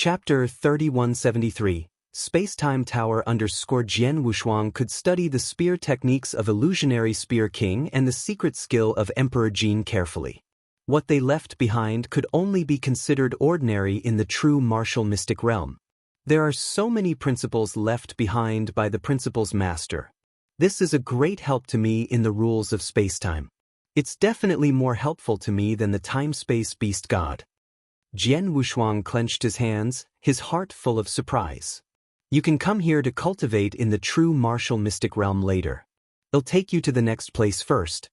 Chapter 3173 Space-Time Tower Jian Wushuang could study the spear techniques of Illusionary Spear King and the secret skill of Emperor Jin carefully. What they left behind could only be considered ordinary in the true martial mystic realm. There are so many principles left behind by the principles master. This is a great help to me in the rules of space-time. It's definitely more helpful to me than the time-space beast god. Jian Wushuang clenched his hands, his heart full of surprise. You can come here to cultivate in the true martial mystic realm later. I'll take you to the next place first.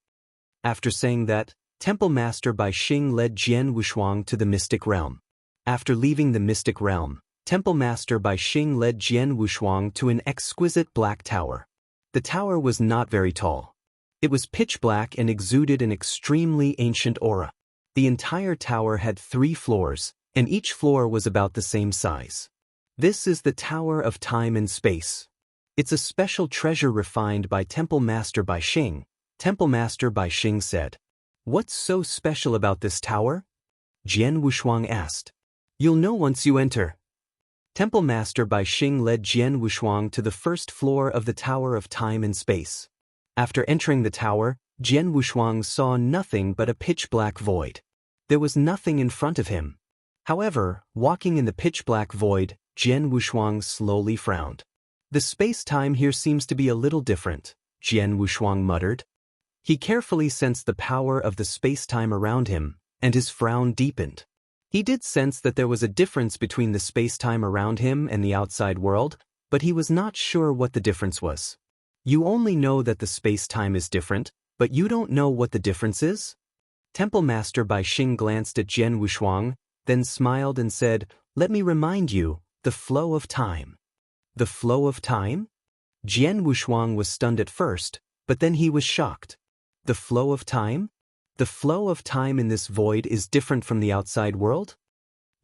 After saying that, Temple Master Bai Xing led Jian Wushuang to the mystic realm. After leaving the mystic realm, Temple Master Bai Xing led Jian Wushuang to an exquisite black tower. The tower was not very tall. It was pitch black and exuded an extremely ancient aura. The entire tower had 3 floors, and each floor was about the same size. This is the Tower of Time and Space. It's a special treasure refined by Temple Master Bai Xing. Temple Master Bai Xing said. What's so special about this tower? Jian Wushuang asked. You'll know once you enter. Temple Master Bai Xing led Jian Wushuang to the first floor of the Tower of Time and Space. After entering the tower, Jian Wushuang saw nothing but a pitch-black void. There was nothing in front of him. However, walking in the pitch-black void, Jian Wushuang slowly frowned. The space-time here seems to be a little different, Jian Wushuang muttered. He carefully sensed the power of the space-time around him, and his frown deepened. He did sense that there was a difference between the space-time around him and the outside world, but he was not sure what the difference was. You only know that the space-time is different, but you don't know what the difference is? Temple Master Bai Xing glanced at Jian Wushuang, then smiled and said, Let me remind you, the flow of time. The flow of time? Jian Wushuang was stunned at first, but then he was shocked. The flow of time? The flow of time in this void is different from the outside world?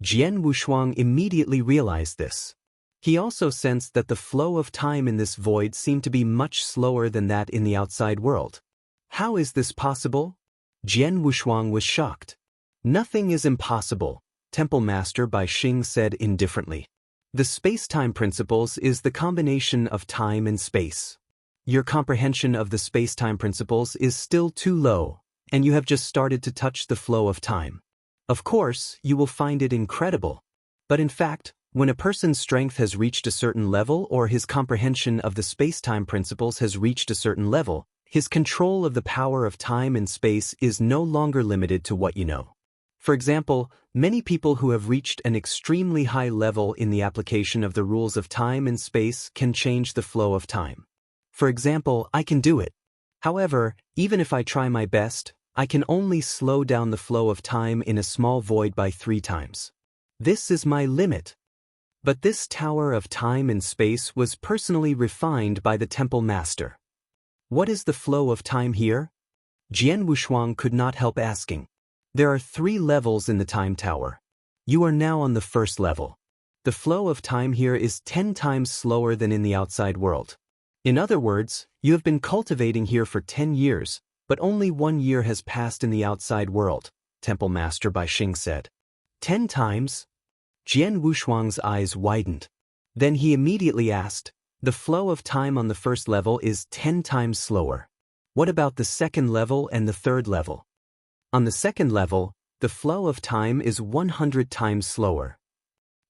Jian Wushuang immediately realized this. He also sensed that the flow of time in this void seemed to be much slower than that in the outside world. How is this possible? Jian Wushuang was shocked. Nothing is impossible, Temple Master Bai Xing said indifferently. The space-time principles is the combination of time and space. Your comprehension of the space-time principles is still too low, and you have just started to touch the flow of time. Of course, you will find it incredible. But in fact, when a person's strength has reached a certain level or his comprehension of the space-time principles has reached a certain level, his control of the power of time and space is no longer limited to what you know. For example, many people who have reached an extremely high level in the application of the rules of time and space can change the flow of time. For example, I can do it. However, even if I try my best, I can only slow down the flow of time in a small void by 3 times. This is my limit. But this Tower of Time and Space was personally refined by the Temple Master. What is the flow of time here? Jian Wushuang could not help asking. There are 3 levels in the Time Tower. You are now on the first level. The flow of time here is 10 times slower than in the outside world. In other words, you have been cultivating here for 10 years, but only 1 year has passed in the outside world, Temple Master Bai Xing said. 10 times? Jian Wushuang's eyes widened. Then he immediately asked, The flow of time on the first level is 10 times slower. What about the second level and the third level? On the second level, the flow of time is 100 times slower.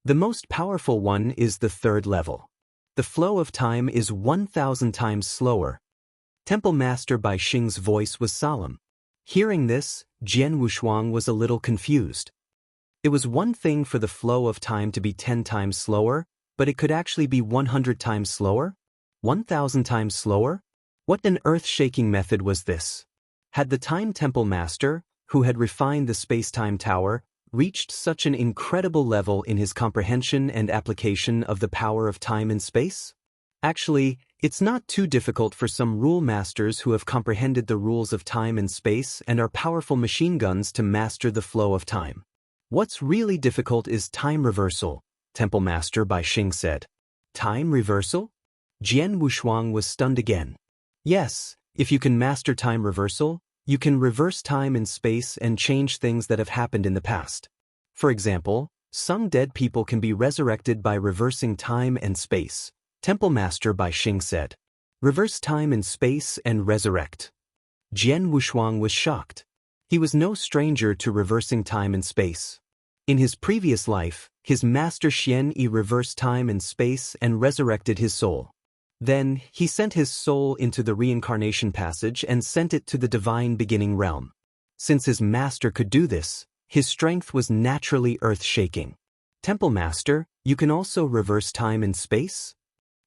The most powerful one is the third level. The flow of time is 1,000 times slower. Temple Master Bai Xing's voice was solemn. Hearing this, Jian Wushuang was a little confused. It was one thing for the flow of time to be 10 times slower, but it could actually be 100 times slower? 1,000 times slower? What an earth-shaking method was this? Had the Time Temple Master, who had refined the space-time tower, reached such an incredible level in his comprehension and application of the power of time and space? Actually, it's not too difficult for some rule masters who have comprehended the rules of time and space and are powerful machine guns to master the flow of time. What's really difficult is time reversal, Temple Master Bai Xing said. Time reversal? Jian Wushuang was stunned again. Yes, if you can master time reversal, you can reverse time and space and change things that have happened in the past. For example, Some dead people can be resurrected by reversing time and space, Temple Master Bai Xing said. Reverse time and space and resurrect. Jian Wushuang was shocked. He was no stranger to reversing time and space. In his previous life, his master Xian Yi reversed time and space and resurrected his soul. Then, he sent his soul into the reincarnation passage and sent it to the divine beginning realm. Since his master could do this, his strength was naturally earth-shaking. Temple Master, you can also reverse time and space?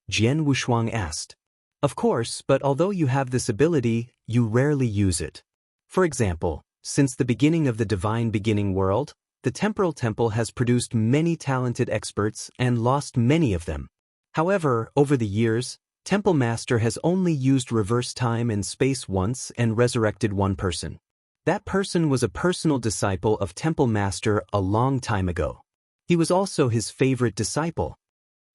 Jian Wushuang asked. Of course, but although you have this ability, you rarely use it. For example, since the beginning of the divine beginning world, the temporal temple has produced many talented experts and lost many of them. However, over the years, Temple Master has only used reverse time and space once and resurrected one person. That person was a personal disciple of Temple Master a long time ago. He was also his favorite disciple.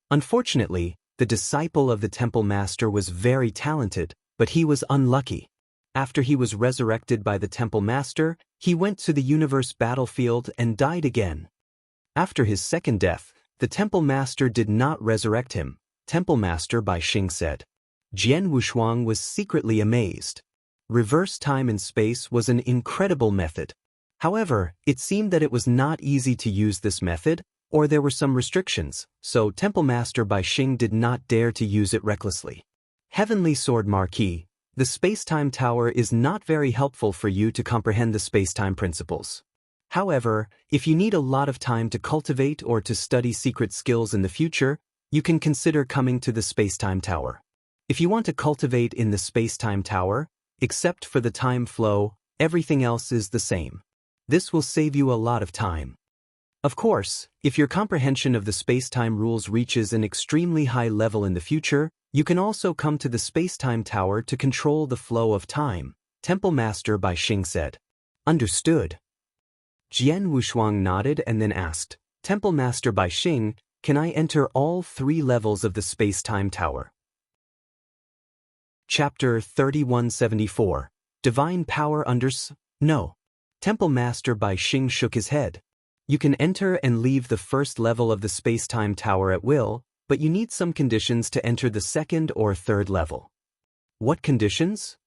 Unfortunately, the disciple of the Temple Master was very talented, but he was unlucky. After he was resurrected by the Temple Master, he went to the universe battlefield and died again. After his second death, the Temple Master did not resurrect him, Temple Master Bai Xing said. Jian Wushuang was secretly amazed. Reverse time and space was an incredible method. However, it seemed that it was not easy to use this method, or there were some restrictions, so Temple Master Bai Xing did not dare to use it recklessly. Heavenly Sword Marquis, the space-time tower is not very helpful for you to comprehend the space-time principles. However, if you need a lot of time to cultivate or to study secret skills in the future, you can consider coming to the space-time tower. If you want to cultivate in the space-time tower, except for the time flow, everything else is the same. This will save you a lot of time. Of course, if your comprehension of the space-time rules reaches an extremely high level in the future, you can also come to the space-time tower to control the flow of time, Temple Master Bai Xing said. Understood. Jian Wushuang nodded and then asked, Temple Master Bai Xing, can I enter all 3 levels of the space-time tower? Chapter 3174. Divine Power No. Temple Master Bai Xing shook his head. You can enter and leave the first level of the space-time tower at will, but you need some conditions to enter the second or third level. What conditions?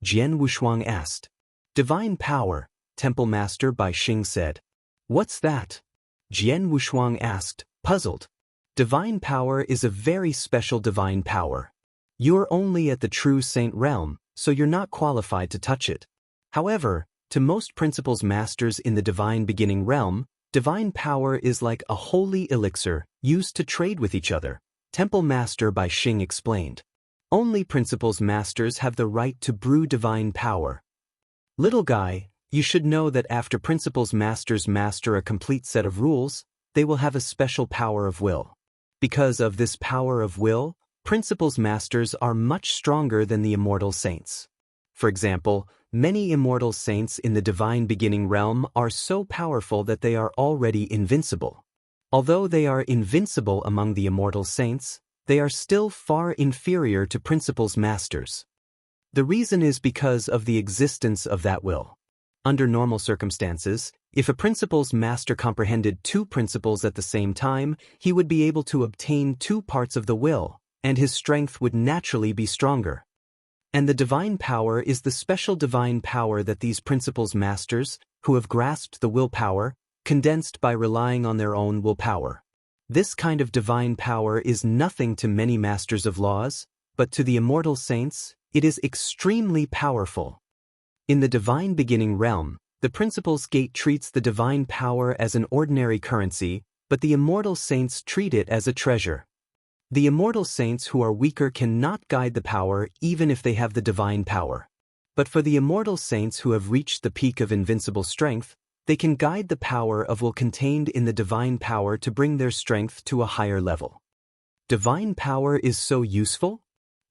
Jian Wushuang asked. Divine Power, Temple Master Bai Xing said. What's that? Jian Wushuang asked, puzzled. Divine Power is a very special divine power. You're only at the true saint realm, so you're not qualified to touch it. However, to most principles masters in the divine beginning realm, divine power is like a holy elixir used to trade with each other, Temple Master Bai Xing explained. Only principles masters have the right to brew divine power. Little guy, you should know that after principles masters master a complete set of rules, they will have a special power of will. Because of this power of will, principles masters are much stronger than the immortal saints. For example, many immortal saints in the divine beginning realm are so powerful that they are already invincible. Although they are invincible among the immortal saints, they are still far inferior to principles masters. The reason is because of the existence of that will. Under normal circumstances, if a principles master comprehended 2 principles at the same time, he would be able to obtain 2 parts of the will, and his strength would naturally be stronger. And the divine power is the special divine power that these principles masters, who have grasped the willpower, condensed by relying on their own willpower. This kind of divine power is nothing to many masters of laws, but to the immortal saints, it is extremely powerful. In the divine beginning realm, the principles gate treats the divine power as an ordinary currency, but the immortal saints treat it as a treasure. The immortal saints who are weaker cannot guide the power even if they have the divine power. But for the immortal saints who have reached the peak of invincible strength, they can guide the power of will contained in the divine power to bring their strength to a higher level. Divine power is so useful?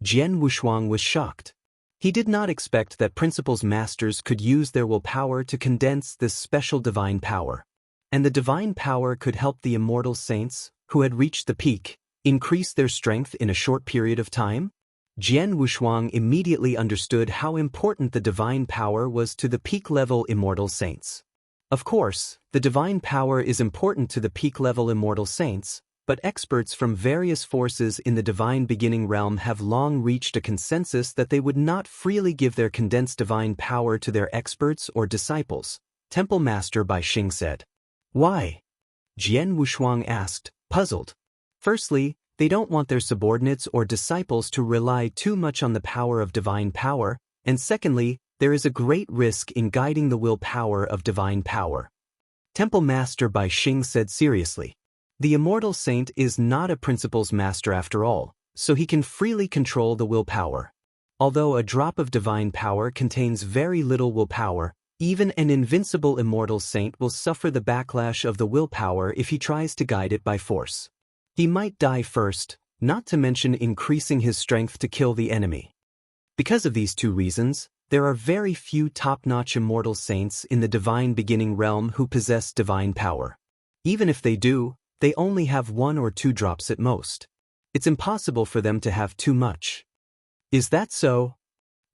Jian Wushuang was shocked. He did not expect that principles masters could use their willpower to condense this special divine power. And the divine power could help the immortal saints, who had reached the peak, increase their strength in a short period of time? Jian Wushuang immediately understood how important the divine power was to the peak-level immortal saints. Of course, the divine power is important to the peak-level immortal saints, but experts from various forces in the divine beginning realm have long reached a consensus that they would not freely give their condensed divine power to their experts or disciples, Temple Master Bai Xing said. Why? Jian Wushuang asked, puzzled. Firstly, they don't want their subordinates or disciples to rely too much on the power of divine power, and secondly, there is a great risk in guiding the willpower of divine power. Temple Master Bai Xing said seriously. The immortal saint is not a principles master after all, so he can freely control the willpower. Although a drop of divine power contains very little willpower, even an invincible immortal saint will suffer the backlash of the willpower if he tries to guide it by force. He might die first, not to mention increasing his strength to kill the enemy. Because of these two reasons, there are very few top-notch immortal saints in the divine beginning realm who possess divine power. Even if they do, they only have 1 or 2 drops at most. It's impossible for them to have too much. Is that so?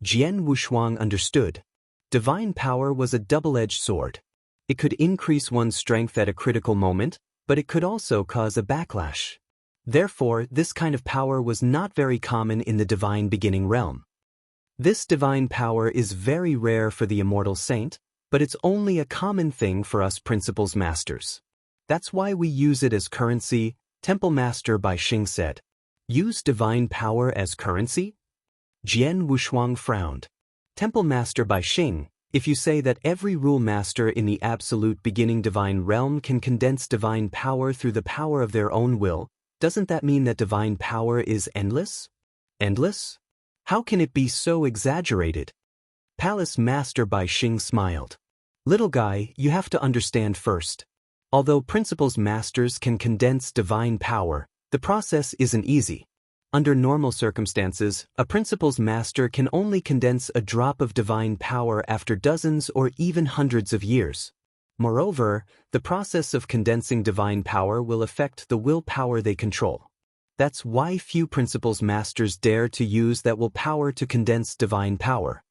Jian Wushuang understood. Divine power was a double-edged sword. It could increase one's strength at a critical moment, but it could also cause a backlash. Therefore, this kind of power was not very common in the divine beginning realm. This divine power is very rare for the immortal saint, but it's only a common thing for us principles masters. That's why we use it as currency, Temple Master Bai Xing said. Use divine power as currency? Jian Wushuang frowned. Temple Master Bai Xing, if you say that every rule master in the absolute beginning divine realm can condense divine power through the power of their own will, doesn't that mean that divine power is endless? Endless? How can it be so exaggerated? Palace Master Bai Xing smiled. Little guy, you have to understand first. Although principles masters can condense divine power, the process isn't easy. Under normal circumstances, a principles master can only condense a drop of divine power after dozens or even hundreds of years. Moreover, the process of condensing divine power will affect the willpower they control. That's why few principles masters dare to use that willpower to condense divine power.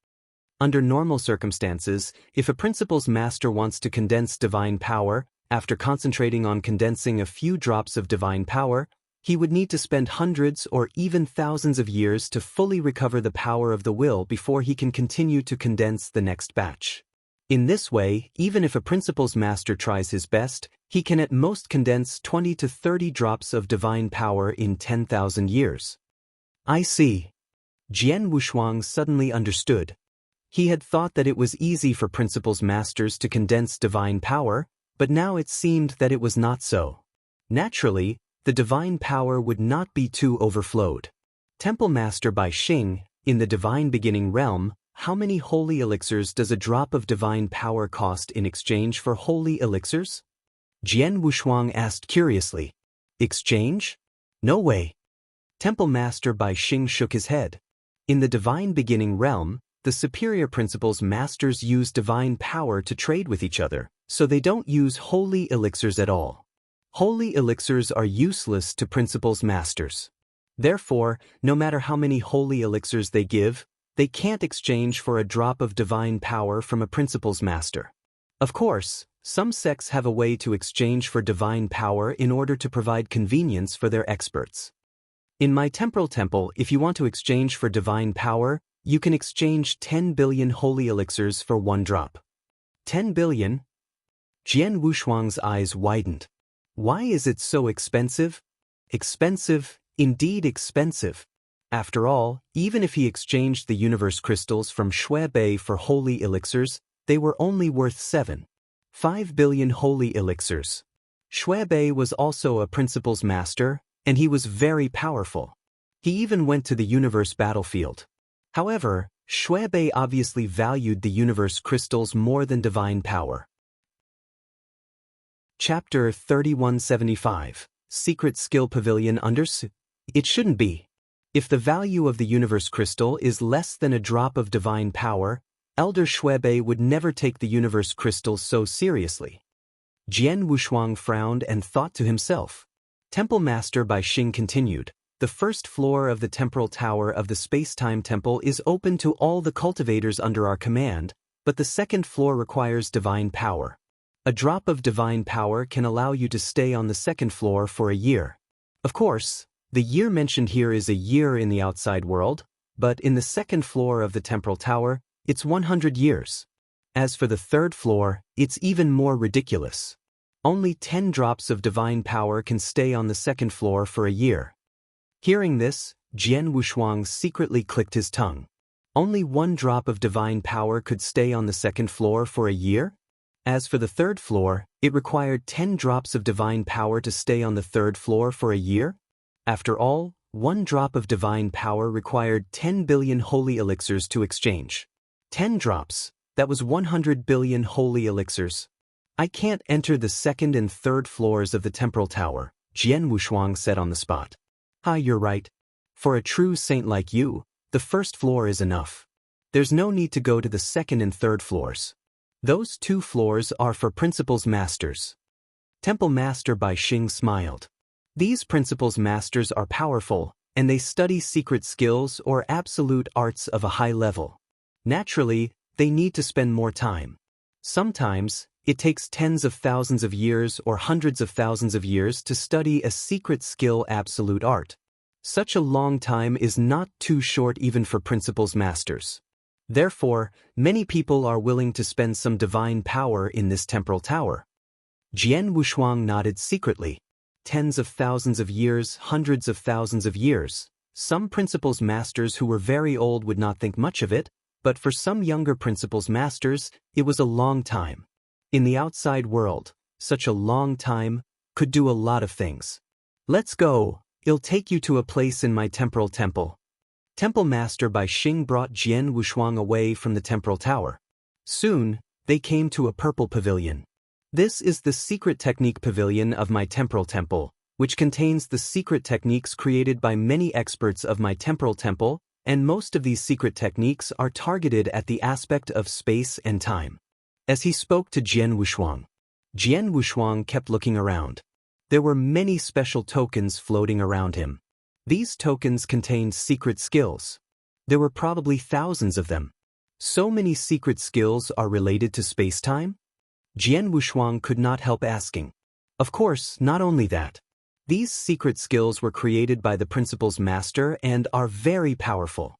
Under normal circumstances, if a principles master wants to condense divine power, after concentrating on condensing a few drops of divine power, he would need to spend hundreds or even thousands of years to fully recover the power of the will before he can continue to condense the next batch. In this way, even if a principles master tries his best, he can at most condense 20 to 30 drops of divine power in 10,000 years. I see. Jian Wushuang suddenly understood. He had thought that it was easy for principles masters to condense divine power, but now it seemed that it was not so. Naturally, the divine power would not be too overflowed. Temple Master Bai Xing, in the divine beginning realm, how many holy elixirs does a drop of divine power cost in exchange for holy elixirs? Jian Wushuang asked curiously. Exchange? No way. Temple Master Bai Xing shook his head. In the divine beginning realm, the superior principles masters use divine power to trade with each other, so they don't use holy elixirs at all. Holy elixirs are useless to principles masters. Therefore, no matter how many holy elixirs they give, they can't exchange for a drop of divine power from a principles master. Of course, some sects have a way to exchange for divine power in order to provide convenience for their experts. In my temporal temple, if you want to exchange for divine power, you can exchange 10 billion holy elixirs for 1 drop. 10 billion? Jian Wushuang's eyes widened. Why is it so expensive? Expensive, indeed expensive. After all, even if he exchanged the universe crystals from Shui for holy elixirs, they were only worth 5 billion holy elixirs. Shui was also a principles master, and he was very powerful. He even went to the universe battlefield. However, Shui obviously valued the universe crystals more than divine power. Chapter 3175, Secret Skill Pavilion Under It shouldn't be. If the value of the universe crystal is less than a drop of divine power, Elder Shui would never take the universe crystals so seriously. Jian Wushuang frowned and thought to himself. Temple Master Bai Xing continued. The first floor of the temporal tower of the space-time temple is open to all the cultivators under our command, but the second floor requires divine power. A drop of divine power can allow you to stay on the second floor for a year. Of course, the year mentioned here is a year in the outside world, but in the second floor of the temporal tower, it's 100 years. As for the third floor, it's even more ridiculous. Only 10 drops of divine power can stay on the second floor for a year. Hearing this, Jian Wushuang secretly clicked his tongue. Only 1 drop of divine power could stay on the second floor for a year? As for the third floor, it required 10 drops of divine power to stay on the third floor for a year? After all, 1 drop of divine power required 10 billion holy elixirs to exchange. 10 drops, that was 100 billion holy elixirs. I can't enter the second and third floors of the temporal tower, Jian Wushuang said on the spot. You're right. For a true saint like you, the first floor is enough. There's no need to go to the second and third floors. Those 2 floors are for principles masters. Temple Master Bai Xing smiled. These principles masters are powerful, and they study secret skills or absolute arts of a high level. Naturally, they need to spend more time. Sometimes, it takes tens of thousands of years or hundreds of thousands of years to study a secret skill absolute art. Such a long time is not too short even for principles masters. Therefore, many people are willing to spend some divine power in this temporal tower. Jian Wushuang nodded secretly. Tens of thousands of years, hundreds of thousands of years. Some principles masters who were very old would not think much of it, but for some younger principles masters, it was a long time. In the outside world, such a long time could do a lot of things. Let's go, I'll take you to a place in my temporal temple. Temple Master Bai Xing brought Jian Wushuang away from the temporal tower. Soon, they came to a purple pavilion. This is the secret technique pavilion of my temporal temple, which contains the secret techniques created by many experts of my temporal temple, and most of these secret techniques are targeted at the aspect of space and time. As he spoke to Jian Wushuang kept looking around. There were many special tokens floating around him. These tokens contained secret skills. There were probably thousands of them. So many secret skills are related to space-time? Jian Wushuang could not help asking. Of course, not only that. These secret skills were created by the principles master and are very powerful.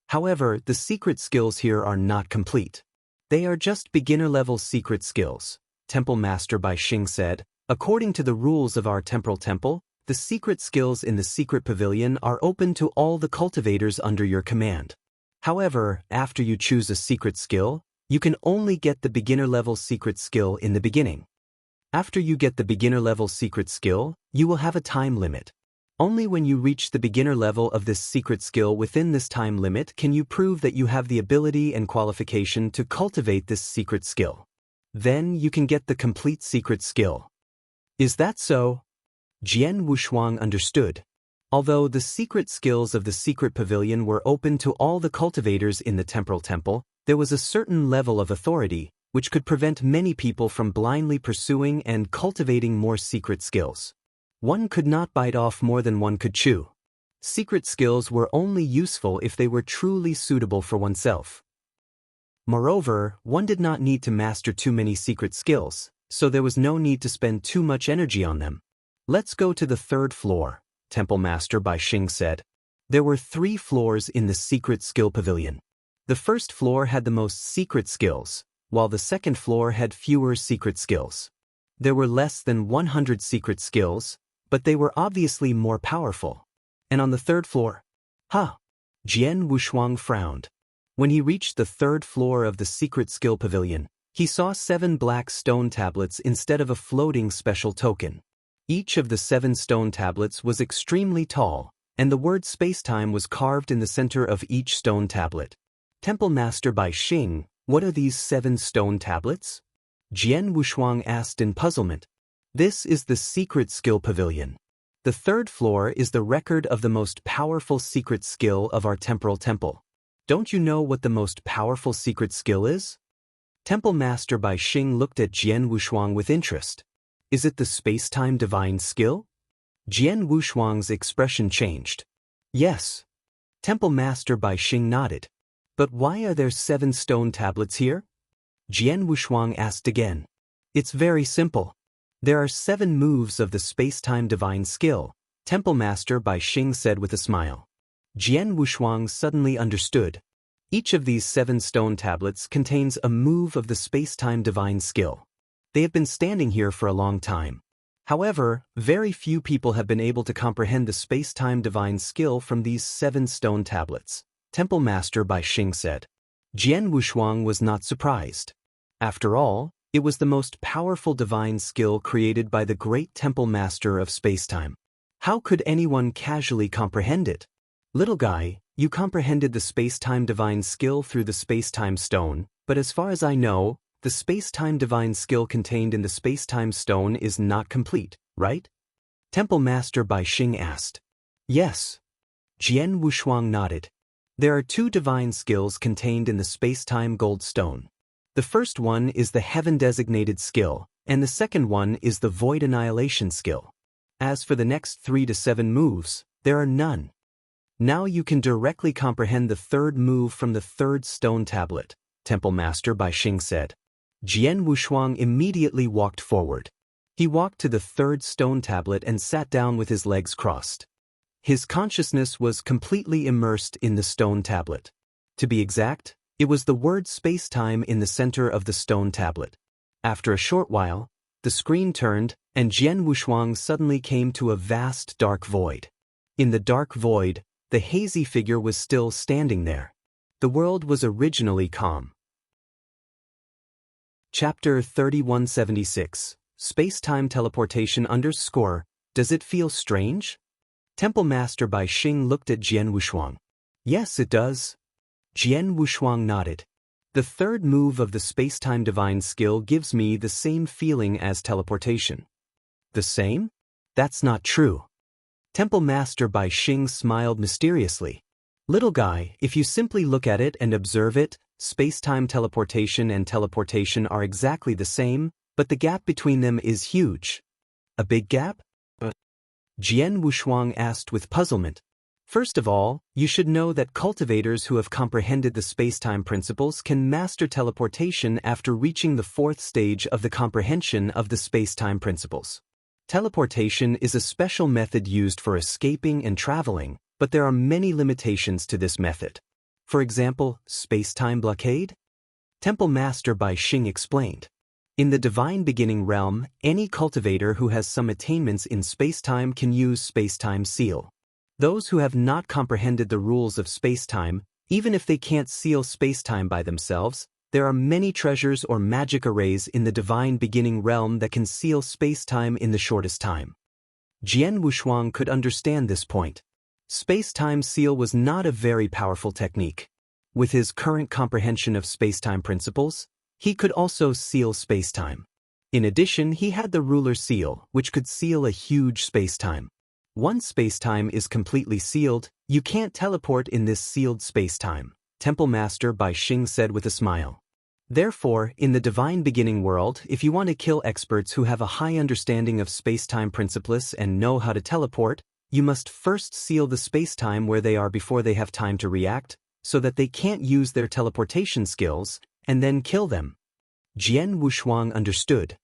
However, the secret skills here are not complete. They are just beginner-level secret skills, Temple Master Bai Xing said. According to the rules of our temporal temple, the secret skills in the secret pavilion are open to all the cultivators under your command. However, after you choose a secret skill, you can only get the beginner-level secret skill in the beginning. After you get the beginner-level secret skill, you will have a time limit. Only when you reach the beginner level of this secret skill within this time limit can you prove that you have the ability and qualification to cultivate this secret skill. Then you can get the complete secret skill. Is that so? Jian Wushuang understood. Although the secret skills of the secret pavilion were open to all the cultivators in the temporal temple, there was a certain level of authority which could prevent many people from blindly pursuing and cultivating more secret skills. One could not bite off more than one could chew. Secret skills were only useful if they were truly suitable for oneself. Moreover, one did not need to master too many secret skills, so there was no need to spend too much energy on them. Let's go to the third floor, Temple Master Bai Xing said. There were 3 floors in the secret skill pavilion. The first floor had the most secret skills, while the second floor had fewer secret skills. There were less than 100 secret skills, but they were obviously more powerful. And on the third floor? Jian Wushuang frowned. When he reached the third floor of the secret skill pavilion, he saw 7 black stone tablets instead of a floating special token. Each of the 7 stone tablets was extremely tall, and the word spacetime was carved in the center of each stone tablet. Temple Master Bai Xing, what are these 7 stone tablets? Jian Wushuang asked in puzzlement. This is the secret skill pavilion. The third floor is the record of the most powerful secret skill of our temporal temple. Don't you know what the most powerful secret skill is? Temple Master Bai Xing looked at Jian Wushuang with interest. Is it the space-time divine skill? Jian Wushuang's expression changed. Yes. Temple Master Bai Xing nodded. But why are there 7 stone tablets here? Jian Wushuang asked again. It's very simple. There are 7 moves of the space-time divine skill, Temple Master Bai Xing said with a smile. Jian Wushuang suddenly understood. Each of these 7 stone tablets contains a move of the space-time divine skill. They have been standing here for a long time. However, very few people have been able to comprehend the space-time divine skill from these 7 stone tablets, Temple Master Bai Xing said. Jian Wushuang was not surprised. After all, it was the most powerful divine skill created by the great Temple Master of space-time. How could anyone casually comprehend it? Little guy, you comprehended the space-time divine skill through the space-time stone, but as far as I know, the space-time divine skill contained in the space-time stone is not complete, right? Temple Master Bai Xing asked. Yes. Jian Wushuang nodded. There are 2 divine skills contained in the space-time gold stone. The first one is the heaven-designated skill, and the second one is the void annihilation skill. As for the next 3 to 7 moves, there are none. Now you can directly comprehend the 3rd move from the 3rd stone tablet, Temple Master Bai Xing said. Jian Wushuang immediately walked forward. He walked to the 3rd stone tablet and sat down with his legs crossed. His consciousness was completely immersed in the stone tablet. To be exact, it was the word space-time in the center of the stone tablet. After a short while, the screen turned, and Jian Wushuang suddenly came to a vast dark void. In the dark void, the hazy figure was still standing there. The world was originally calm. Chapter 3176, Space-Time Teleportation _ Does it feel strange? Temple Master Bai Xing looked at Jian Wushuang. Yes, it does. Jian Wushuang nodded. The 3rd move of the space-time divine skill gives me the same feeling as teleportation. The same? That's not true. Temple Master Bai Xing smiled mysteriously. Little guy, if you simply look at it and observe it, space-time teleportation and teleportation are exactly the same, but the gap between them is huge. A big gap? Jian Wushuang asked with puzzlement. First of all, you should know that cultivators who have comprehended the space-time principles can master teleportation after reaching the 4th stage of the comprehension of the space-time principles. Teleportation is a special method used for escaping and traveling, but there are many limitations to this method. For example, space-time blockade? Temple Master Bai Xing explained. In the divine beginning realm, any cultivator who has some attainments in space-time can use space-time seal. Those who have not comprehended the rules of space-time, even if they can't seal space-time by themselves, there are many treasures or magic arrays in the divine beginning realm that can seal space-time in the shortest time. Jian Wushuang could understand this point. Space-time seal was not a very powerful technique. With his current comprehension of space-time principles, he could also seal space-time. In addition, he had the ruler seal, which could seal a huge space-time. Once space-time is completely sealed, you can't teleport in this sealed space-time, Temple Master Bai Xing said with a smile. Therefore, in the divine beginning world, if you want to kill experts who have a high understanding of space-time principles and know how to teleport, you must first seal the space-time where they are before they have time to react, so that they can't use their teleportation skills, and then kill them. Jian Wushuang understood.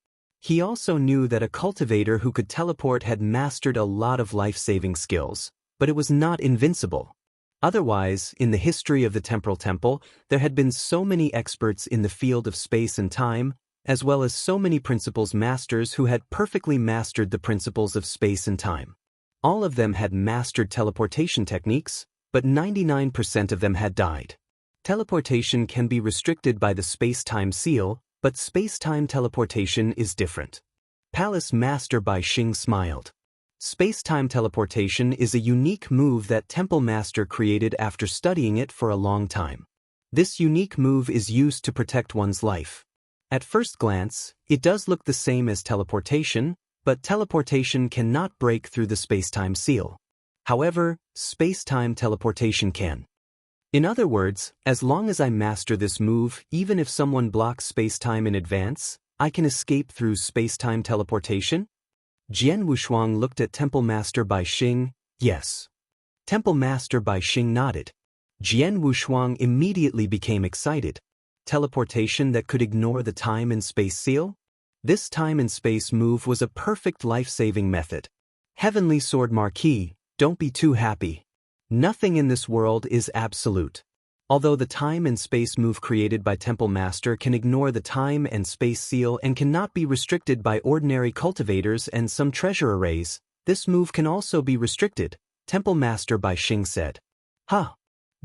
He also knew that a cultivator who could teleport had mastered a lot of life-saving skills, but it was not invincible. Otherwise, in the history of the Temporal Temple, there had been so many experts in the field of space and time, as well as so many principles masters who had perfectly mastered the principles of space and time. All of them had mastered teleportation techniques, but 99% of them had died. Teleportation can be restricted by the space-time seal, but space-time teleportation is different. Palace Master Bai Xing smiled. Space-time teleportation is a unique move that Temple Master created after studying it for a long time. This unique move is used to protect one's life. At first glance, it does look the same as teleportation, but teleportation cannot break through the space-time seal. However, space-time teleportation can. In other words, as long as I master this move, even if someone blocks space-time in advance, I can escape through space-time teleportation? Jian Wushuang looked at Temple Master Bai Xing. Yes. Temple Master Bai Xing nodded. Jian Wushuang immediately became excited. Teleportation that could ignore the time and space seal? This time and space move was a perfect life-saving method. Heavenly Sword Marquis, don't be too happy. Nothing in this world is absolute. Although the time and space move created by Temple Master can ignore the time and space seal and cannot be restricted by ordinary cultivators and some treasure arrays, this move can also be restricted, Temple Master Bai Xing said. Huh.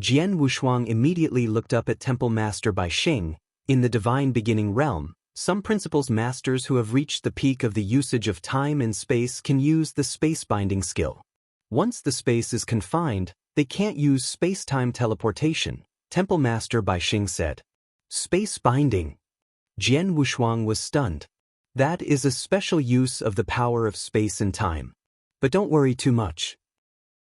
Jian Wushuang immediately looked up at Temple Master Bai Xing. In the Divine Beginning realm, some Principles Masters who have reached the peak of the usage of time and space can use the space binding skill. Once the space is confined, they can't use space-time teleportation, Temple Master Bai Xing said. Space binding. Jian Wushuang was stunned. That is a special use of the power of space and time. But don't worry too much.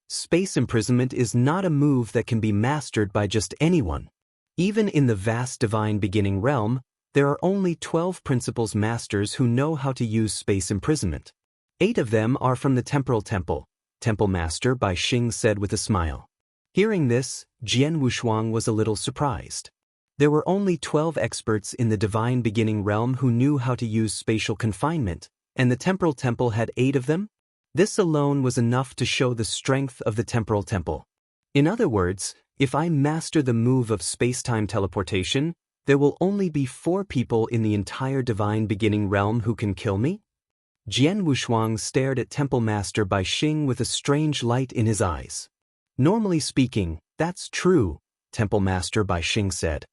Space imprisonment is not a move that can be mastered by just anyone. Even in the vast Divine Beginning realm, there are only 12 Principles Masters who know how to use space imprisonment. 8 of them are from the Temporal Temple, Temple Master Bai Xing said with a smile. Hearing this, Jian Wushuang was a little surprised. There were only 12 experts in the Divine Beginning realm who knew how to use spatial confinement, and the Temporal Temple had 8 of them? This alone was enough to show the strength of the Temporal Temple. In other words, if I master the move of space-time teleportation, there will only be 4 people in the entire Divine Beginning realm who can kill me? Jian Wushuang stared at Temple Master Bai Xing with a strange light in his eyes. Normally speaking, that's true, Temple Master Bai Xing said.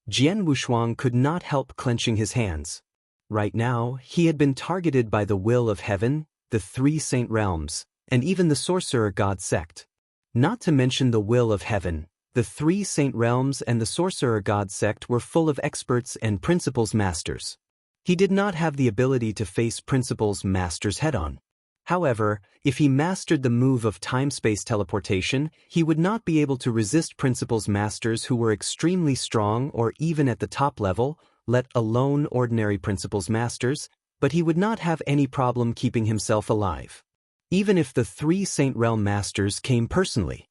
Jian Wushuang could not help clenching his hands. Right now, he had been targeted by the will of heaven, the 3 saint realms, and even the sorcerer god sect. Not to mention the will of heaven, the 3 saint realms and the sorcerer god sect were full of experts and Principles Masters. He did not have the ability to face Principles Masters head-on. However, if he mastered the move of time-space teleportation, he would not be able to resist Principles Masters who were extremely strong or even at the top level, let alone ordinary Principles Masters, but he would not have any problem keeping himself alive. Even if the 3 Saint Realm Masters came personally.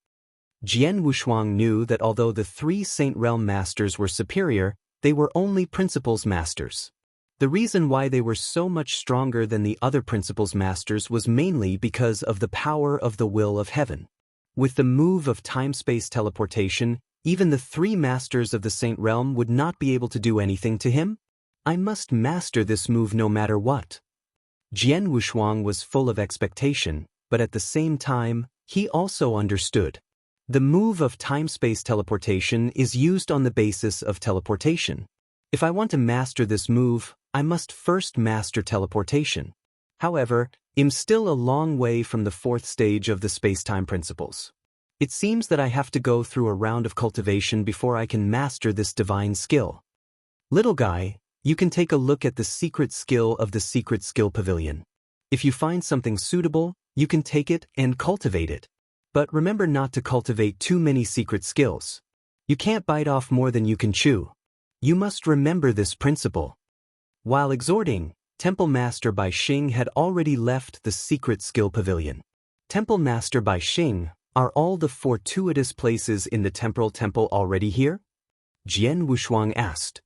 Jian Wushuang knew that although the 3 Saint Realm Masters were superior, they were only Principles Masters. The reason why they were so much stronger than the other Principles Masters was mainly because of the power of the will of heaven. With the move of time-space teleportation, even the 3 Masters of the Saint Realm would not be able to do anything to him? I must master this move no matter what. Jian Wushuang was full of expectation, but at the same time, he also understood. The move of time-space teleportation is used on the basis of teleportation. If I want to master this move, I must first master teleportation. However, I'm still a long way from the 4th stage of the space-time principles. It seems that I have to go through a round of cultivation before I can master this divine skill. Little guy, you can take a look at the secret skill of the Secret Skill Pavilion. If you find something suitable, you can take it and cultivate it. But remember not to cultivate too many secret skills. You can't bite off more than you can chew. You must remember this principle. While exhorting, Temple Master Bai Xing had already left the Secret Skill Pavilion. Temple Master Bai Xing, are all the fortuitous places in the Temporal Temple already here? Jian Wushuang asked.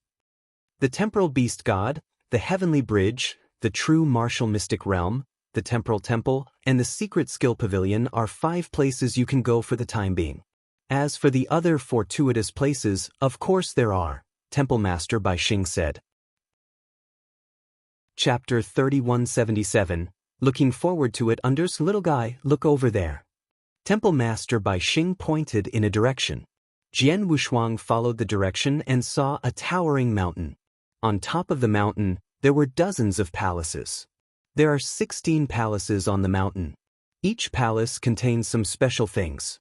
The Temporal Beast God, the Heavenly Bridge, the True Martial Mystic Realm, the Temporal Temple, and the Secret Skill Pavilion are 5 places you can go for the time being. As for the other fortuitous places, of course there are, Temple Master Bai Xing said. Chapter 3177, looking forward to it. Little guy, look over there. Temple Master Bai Xing pointed in a direction. Jian Wushuang followed the direction and saw a towering mountain. On top of the mountain, there were dozens of palaces. There are 16 palaces on the mountain. Each palace contains some special things.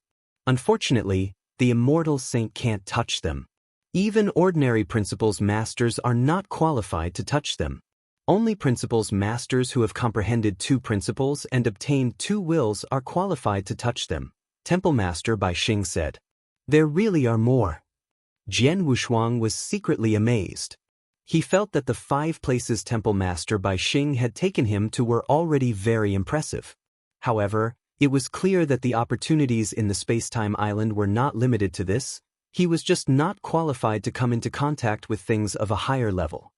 Unfortunately, the immortal saint can't touch them. Even ordinary Principles Masters are not qualified to touch them. Only Principles Masters who have comprehended 2 principles and obtained 2 wills are qualified to touch them, Temple Master Bai Xing said. There really are more. Jian Wushuang was secretly amazed. He felt that the 5 places Temple Master Bai Xing had taken him to were already very impressive. However, it was clear that the opportunities in the space-time island were not limited to this. He was just not qualified to come into contact with things of a higher level.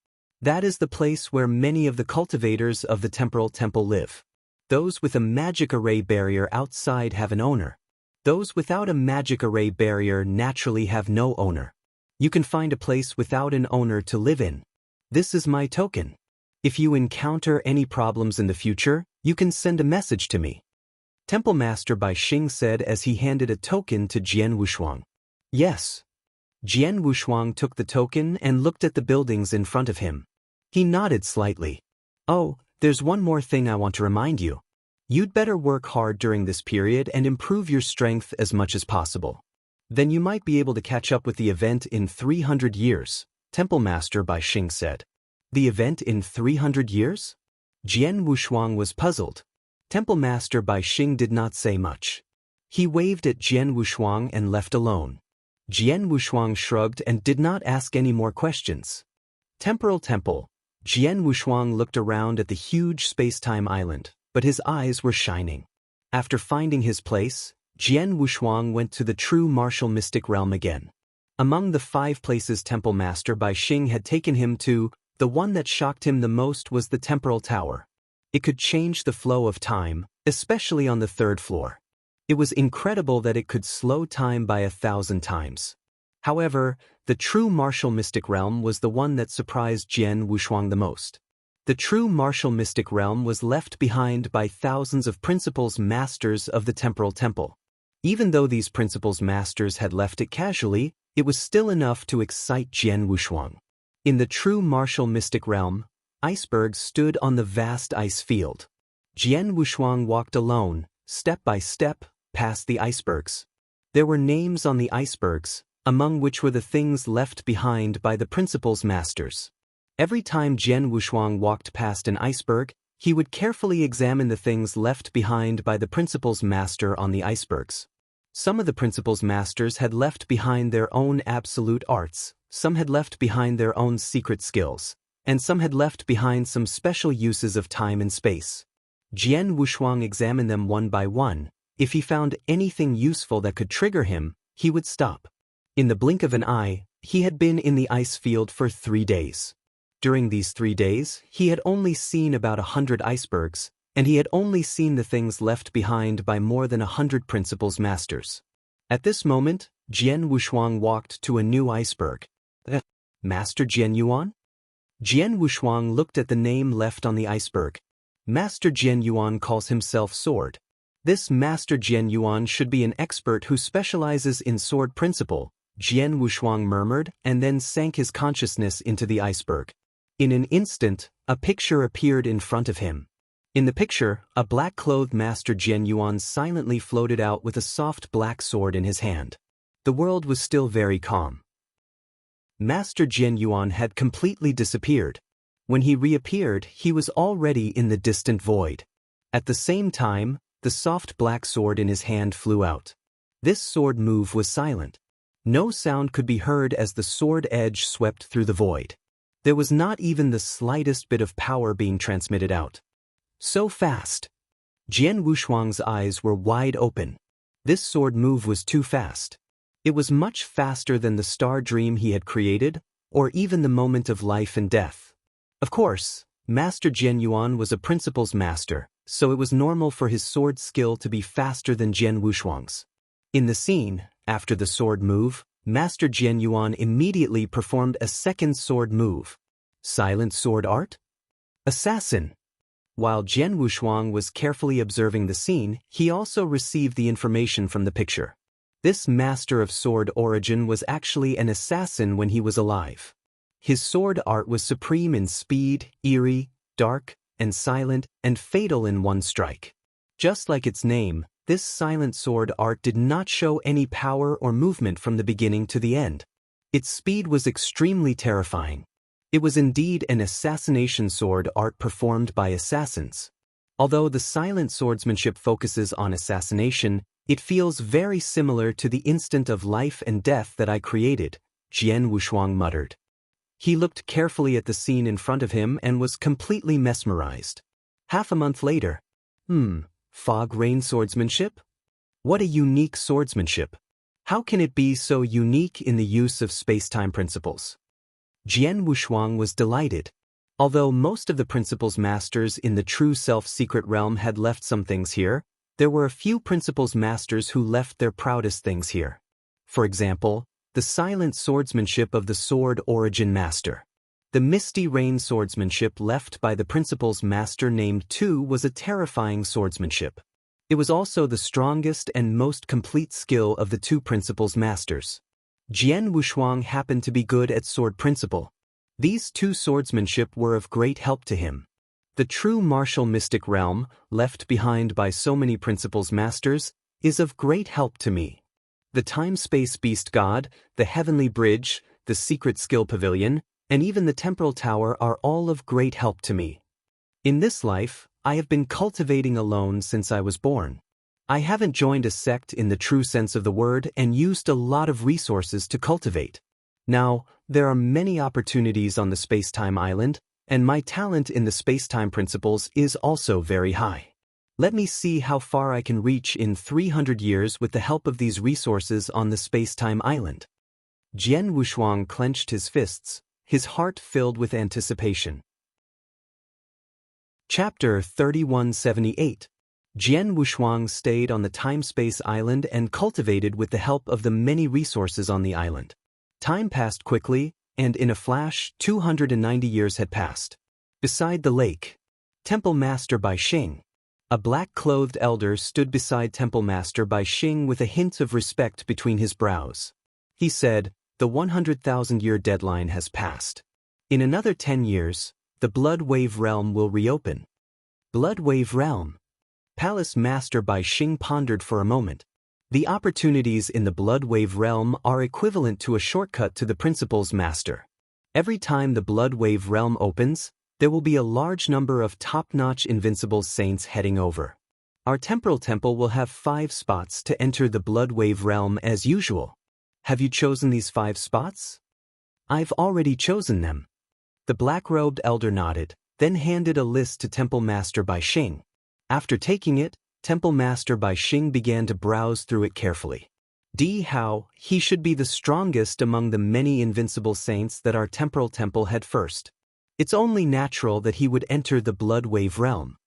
That is the place where many of the cultivators of the temporal temple live. Those with a magic array barrier outside have an owner. Those without a magic array barrier naturally have no owner. You can find a place without an owner to live in. This is my token. If you encounter any problems in the future, you can send a message to me. Temple Master Bai Xing said as he handed a token to Jian Wushuang. Yes. Jian Wushuang took the token and looked at the buildings in front of him. He nodded slightly. Oh, there's one more thing I want to remind you. You'd better work hard during this period and improve your strength as much as possible. Then you might be able to catch up with the event in 300 years, Temple Master Bai Xing said. The event in 300 years? Jian Wushuang was puzzled. Temple Master Bai Xing did not say much. He waved at Jian Wushuang and left alone. Jian Wushuang shrugged and did not ask any more questions. Temporal Temple. Jian Wushuang looked around at the huge space-time island, but his eyes were shining. After finding his place, Jian Wushuang went to the true martial mystic realm again. Among the 5 places Temple Master Bai Xing had taken him to, the one that shocked him the most was the Temporal Tower. It could change the flow of time, especially on the 3rd floor. It was incredible that it could slow time by 1,000 times. However, the true martial mystic realm was the one that surprised Jian Wushuang the most. The true martial mystic realm was left behind by thousands of principles masters of the temporal temple. Even though these principles masters had left it casually, it was still enough to excite Jian Wushuang. In the true martial mystic realm, icebergs stood on the vast ice field. Jian Wushuang walked alone, step by step, past the icebergs. There were names on the icebergs, among which were the things left behind by the principles masters. Every time Jian Wushuang walked past an iceberg, he would carefully examine the things left behind by the principles master on the icebergs. Some of the principles masters had left behind their own absolute arts, some had left behind their own secret skills, and some had left behind some special uses of time and space. Jian Wushuang examined them one by one. If he found anything useful that could trigger him, he would stop. In the blink of an eye, he had been in the ice field for 3 days. During these 3 days, he had only seen about 100 icebergs, and he had only seen the things left behind by more than 100 principles masters. At this moment, Jian Wushuang walked to a new iceberg. Master Jian Yuan? Jian Wushuang looked at the name left on the iceberg. Master Jian Yuan calls himself Sword. This Master Jian Yuan should be an expert who specializes in sword principle, Jian Wushuang murmured and then sank his consciousness into the iceberg. In an instant, a picture appeared in front of him. In the picture, a black-clothed Master Jian Yuan silently floated out with a soft black sword in his hand. The world was still very calm. Master Jian Yuan had completely disappeared. When he reappeared, he was already in the distant void. At the same time, the soft black sword in his hand flew out. This sword move was silent. No sound could be heard as the sword edge swept through the void. There was not even the slightest bit of power being transmitted out. So fast. Jian Wushuang's eyes were wide open. This sword move was too fast. It was much faster than the star dream he had created, or even the moment of life and death. Of course, Master Jian Yuan was a principles master, so it was normal for his sword skill to be faster than Jian Wushuang's. In the scene, after the sword move, Master Jian Yuan immediately performed a second sword move. Silent sword art? Assassin. While Jian Wushuang was carefully observing the scene, he also received the information from the picture. This master of sword origin was actually an assassin when he was alive. His sword art was supreme in speed, eerie, dark, and silent, and fatal in one strike. Just like its name, this silent sword art did not show any power or movement from the beginning to the end. Its speed was extremely terrifying. It was indeed an assassination sword art performed by assassins. Although the silent swordsmanship focuses on assassination, it feels very similar to the instant of life and death that I created, Jian Wushuang muttered. He looked carefully at the scene in front of him and was completely mesmerized. Half a month later. Fog rain swordsmanship? What a unique swordsmanship. How can it be so unique in the use of space-time principles? Jian Wushuang was delighted. Although most of the Principles Masters in the True Self Secret Realm had left some things here, there were a few Principles Masters who left their proudest things here. For example, the silent swordsmanship of the Sword Origin Master. The misty rain swordsmanship left by the Principles Master named Tu was a terrifying swordsmanship. It was also the strongest and most complete skill of the two Principles Masters. Jian Wushuang happened to be good at sword principle. These two swordsmanship were of great help to him. The true martial mystic realm, left behind by so many Principles Masters, is of great help to me. The time-space beast god, the heavenly bridge, the secret skill pavilion, and even the temporal tower are all of great help to me. In this life, I have been cultivating alone since I was born. I haven't joined a sect in the true sense of the word and used a lot of resources to cultivate. Now, there are many opportunities on the space-time island, and my talent in the space-time principles is also very high. Let me see how far I can reach in 300 years with the help of these resources on the space-time island. Jian Wushuang clenched his fists, his heart filled with anticipation. Chapter 3178. Jian Wushuang stayed on the time-space island and cultivated with the help of the many resources on the island. Time passed quickly, and in a flash, 290 years had passed. Beside the lake, Temple Master Bai Xing. A black-clothed elder stood beside Temple Master Bai Xing with a hint of respect between his brows. He said, "The 100,000-year deadline has passed. In another 10 years, the Blood Wave Realm will reopen." Blood Wave Realm? Palace Master Bai Xing pondered for a moment. The opportunities in the Blood Wave Realm are equivalent to a shortcut to the Principles Master. Every time the Blood Wave Realm opens, there will be a large number of top-notch invincible saints heading over. Our temporal temple will have 5 spots to enter the Blood Wave Realm as usual. Have you chosen these 5 spots? I've already chosen them. The black-robed elder nodded, then handed a list to Temple Master Bai Xing. After taking it, Temple Master Bai Xing began to browse through it carefully. Di Hao, he should be the strongest among the many invincible saints that our temporal temple had first. It's only natural that he would enter the Blood Wave Realm.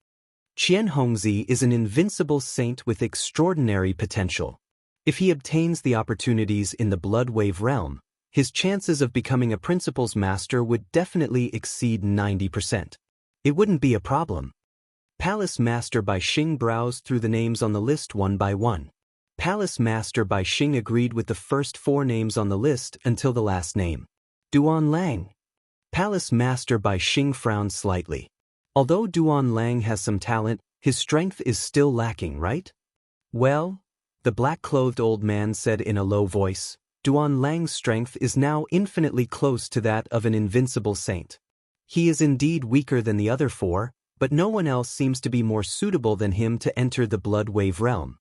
Qian Hongzi is an invincible saint with extraordinary potential. If he obtains the opportunities in the Blood Wave Realm, his chances of becoming a Principles Master would definitely exceed 90%. It wouldn't be a problem. Palace Master Bai Xing browsed through the names on the list one by one. Palace Master Bai Xing agreed with the first 4 names on the list until the last name. Duan Lang. Palace Master Bai Xing frowned slightly. Although Duan Lang has some talent, his strength is still lacking, right? Well, the black-clothed old man said in a low voice, Duan Lang's strength is now infinitely close to that of an invincible saint. He is indeed weaker than the other 4, but no one else seems to be more suitable than him to enter the Blood Wave Realm.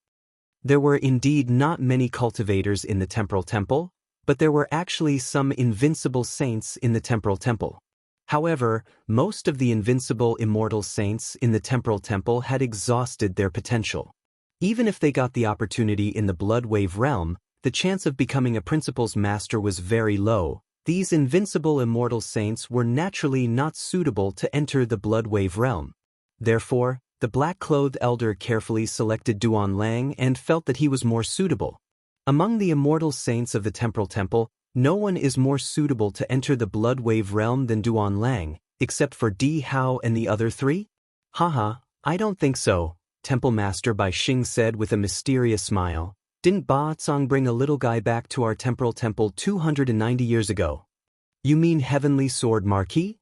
There were indeed not many cultivators in the Temporal Temple, but there were actually some invincible saints in the Temporal Temple. However, most of the invincible immortal saints in the Temporal Temple had exhausted their potential. Even if they got the opportunity in the Blood Wave Realm, the chance of becoming a Principles Master was very low. These invincible immortal saints were naturally not suitable to enter the Blood Wave Realm. Therefore, the black-clothed elder carefully selected Duan Lang and felt that he was more suitable. Among the immortal saints of the Temporal Temple, no one is more suitable to enter the Blood Wave Realm than Duan Lang, except for Di Hao and the other 3? Haha, I don't think so, Temple Master Bai Xing said with a mysterious smile. Didn't Ba Tsang bring a little guy back to our Temporal Temple 290 years ago? You mean Heavenly Sword Marquis?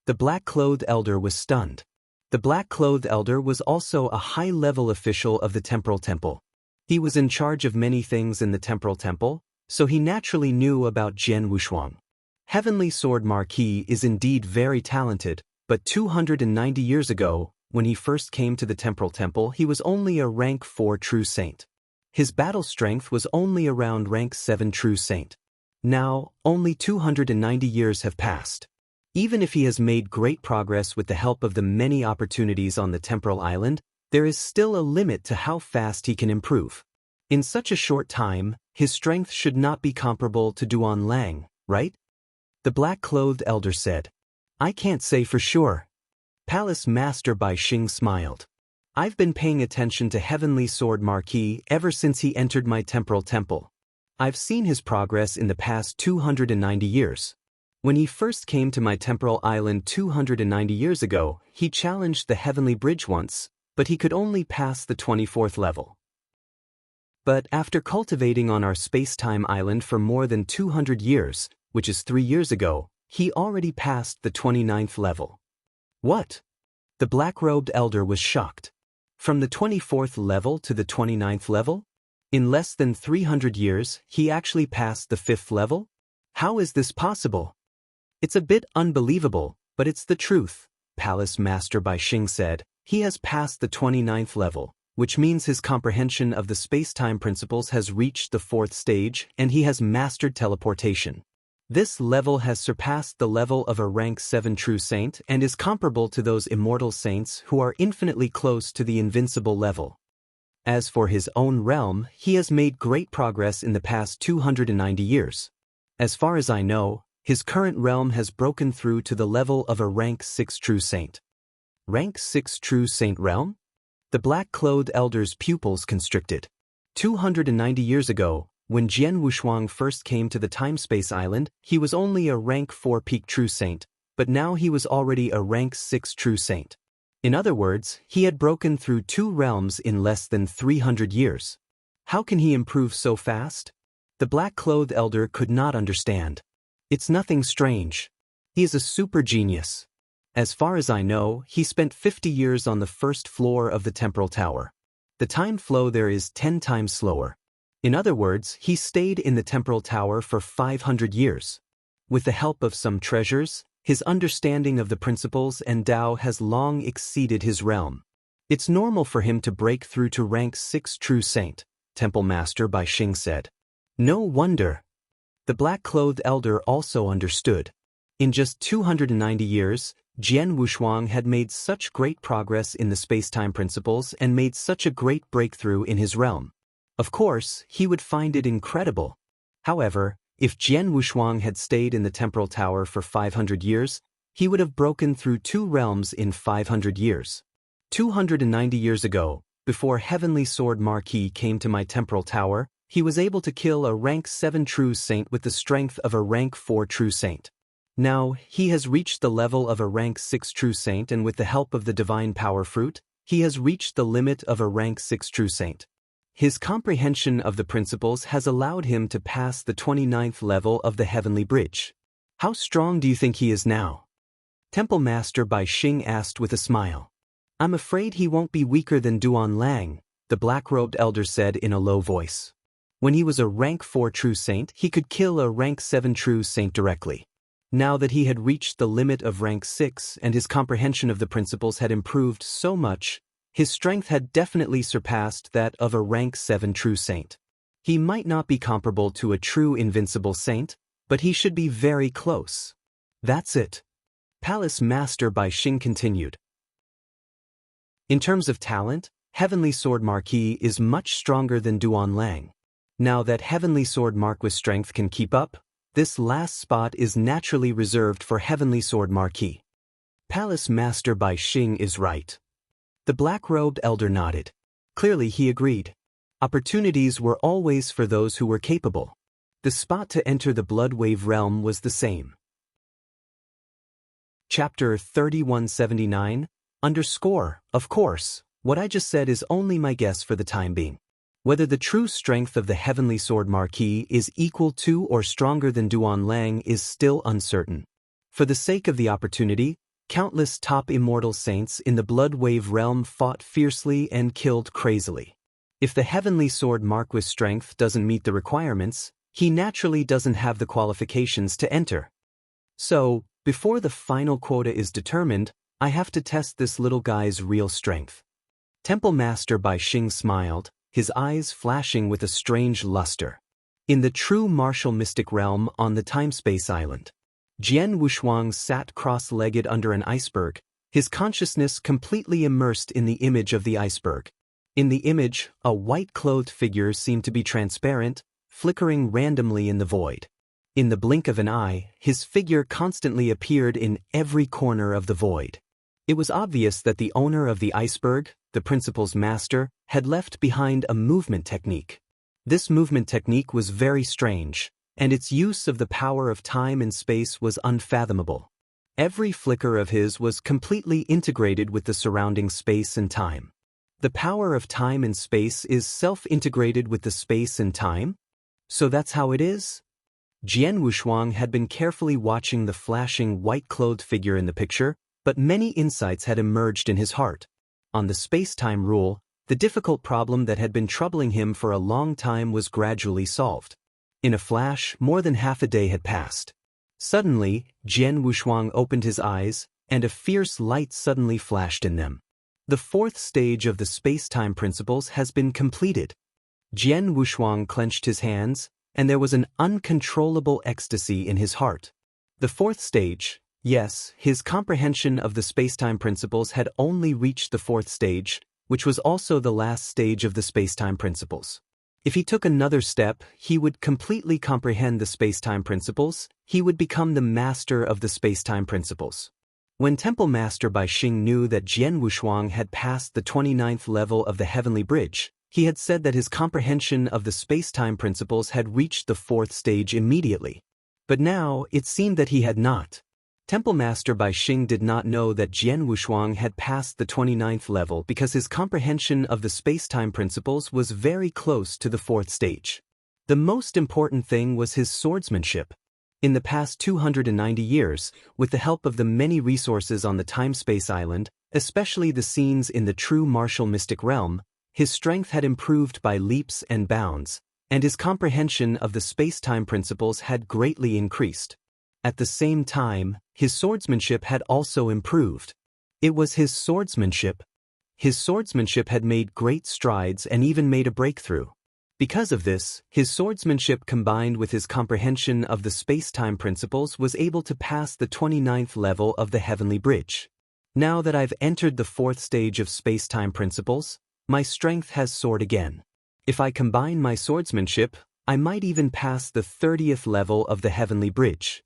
The black-clothed elder was stunned. The black-clothed elder was also a high-level official of the Temporal Temple. He was in charge of many things in the Temporal Temple, so he naturally knew about Jian Wushuang. Heavenly Sword Marquis is indeed very talented, but 290 years ago, when he first came to the Temporal Temple, he was only a rank 4 true saint. His battle strength was only around rank 7 true saint. Now, only 290 years have passed. Even if he has made great progress with the help of the many opportunities on the Temporal Island, there is still a limit to how fast he can improve. In such a short time, his strength should not be comparable to Duan Lang, right? The black-clothed elder said. I can't say for sure. Palace Master Bai Xing smiled. I've been paying attention to Heavenly Sword Marquis ever since he entered my temporal temple. I've seen his progress in the past 290 years. When he first came to my temporal island 290 years ago, he challenged the Heavenly Bridge once, but he could only pass the 24th level. But after cultivating on our space-time island for more than 200 years, which is 3 years ago, he already passed the 29th level. What? The black-robed elder was shocked. From the 24th level to the 29th level? In less than 300 years, he actually passed the 5th level? How is this possible? It's a bit unbelievable, but it's the truth, Palace Master Bai Xing said. He has passed the 29th level, which means his comprehension of the space-time principles has reached the 4th stage and he has mastered teleportation. This level has surpassed the level of a rank 7 true saint and is comparable to those immortal saints who are infinitely close to the invincible level. As for his own realm, he has made great progress in the past 290 years. As far as I know, his current realm has broken through to the level of a rank 6 true saint. Rank 6 true saint realm? The black-clothed elder's pupils constricted. 290 years ago, when Jian Wushuang first came to the time-space island, he was only a rank 4 peak true saint, but now he was already a rank 6 true saint. In other words, he had broken through 2 realms in less than 300 years. How can he improve so fast? The black-clothed elder could not understand. It's nothing strange. He is a super genius. As far as I know, he spent 50 years on the first floor of the temporal tower. The time flow there is 10 times slower. In other words, he stayed in the temporal tower for 500 years. With the help of some treasures, his understanding of the principles and Tao has long exceeded his realm. It's normal for him to break through to rank 6 true saint, Temple Master Bai Xing said. No wonder. The black-clothed elder also understood. In just 290 years, Jian Wushuang had made such great progress in the space-time principles and made such a great breakthrough in his realm. Of course, he would find it incredible. However, if Jian Wushuang had stayed in the temporal tower for 500 years, he would have broken through 2 realms in 500 years. 290 years ago, before Heavenly Sword Marquis came to my temporal tower, he was able to kill a rank 7 true saint with the strength of a rank 4 true saint. Now, he has reached the level of a rank 6 true saint, and with the help of the divine power fruit, he has reached the limit of a rank 6 true saint. His comprehension of the principles has allowed him to pass the 29th level of the Heavenly Bridge. How strong do you think he is now? Temple Master Bai Xing asked with a smile. I'm afraid he won't be weaker than Duan Lang, the black-robed elder said in a low voice. When he was a rank 4 true saint, he could kill a rank 7 true saint directly. Now that he had reached the limit of rank 6 and his comprehension of the principles had improved so much, his strength had definitely surpassed that of a rank 7 true saint. He might not be comparable to a true invincible saint, but he should be very close. That's it. Palace Master Bai Xing continued. In terms of talent, Heavenly Sword Marquis is much stronger than Duan Lang. Now that Heavenly Sword Marquis' strength can keep up, this last spot is naturally reserved for Heavenly Sword Marquis. Palace Master Bai Xing is right. The black-robed elder nodded. Clearly he agreed. Opportunities were always for those who were capable. The spot to enter the Blood Wave realm was the same. Chapter 3179, Of course, what I just said is only my guess for the time being. Whether the true strength of the Heavenly Sword Marquis is equal to or stronger than Duan Lang is still uncertain. For the sake of the opportunity, countless top immortal saints in the Blood Wave realm fought fiercely and killed crazily. If the Heavenly Sword Marquis' strength doesn't meet the requirements, he naturally doesn't have the qualifications to enter. So, before the final quota is determined, I have to test this little guy's real strength. Temple Master Bai Xing smiled, his eyes flashing with a strange luster. In the true martial mystic realm on the time-space island, Jian Wushuang sat cross-legged under an iceberg, his consciousness completely immersed in the image of the iceberg. In the image, a white-clothed figure seemed to be transparent, flickering randomly in the void. In the blink of an eye, his figure constantly appeared in every corner of the void. It was obvious that the owner of the iceberg, the principal's master, had left behind a movement technique. This movement technique was very strange, and its use of the power of time and space was unfathomable. Every flicker of his was completely integrated with the surrounding space and time. The power of time and space is self-integrated with the space and time? So that's how it is? Jian Wushuang had been carefully watching the flashing white-clothed figure in the picture, but many insights had emerged in his heart. On the space-time rule, the difficult problem that had been troubling him for a long time was gradually solved. In a flash, more than half a day had passed. Suddenly, Jian Wushuang opened his eyes, and a fierce light suddenly flashed in them. The fourth stage of the space-time principles has been completed. Jian Wushuang clenched his hands, and there was an uncontrollable ecstasy in his heart. The fourth stage, yes, his comprehension of the space-time principles had only reached the fourth stage, which was also the last stage of the space-time principles. If he took another step, he would completely comprehend the space-time principles. He would become the master of the space-time principles. When Temple Master Bai Xing knew that Jian Wushuang had passed the 29th level of the Heavenly Bridge, he had said that his comprehension of the space-time principles had reached the fourth stage immediately. But now, it seemed that he had not. Temple Master Bai Xing did not know that Jian Wushuang had passed the 29th level because his comprehension of the space-time principles was very close to the fourth stage. The most important thing was his swordsmanship. In the past 290 years, with the help of the many resources on the time-space island, especially the scenes in the true martial mystic realm, his strength had improved by leaps and bounds, and his comprehension of the space-time principles had greatly increased. At the same time, his swordsmanship had also improved. It was his swordsmanship. His swordsmanship had made great strides and even made a breakthrough. Because of this, his swordsmanship combined with his comprehension of the space-time principles was able to pass the 29th level of the Heavenly Bridge. Now that I've entered the fourth stage of space-time principles, my strength has soared again. If I combine my swordsmanship, I might even pass the 30th level of the Heavenly Bridge.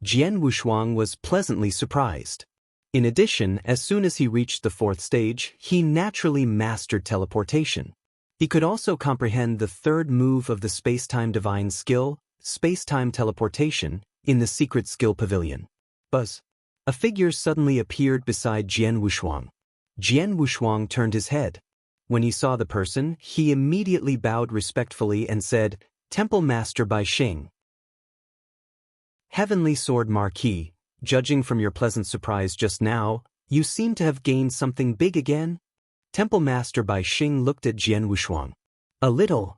Jian Wushuang was pleasantly surprised. In addition, as soon as he reached the fourth stage, he naturally mastered teleportation. He could also comprehend the third move of the space-time divine skill, space-time teleportation, in the secret skill pavilion. Buzz. A figure suddenly appeared beside Jian Wushuang. Jian Wushuang turned his head. When he saw the person, he immediately bowed respectfully and said, "Temple Master Bai Xing." Heavenly Sword Marquis, judging from your pleasant surprise just now, you seem to have gained something big again? Temple Master Bai Xing looked at Jian Wushuang. A little.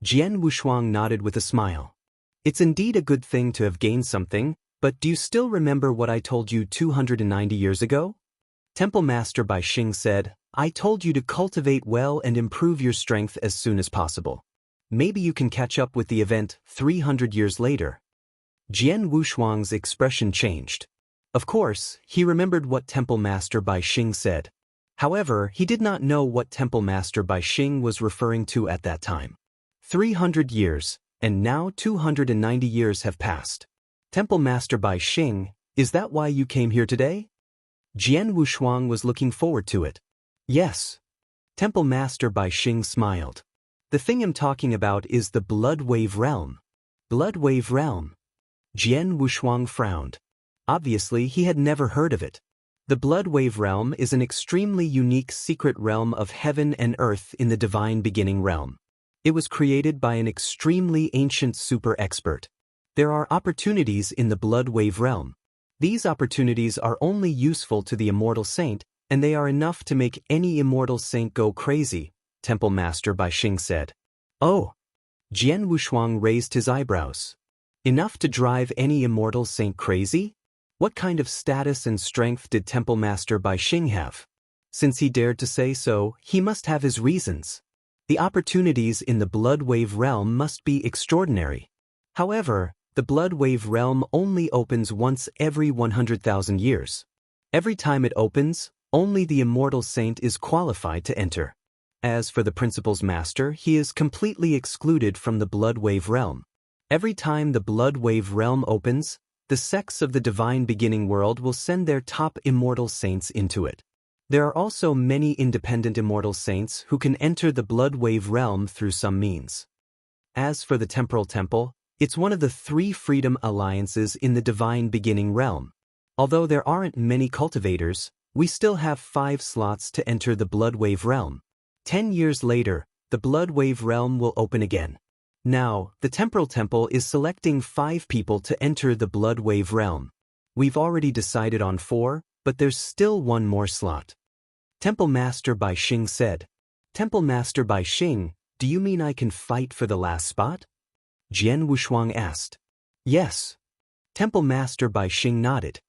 Jian Wushuang nodded with a smile. It's indeed a good thing to have gained something, but do you still remember what I told you 290 years ago? Temple Master Bai Xing said, I told you to cultivate well and improve your strength as soon as possible. Maybe you can catch up with the event 300 years later. Jian Wushuang's expression changed. Of course, he remembered what Temple Master Bai Xing said. However, he did not know what Temple Master Bai Xing was referring to at that time. 300 years, and now 290 years have passed. Temple Master Bai Xing, is that why you came here today? Jian Wushuang was looking forward to it. Yes. Temple Master Bai Xing smiled. The thing I'm talking about is the Blood Wave Realm. Blood Wave Realm. Jian Wushuang frowned. Obviously, he had never heard of it. The Blood Wave Realm is an extremely unique secret realm of heaven and earth in the Divine Beginning realm. It was created by an extremely ancient super expert. There are opportunities in the Blood Wave Realm. These opportunities are only useful to the immortal saint, and they are enough to make any immortal saint go crazy, Temple Master Bai Xing said. Oh! Jian Wushuang raised his eyebrows. Enough to drive any immortal saint crazy? What kind of status and strength did Temple Master Bai Xing have? Since he dared to say so, he must have his reasons. The opportunities in the Blood Wave Realm must be extraordinary. However, the Blood Wave Realm only opens once every 100,000 years. Every time it opens, only the immortal saint is qualified to enter. As for the Principal's Master, he is completely excluded from the Blood Wave Realm. Every time the blood wave realm opens, the sects of the divine beginning world will send their top immortal saints into it. There are also many independent immortal saints who can enter the blood wave realm through some means. As for the temporal temple, it's one of the 3 freedom alliances in the divine beginning realm. Although there aren't many cultivators, we still have 5 slots to enter the blood wave realm. 10 years later, the blood wave realm will open again. Now, the temporal temple is selecting 5 people to enter the blood wave realm. We've already decided on 4, but there's still 1 more slot. Temple Master Bai Xing said. Temple Master Bai Xing, do you mean I can fight for the last spot? Jian Wushuang asked. Yes. Temple Master Bai Xing nodded.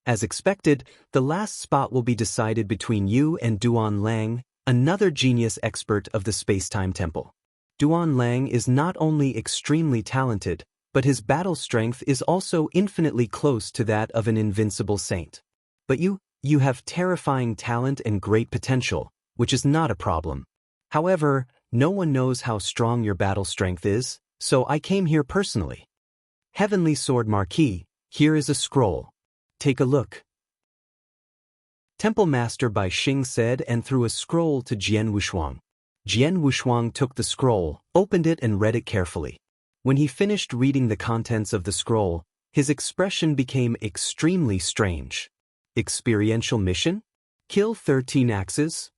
As expected, the last spot will be decided between you and Duan Lang, another genius expert of the Space-Time Temple. Duan Lang is not only extremely talented, but his battle strength is also infinitely close to that of an invincible saint. But you have terrifying talent and great potential, which is not a problem. However, no one knows how strong your battle strength is, so I came here personally. Heavenly Sword Marquis, here is a scroll. Take a look. Temple Master Bai Xing said and threw a scroll to Jian Wushuang. Jian Wushuang took the scroll, opened it and read it carefully. When he finished reading the contents of the scroll, his expression became extremely strange. Experiential mission? Kill 13 axes?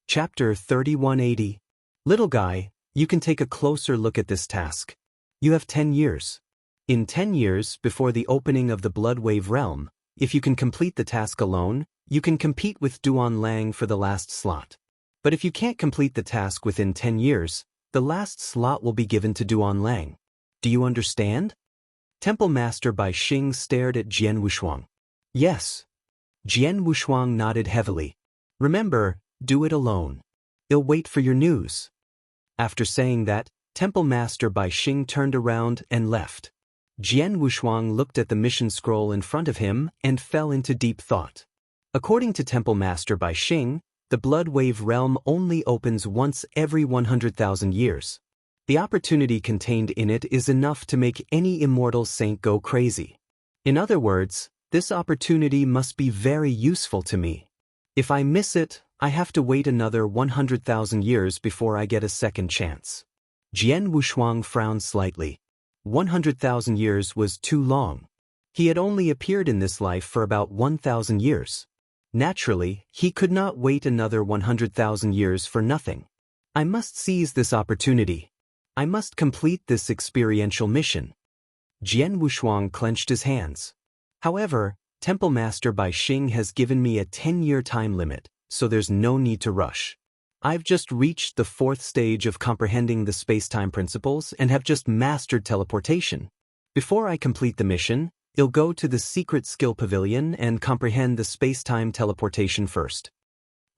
Chapter 3180. Little guy, you can take a closer look at this task. You have 10 years. In 10 years, before the opening of the Blood Wave realm, if you can complete the task alone, you can compete with Duan Lang for the last slot. But if you can't complete the task within 10 years, the last slot will be given to Duan Lang. Do you understand? Temple Master Bai Xing stared at Jian Wushuang. Yes. Jian Wushuang nodded heavily. Remember, do it alone. I'll wait for your news. After saying that, Temple Master Bai Xing turned around and left. Jian Wushuang looked at the mission scroll in front of him and fell into deep thought. According to Temple Master Bai Xing, the Blood Wave realm only opens once every 100,000 years. The opportunity contained in it is enough to make any immortal saint go crazy. In other words, this opportunity must be very useful to me. If I miss it, I have to wait another 100,000 years before I get a second chance. Jian Wushuang frowned slightly. 100,000 years was too long. He had only appeared in this life for about 1,000 years. Naturally, he could not wait another 100,000 years for nothing. I must seize this opportunity. I must complete this experiential mission. Jian Wushuang clenched his hands. However, Temple Master Bai Xing has given me a 10-year time limit, so there's no need to rush. I've just reached the 4th stage of comprehending the space-time principles and have just mastered teleportation. Before I complete the mission, I'll go to the secret skill pavilion and comprehend the space-time teleportation first.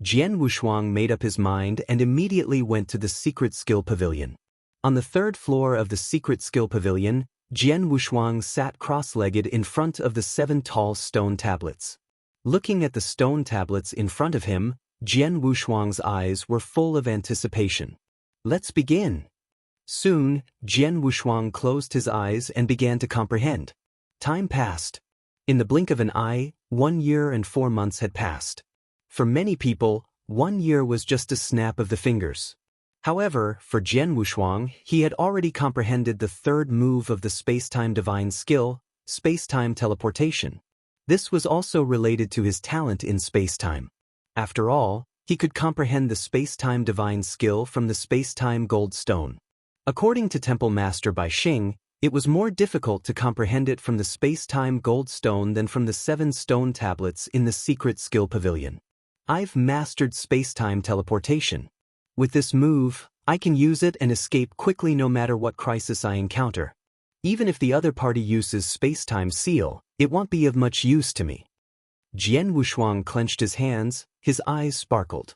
Jian Wushuang made up his mind and immediately went to the secret skill pavilion. On the 3rd floor of the secret skill pavilion, Jian Wushuang sat cross-legged in front of the 7 tall stone tablets. Looking at the stone tablets in front of him, Jian Wushuang's eyes were full of anticipation. Let's begin. Soon, Jian Wushuang closed his eyes and began to comprehend. Time passed. In the blink of an eye, 1 year and 4 months had passed. For many people, 1 year was just a snap of the fingers. However, for Jian Wushuang, he had already comprehended the 3rd move of the space-time divine skill, space-time teleportation. This was also related to his talent in space-time. After all, he could comprehend the space-time divine skill from the space-time gold stone. According to Temple Master Bai Xing, it was more difficult to comprehend it from the space-time gold stone than from the 7 stone tablets in the secret skill pavilion. I've mastered space-time teleportation. With this move, I can use it and escape quickly no matter what crisis I encounter. Even if the other party uses space-time seal, it won't be of much use to me. Jian Wushuang clenched his hands, his eyes sparkled.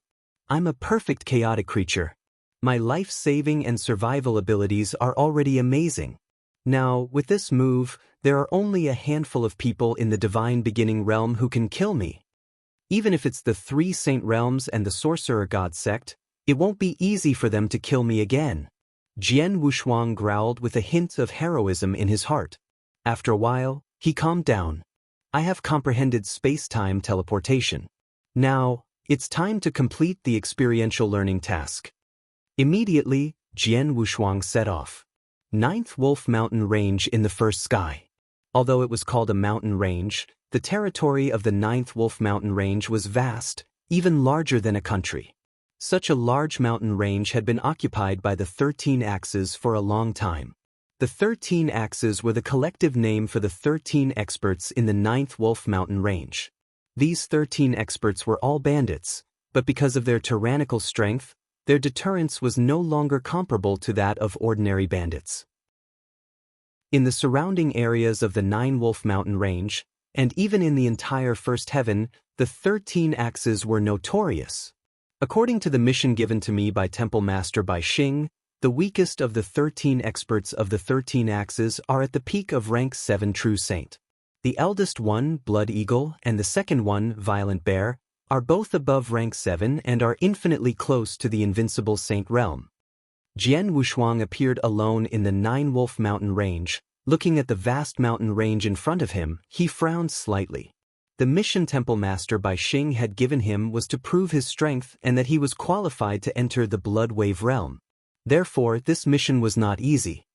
I'm a perfect chaotic creature. My life-saving and survival abilities are already amazing. Now, with this move, there are only a handful of people in the divine beginning realm who can kill me. Even if it's the 3 saint realms and the sorcerer god sect, it won't be easy for them to kill me again. Jian Wushuang growled with a hint of heroism in his heart. After a while, he calmed down. I have comprehended space-time teleportation. Now, it's time to complete the experiential learning task. Immediately, Jian Wushuang set off. Ninth Wolf Mountain Range in the first sky. Although it was called a mountain range, the territory of the Ninth Wolf Mountain Range was vast, even larger than a country. Such a large mountain range had been occupied by the 13 Axes for a long time. The 13 Axes were the collective name for the 13 experts in the Ninth Wolf Mountain Range. These 13 experts were all bandits, but because of their tyrannical strength, their deterrence was no longer comparable to that of ordinary bandits. In the surrounding areas of the Nine Wolf Mountain Range, and even in the entire First Heaven, the 13 Axes were notorious. According to the mission given to me by Temple Master Bai Xing, the weakest of the 13 experts of the 13 Axes are at the peak of rank 7 True Saint. The eldest one, Blood Eagle, and the second one, Violent Bear, are both above rank 7 and are infinitely close to the Invincible Saint realm. Jian Wushuang appeared alone in the Nine Wolf Mountain Range. Looking at the vast mountain range in front of him, he frowned slightly. The mission Temple Master Bai Xing had given him was to prove his strength and that he was qualified to enter the Blood Wave realm. Therefore, this mission was not easy.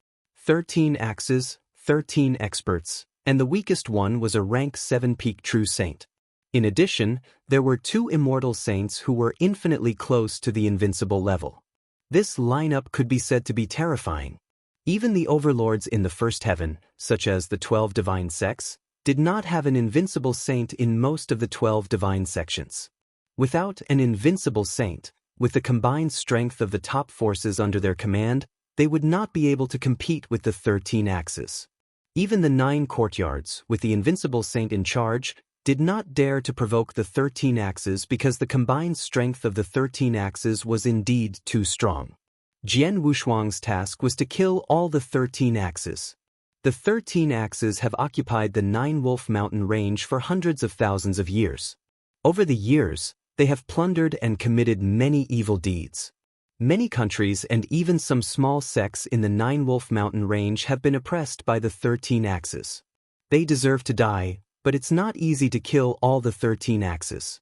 13 Axes, 13 experts, and the weakest one was a rank 7 peak True Saint. In addition, there were 2 immortal saints who were infinitely close to the invincible level. This lineup could be said to be terrifying. Even the overlords in the First Heaven, such as the 12 divine sects, did not have an invincible saint in most of the 12 divine sections. Without an invincible saint, with the combined strength of the top forces under their command, they would not be able to compete with the 13 Axes. Even the 9 courtyards, with the invincible saint in charge, did not dare to provoke the 13 Axes because the combined strength of the 13 Axes was indeed too strong. Jian Wushuang's task was to kill all the 13 Axes. The 13 Axes have occupied the Nine Wolf Mountain Range for hundreds of thousands of years. Over the years, they have plundered and committed many evil deeds. Many countries and even some small sects in the Nine Wolf Mountain Range have been oppressed by the 13 Axes. They deserve to die, but it's not easy to kill all the 13 Axes.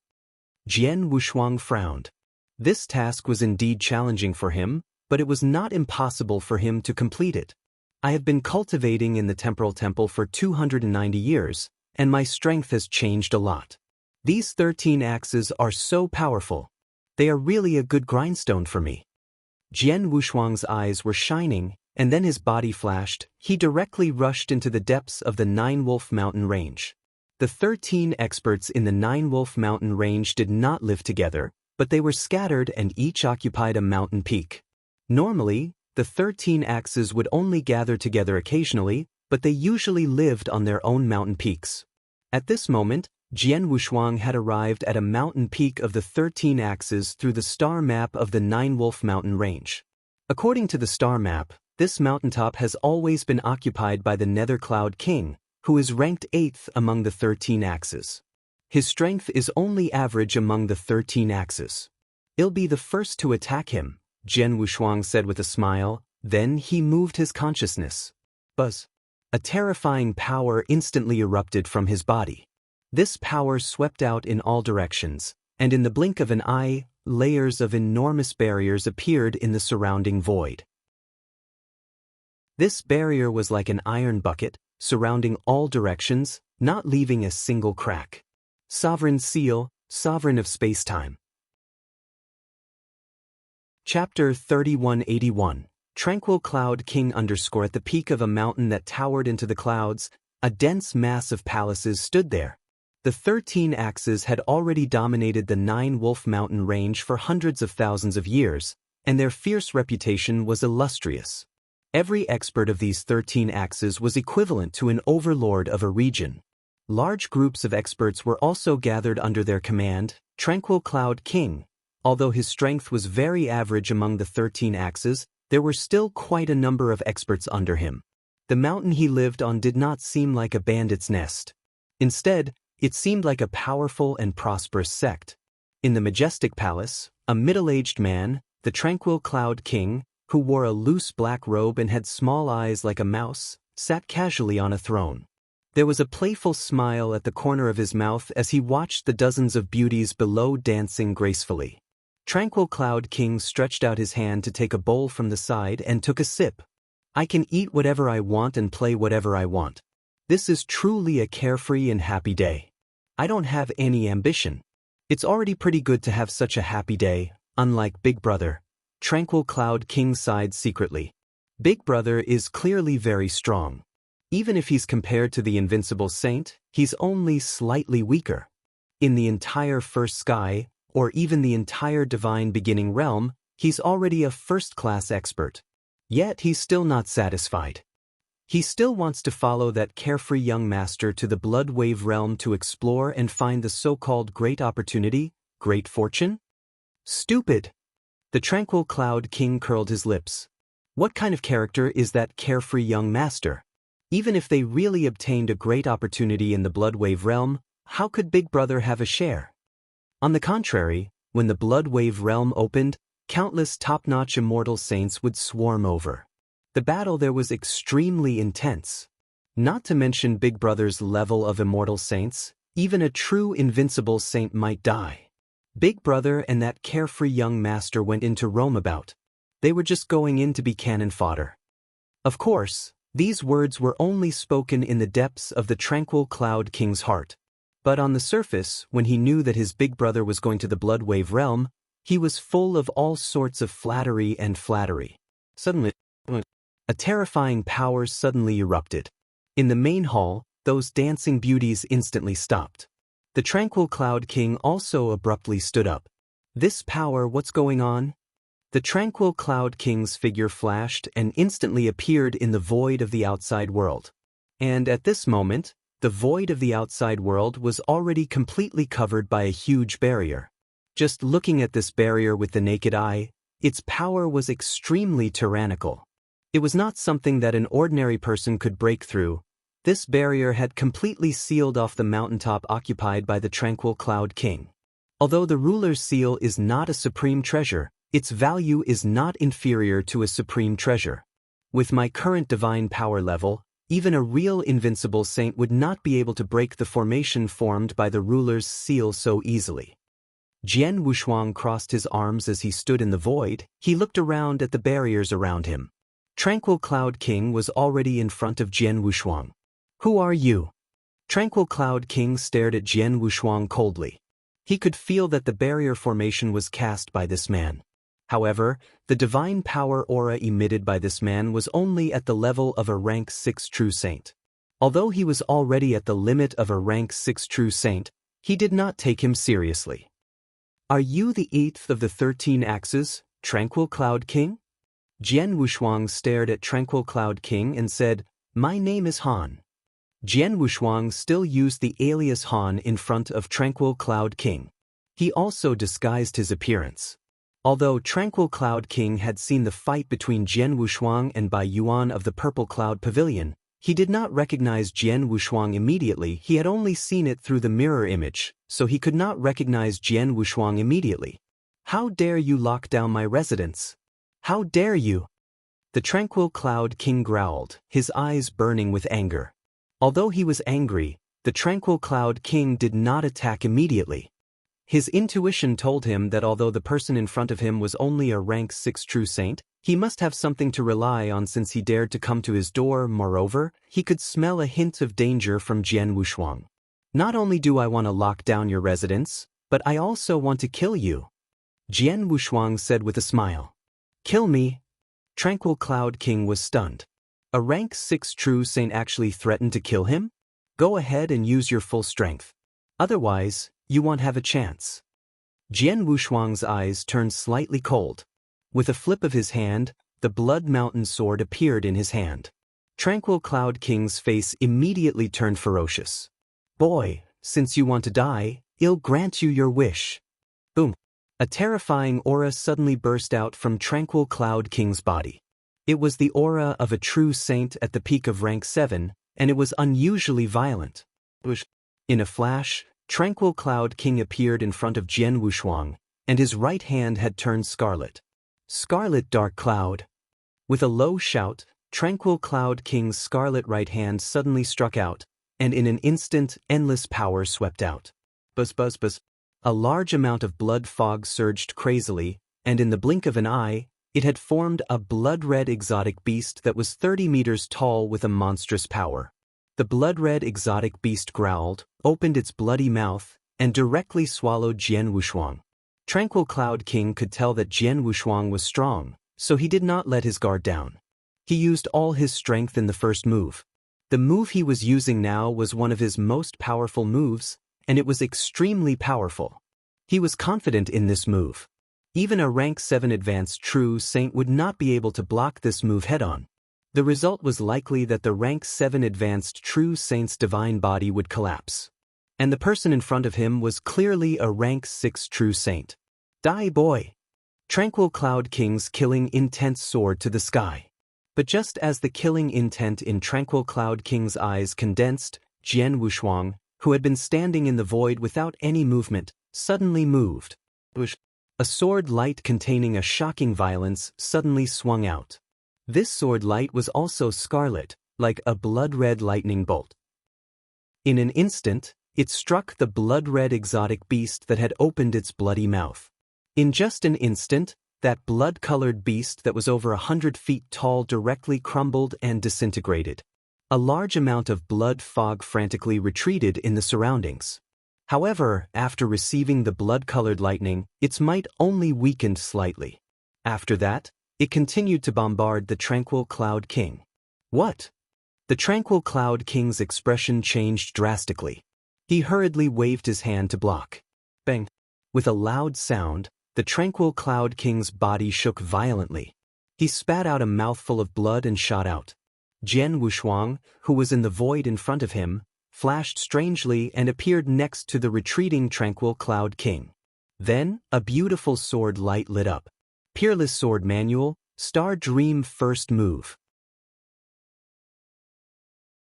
Jian Wushuang frowned. This task was indeed challenging for him, but it was not impossible for him to complete it. I have been cultivating in the Temporal Temple for 290 years, and my strength has changed a lot. These 13 Axes are so powerful. They are really a good grindstone for me. Jian Wushuang's eyes were shining, and then his body flashed. He directly rushed into the depths of the Nine Wolf Mountain Range. The 13 experts in the Nine Wolf Mountain Range did not live together, but they were scattered and each occupied a mountain peak. Normally, the 13 Axes would only gather together occasionally, but they usually lived on their own mountain peaks. At this moment, Jian Wushuang had arrived at a mountain peak of the 13 Axes through the star map of the Nine Wolf Mountain Range. According to the star map, this mountaintop has always been occupied by the Nether Cloud King, who is ranked 8th among the 13 Axes. His strength is only average among the 13 Axes. I'll be the first to attack him, Jian Wushuang said with a smile. Then he moved his consciousness. Buzz. A terrifying power instantly erupted from his body. This power swept out in all directions, and in the blink of an eye, layers of enormous barriers appeared in the surrounding void. This barrier was like an iron bucket, surrounding all directions, not leaving a single crack. Sovereign Seal, Sovereign of Spacetime. Chapter 3181. Tranquil Cloud King _ At the peak of a mountain that towered into the clouds, a dense mass of palaces stood there. The 13 Axes had already dominated the Nine Wolf Mountain Range for hundreds of thousands of years, and their fierce reputation was illustrious. Every expert of these 13 Axes was equivalent to an overlord of a region. Large groups of experts were also gathered under their command. Tranquil Cloud King, although his strength was very average among the 13 Axes, there were still quite a number of experts under him. The mountain he lived on did not seem like a bandit's nest. Instead, it seemed like a powerful and prosperous sect. In the majestic palace, a middle-aged man, the Tranquil Cloud King, who wore a loose black robe and had small eyes like a mouse, sat casually on a throne. There was a playful smile at the corner of his mouth as he watched the dozens of beauties below dancing gracefully. Tranquil Cloud King stretched out his hand to take a bowl from the side and took a sip. I can eat whatever I want and play whatever I want. This is truly a carefree and happy day. I don't have any ambition. It's already pretty good to have such a happy day, unlike Big Brother. Tranquil Cloud King sighed secretly. Big Brother is clearly very strong. Even if he's compared to the invincible saint, he's only slightly weaker. In the entire first sky, or even the entire divine beginning realm, he's already a first-class expert. Yet he's still not satisfied. He still wants to follow that carefree young master to the Blood Wave realm to explore and find the so-called great opportunity, great fortune? Stupid! The Tranquil Cloud King curled his lips. What kind of character is that carefree young master? Even if they really obtained a great opportunity in the Blood Wave realm, how could Big Brother have a share? On the contrary, when the Blood Wave realm opened, countless top-notch immortal saints would swarm over. The battle there was extremely intense. Not to mention Big Brother's level of immortal saints, even a true invincible saint might die. Big Brother and that carefree young master went into Rome about. They were just going in to be cannon fodder. Of course, these words were only spoken in the depths of the Tranquil Cloud King's heart. But on the surface, when he knew that his big brother was going to the Blood Wave realm, he was full of all sorts of flattery and flattery. Suddenly, a terrifying power suddenly erupted. In the main hall, those dancing beauties instantly stopped. The Tranquil Cloud King also abruptly stood up. This power, what's going on? The Tranquil Cloud King's figure flashed and instantly appeared in the void of the outside world. And at this moment, the void of the outside world was already completely covered by a huge barrier. Just looking at this barrier with the naked eye, its power was extremely tyrannical. It was not something that an ordinary person could break through. This barrier had completely sealed off the mountaintop occupied by the Tranquil Cloud King. Although the ruler's seal is not a supreme treasure, its value is not inferior to a supreme treasure. With my current divine power level, even a real invincible saint would not be able to break the formation formed by the ruler's seal so easily. Jian Wushuang crossed his arms as he stood in the void. He looked around at the barriers around him. Tranquil Cloud King was already in front of Jian Wushuang. Who are you? Tranquil Cloud King stared at Jian Wushuang coldly. He could feel that the barrier formation was cast by this man. However, the divine power aura emitted by this man was only at the level of a rank 6 true saint. Although he was already at the limit of a rank 6 true saint, he did not take him seriously. Are you the 8th of the 13 axes, Tranquil Cloud King? Jian Wushuang stared at Tranquil Cloud King and said, My name is Han. Jian Wushuang still used the alias Han in front of Tranquil Cloud King. He also disguised his appearance. Although Tranquil Cloud King had seen the fight between Jian Wushuang and Bai Yuan of the Purple Cloud Pavilion, he did not recognize Jian Wushuang immediately. He had only seen it through the mirror image, so he could not recognize Jian Wushuang immediately. How dare you lock down my residence? How dare you? The Tranquil Cloud King growled, his eyes burning with anger. Although he was angry, the Tranquil Cloud King did not attack immediately. His intuition told him that although the person in front of him was only a rank 6 true saint, he must have something to rely on since he dared to come to his door. Moreover, he could smell a hint of danger from Jian Wushuang. Not only do I want to lock down your residence, but I also want to kill you, Jian Wushuang said with a smile. Kill me? Tranquil Cloud King was stunned. A rank 6 true saint actually threatened to kill him? Go ahead and use your full strength. Otherwise, you won't have a chance. Jian Wushuang's eyes turned slightly cold. With a flip of his hand, the Blood Mountain sword appeared in his hand. Tranquil Cloud King's face immediately turned ferocious. Boy, since you want to die, I'll grant you your wish. Boom. A terrifying aura suddenly burst out from Tranquil Cloud King's body. It was the aura of a true saint at the peak of rank 7, and it was unusually violent. In a flash, Tranquil Cloud King appeared in front of Jian Wushuang, and his right hand had turned scarlet. Scarlet Dark Cloud, With a low shout, Tranquil Cloud King's scarlet right hand suddenly struck out, and in an instant, endless power swept out. Buzz buzz buzz. A large amount of blood fog surged crazily, and in the blink of an eye, it had formed a blood-red exotic beast that was 30 meters tall with a monstrous power. The blood-red exotic beast growled, opened its bloody mouth, and directly swallowed Jian Wushuang. Tranquil Cloud King could tell that Jian Wushuang was strong, so he did not let his guard down. He used all his strength in the first move. The move he was using now was one of his most powerful moves, and it was extremely powerful. He was confident in this move. Even a rank 7 advanced true saint would not be able to block this move head-on. The result was likely that the rank 7 advanced true saint's divine body would collapse. And the person in front of him was clearly a rank 6 true saint. Die boy! Tranquil Cloud King's killing intent soared to the sky. But just as the killing intent in Tranquil Cloud King's eyes condensed, Jian Wushuang, who had been standing in the void without any movement, suddenly moved. A sword light containing a shocking violence suddenly swung out. This sword light was also scarlet, like a blood-red lightning bolt. In an instant, it struck the blood-red exotic beast that had opened its bloody mouth. In just an instant, that blood-colored beast that was over 100 feet tall directly crumbled and disintegrated. A large amount of blood fog frantically retreated in the surroundings. However, after receiving the blood-colored lightning, its might only weakened slightly. After that, it continued to bombard the Tranquil Cloud King. What? The Tranquil Cloud King's expression changed drastically. He hurriedly waved his hand to block. Bang! With a loud sound, the Tranquil Cloud King's body shook violently. He spat out a mouthful of blood and shot out. Jian Wushuang, who was in the void in front of him, flashed strangely and appeared next to the retreating Tranquil Cloud King. Then, a beautiful sword light lit up. Peerless Sword Manual, Star Dream First Move.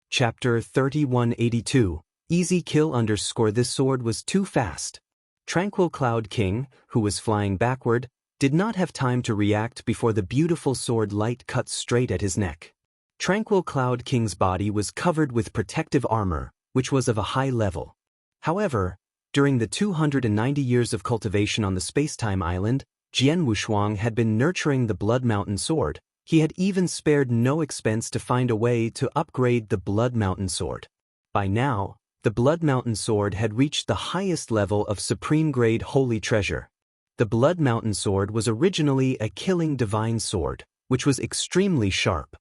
Chapter 3182, Easy Kill _ This sword was too fast. Tranquil Cloud King, who was flying backward, did not have time to react before the beautiful sword light cut straight at his neck. Tranquil Cloud King's body was covered with protective armor, which was of a high level. However, during the 290 years of cultivation on the Spacetime Island, Jian Wushuang had been nurturing the Blood Mountain Sword. He had even spared no expense to find a way to upgrade the Blood Mountain Sword. By now, the Blood Mountain Sword had reached the highest level of supreme-grade holy treasure. The Blood Mountain Sword was originally a killing divine sword, which was extremely sharp.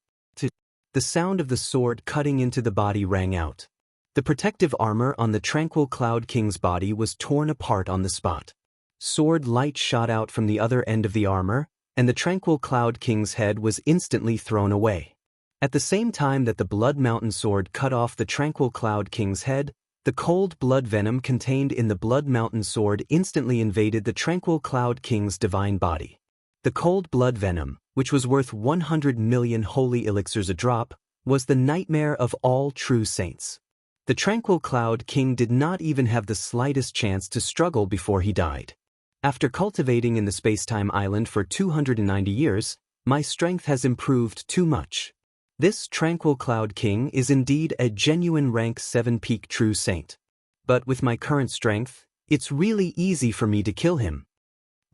The sound of the sword cutting into the body rang out. The protective armor on the Tranquil Cloud King's body was torn apart on the spot. Sword light shot out from the other end of the armor, and the Tranquil Cloud King's head was instantly thrown away. At the same time that the Blood Mountain Sword cut off the Tranquil Cloud King's head, the cold blood venom contained in the Blood Mountain Sword instantly invaded the Tranquil Cloud King's divine body. The cold blood venom, which was worth 100 million holy elixirs a drop, was the nightmare of all true saints. The Tranquil Cloud King did not even have the slightest chance to struggle before he died. After cultivating in the Spacetime Island for 290 years, my strength has improved too much. This Tranquil Cloud King is indeed a genuine rank 7 peak true saint. But with my current strength, it's really easy for me to kill him.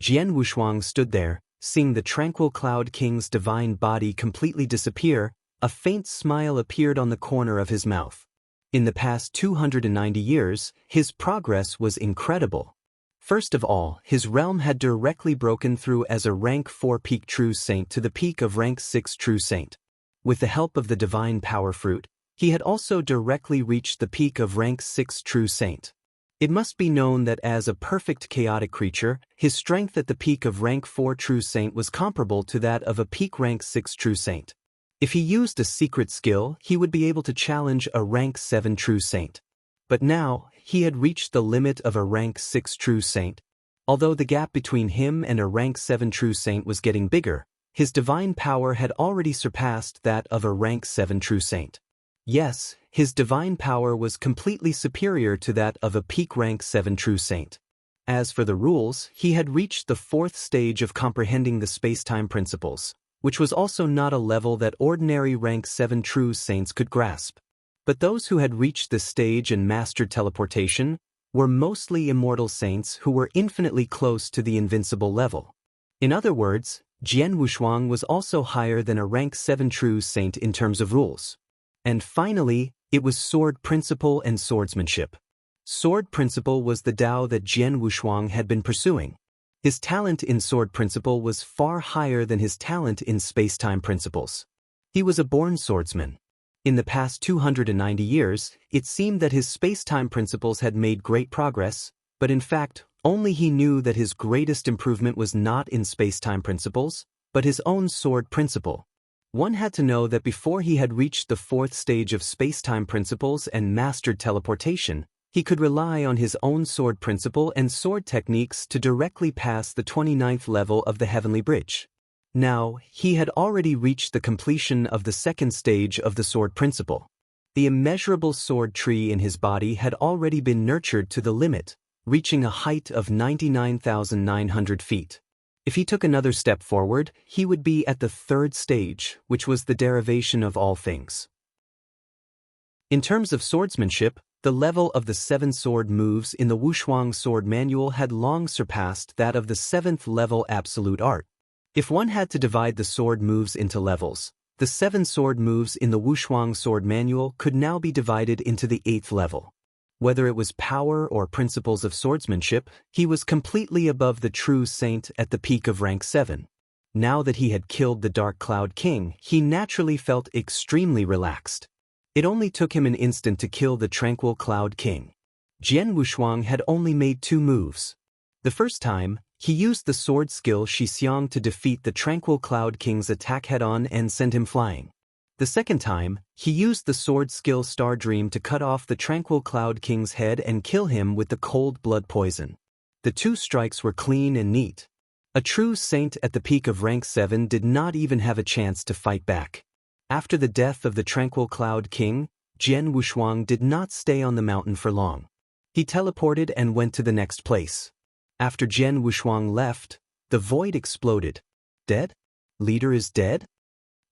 Jian Wushuang stood there, seeing the Tranquil Cloud King's divine body completely disappear. A faint smile appeared on the corner of his mouth. In the past 290 years, his progress was incredible. First of all, his realm had directly broken through as a rank 4 peak true saint to the peak of rank 6 true saint. With the help of the divine power fruit, he had also directly reached the peak of rank 6 true saint. It must be known that as a perfect chaotic creature, his strength at the peak of rank 4 true saint was comparable to that of a peak rank 6 true saint. If he used a secret skill, he would be able to challenge a rank 7 true saint. But now, he had reached the limit of a rank 6 true saint. Although the gap between him and a rank 7 true saint was getting bigger, his divine power had already surpassed that of a rank 7 true saint. Yes, his divine power was completely superior to that of a peak rank 7 true saint. As for the rules, he had reached the 4th stage of comprehending the space-time principles. which was also not a level that ordinary rank 7 true saints could grasp. But those who had reached this stage and mastered teleportation were mostly immortal saints who were infinitely close to the invincible level. In other words, Jian Wushuang was also higher than a rank 7 true saint in terms of rules. And finally, it was sword principle and swordsmanship. Sword principle was the Tao that Jian Wushuang had been pursuing. His talent in sword principle was far higher than his talent in space-time principles. He was a born swordsman. In the past 290 years, it seemed that his space-time principles had made great progress, but in fact, only he knew that his greatest improvement was not in space-time principles, but his own sword principle. One had to know that before he had reached the 4th stage of space-time principles and mastered teleportation, he could rely on his own sword principle and sword techniques to directly pass the 29th level of the Heavenly Bridge. Now, he had already reached the completion of the 2nd stage of the sword principle. The immeasurable sword tree in his body had already been nurtured to the limit, reaching a height of 99,900 feet. If he took another step forward, he would be at the 3rd stage, which was the derivation of all things. In terms of swordsmanship, the level of the 7 sword moves in the Wushuang sword manual had long surpassed that of the 7th level absolute art. If one had to divide the sword moves into levels, the 7 sword moves in the Wushuang sword manual could now be divided into the 8th level. Whether it was power or principles of swordsmanship, he was completely above the true saint at the peak of rank 7. Now that he had killed the Dark Cloud King, he naturally felt extremely relaxed. It only took him an instant to kill the Tranquil Cloud King. Jian Wushuang had only made 2 moves. The first time, he used the sword skill Shixiang to defeat the Tranquil Cloud King's attack head-on and send him flying. The second time, he used the sword skill Star Dream to cut off the Tranquil Cloud King's head and kill him with the cold blood poison. The 2 strikes were clean and neat. A true saint at the peak of rank 7 did not even have a chance to fight back. After the death of the Tranquil Cloud King, Jian Wushuang did not stay on the mountain for long. He teleported and went to the next place. After Jian Wushuang left, the void exploded. Dead? Leader is dead?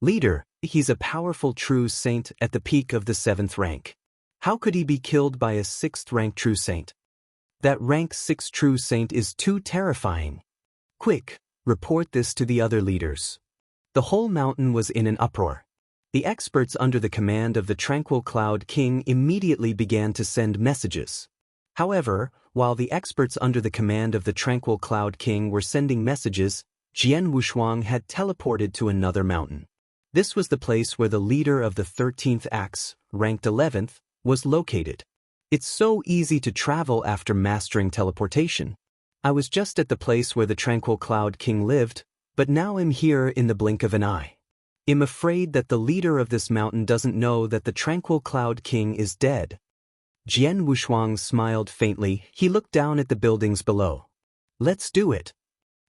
Leader, he's a powerful true saint at the peak of the 7th rank. How could he be killed by a 6th rank true saint? That rank 6 true saint is too terrifying. Quick, report this to the other leaders. The whole mountain was in an uproar. The experts under the command of the Tranquil Cloud King immediately began to send messages. However, while the experts under the command of the Tranquil Cloud King were sending messages, Jian Wushuang had teleported to another mountain. This was the place where the leader of the 13th axe, ranked 11th, was located. It's so easy to travel after mastering teleportation. I was just at the place where the Tranquil Cloud King lived, but now I'm here in the blink of an eye. I'm afraid that the leader of this mountain doesn't know that the Tranquil Cloud King is dead. Jian Wushuang smiled faintly. He looked down at the buildings below. Let's do it.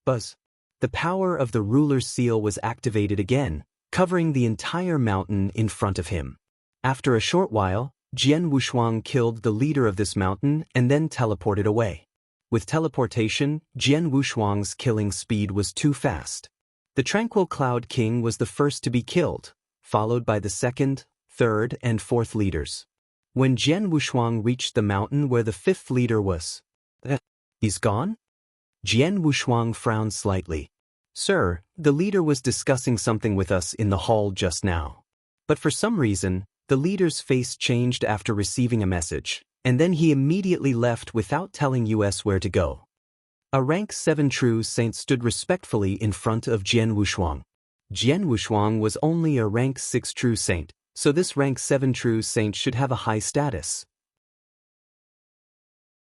Buzz. The power of the ruler's seal was activated again, covering the entire mountain in front of him. After a short while, Jian Wushuang killed the leader of this mountain and then teleported away. With teleportation, Jian Wushuang's killing speed was too fast. The Tranquil Cloud King was the first to be killed, followed by the 2nd, 3rd, and 4th leaders. When Jian Wushuang reached the mountain where the 5th leader was, he's gone? Jian Wushuang frowned slightly. Sir, the leader was discussing something with us in the hall just now. But for some reason, the leader's face changed after receiving a message, and then he immediately left without telling us where to go. A rank 7 true saint stood respectfully in front of Jian Wushuang. Jian Wushuang was only a rank 6 true saint, so this rank 7 true saint should have a high status.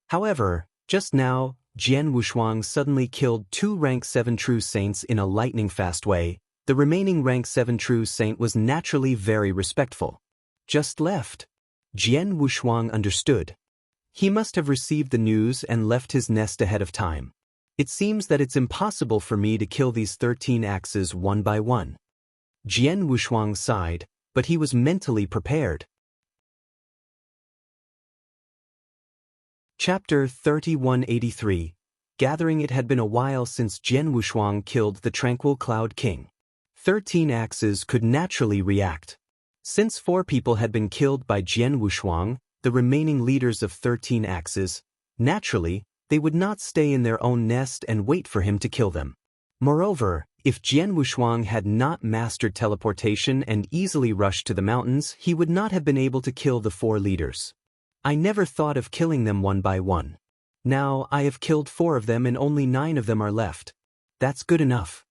However, just now, Jian Wushuang suddenly killed 2 rank 7 true saints in a lightning-fast way. The remaining rank 7 true saint was naturally very respectful. Just left. Jian Wushuang understood. He must have received the news and left his nest ahead of time. It seems that it's impossible for me to kill these 13 axes one by one. Jian Wushuang sighed, but he was mentally prepared. Chapter 3183. Gathering. It had been a while since Jian Wushuang killed the Tranquil Cloud King. 13 axes could naturally react. Since 4 people had been killed by Jian Wushuang, the remaining leaders of 13 axes, naturally, they would not stay in their own nest and wait for him to kill them. Moreover, if Jian Wushuang had not mastered teleportation and easily rushed to the mountains, he would not have been able to kill the 4 leaders. I never thought of killing them one by one. Now I have killed 4 of them and only 9 of them are left. That's good enough.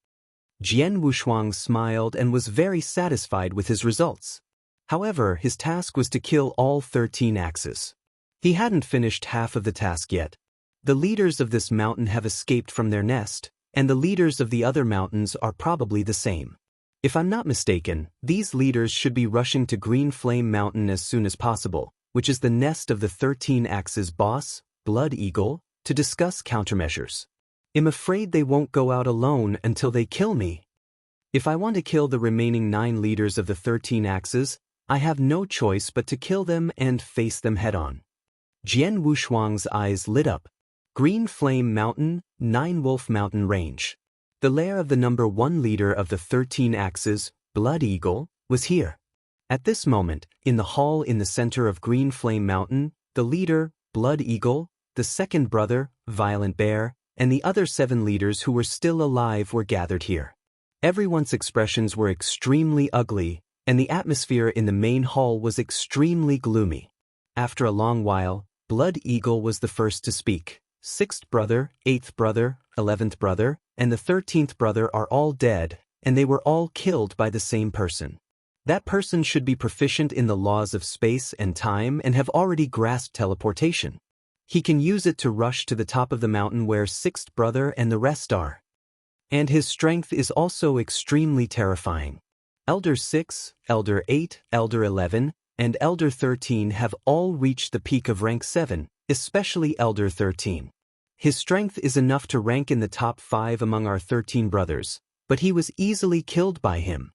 Jian Wushuang smiled and was very satisfied with his results. However, his task was to kill all 13 axes. He hadn't finished half of the task yet. The leaders of this mountain have escaped from their nest, and the leaders of the other mountains are probably the same. If I'm not mistaken, these leaders should be rushing to Green Flame Mountain as soon as possible, which is the nest of the 13 axes boss, Blood Eagle, to discuss countermeasures. I'm afraid they won't go out alone until they kill me. If I want to kill the remaining 9 leaders of the 13 axes, I have no choice but to kill them and face them head-on. Jian Wushuang's eyes lit up. Green Flame Mountain, 9 Wolf Mountain Range. The lair of the number 1 leader of the 13 axes, Blood Eagle, was here. At this moment, in the hall in the center of Green Flame Mountain, the leader, Blood Eagle, the second brother, Violent Bear, and the other 7 leaders who were still alive were gathered here. Everyone's expressions were extremely ugly, and the atmosphere in the main hall was extremely gloomy. After a long while, Blood Eagle was the first to speak. 6th brother, 8th brother, 11th brother, and the 13th brother are all dead, and they were all killed by the same person. That person should be proficient in the laws of space and time and have already grasped teleportation. He can use it to rush to the top of the mountain where 6th brother and the rest are. And his strength is also extremely terrifying. Elder 6, Elder 8, Elder 11, and Elder 13 have all reached the peak of rank 7, especially Elder 13. His strength is enough to rank in the top 5 among our 13 brothers, but he was easily killed by him.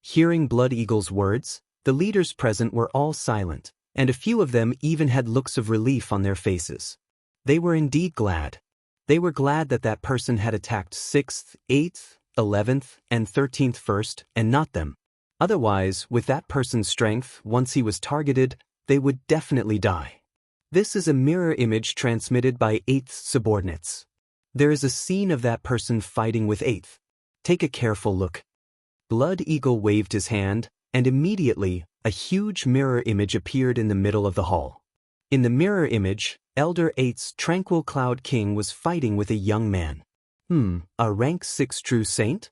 Hearing Blood Eagle's words, the leaders present were all silent, and a few of them even had looks of relief on their faces. They were indeed glad. They were glad that that person had attacked 6th, 8th, 11th, and 13th first, and not them. Otherwise, with that person's strength, once he was targeted, they would definitely die. This is a mirror image transmitted by 8th subordinates. There is a scene of that person fighting with 8th. Take a careful look. Blood Eagle waved his hand, and immediately, a huge mirror image appeared in the middle of the hall. In the mirror image, Elder 8's Tranquil Cloud King was fighting with a young man. A rank 6 true saint?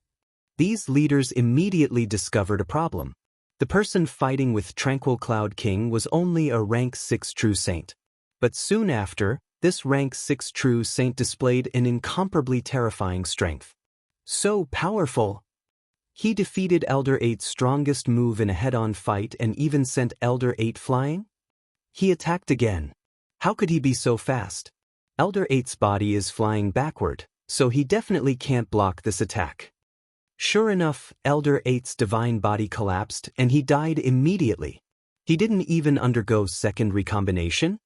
These leaders immediately discovered a problem. The person fighting with Tranquil Cloud King was only a rank 6 true saint. But soon after, this rank 6 true saint displayed an incomparably terrifying strength. So powerful! He defeated Elder 8's strongest move in a head-on fight and even sent Elder 8 flying? He attacked again. How could he be so fast? Elder 8's body is flying backward, so he definitely can't block this attack. Sure enough, Elder 8's divine body collapsed and he died immediately. He didn't even undergo second recombination.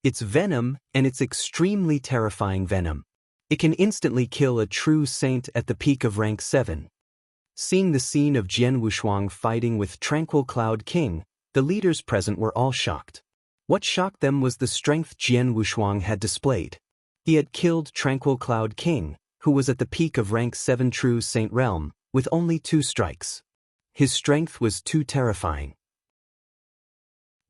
It's venom, and it's extremely terrifying venom. It can instantly kill a true saint at the peak of rank 7. Seeing the scene of Jian Wushuang fighting with Tranquil Cloud King, the leaders present were all shocked. What shocked them was the strength Jian Wushuang had displayed. He had killed Tranquil Cloud King, who was at the peak of rank 7 true saint realm, with only 2 strikes. His strength was too terrifying.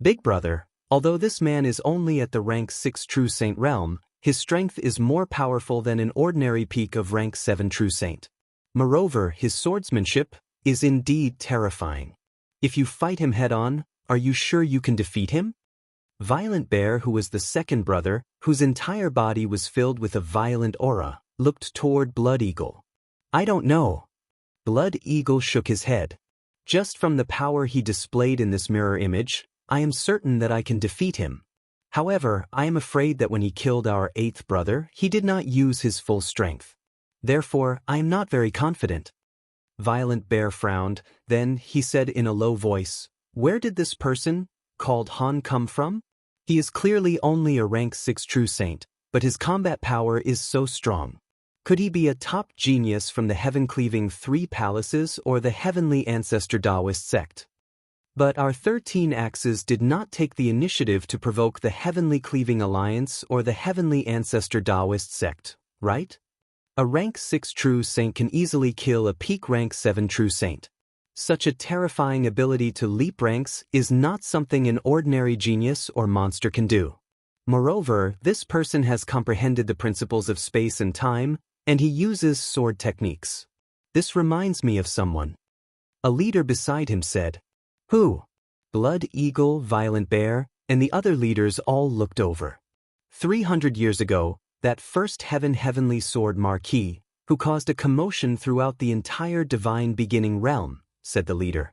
Big brother, although this man is only at the rank 6 true saint realm, his strength is more powerful than an ordinary peak of rank 7 true saint. Moreover, his swordsmanship is indeed terrifying. If you fight him head-on, are you sure you can defeat him? Violent Bear, who was the second brother, whose entire body was filled with a violent aura, looked toward Blood Eagle. I don't know. Blood Eagle shook his head. Just from the power he displayed in this mirror image, I am certain that I can defeat him. However, I am afraid that when he killed our 8th brother, he did not use his full strength. Therefore, I am not very confident. Violent Bear frowned, then he said in a low voice, "Where did this person, called Han, come from? He is clearly only a rank 6 true saint, but his combat power is so strong. Could he be a top genius from the heaven-cleaving Three Palaces or the Heavenly Ancestor Taoist sect? But our 13 axes did not take the initiative to provoke the Heavenly Cleaving Alliance or the Heavenly Ancestor Taoist sect, right? A rank 6 true saint can easily kill a peak rank 7 true saint. Such a terrifying ability to leap ranks is not something an ordinary genius or monster can do. Moreover, this person has comprehended the principles of space and time, and he uses sword techniques. This reminds me of someone. A leader beside him said, "Who?" Blood Eagle, Violent Bear, and the other leaders all looked over. 300 years ago, that first heavenly sword Marquis, who caused a commotion throughout the entire divine beginning realm, said the leader.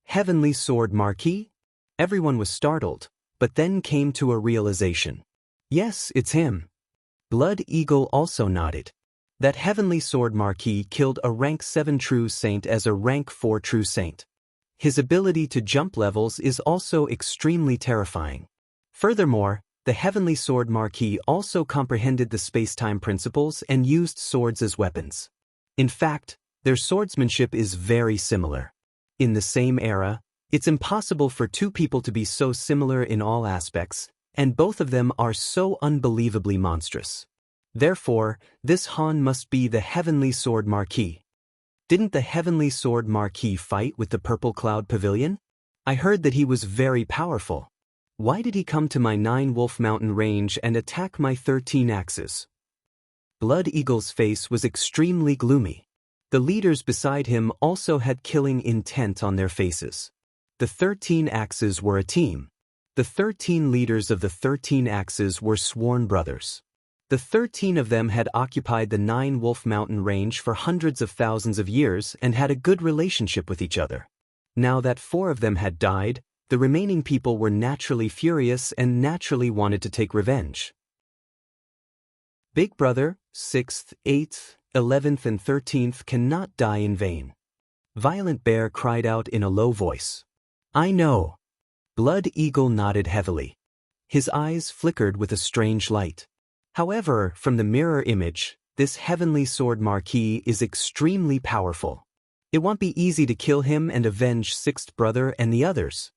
Heavenly sword Marquis? Everyone was startled, but then came to a realization. Yes, it's him. Blood Eagle also nodded. That heavenly sword Marquis killed a rank 7 true saint as a rank 4 true saint. His ability to jump levels is also extremely terrifying. Furthermore, the heavenly sword Marquis also comprehended the space-time principles and used swords as weapons. In fact, their swordsmanship is very similar. In the same era, it's impossible for two people to be so similar in all aspects, and both of them are so unbelievably monstrous. Therefore, this Han must be the heavenly sword Marquis. Didn't the heavenly sword Marquis fight with the Purple Cloud Pavilion? I heard that he was very powerful. Why did he come to my 9 Wolf Mountain range and attack my 13 axes? Blood Eagle's face was extremely gloomy. The leaders beside him also had killing intent on their faces. The 13 axes were a team. The 13 leaders of the 13 axes were sworn brothers. The 13 of them had occupied the 9 Wolf Mountain range for hundreds of thousands of years and had a good relationship with each other. Now that 4 of them had died, the remaining people were naturally furious and naturally wanted to take revenge. Big Brother, 6th, 8th, 11th and 13th cannot die in vain. Violent Bear cried out in a low voice. I know. Blood Eagle nodded heavily. His eyes flickered with a strange light. However, from the mirror image, this heavenly sword Marquis is extremely powerful. It won't be easy to kill him and avenge 6th brother and the others.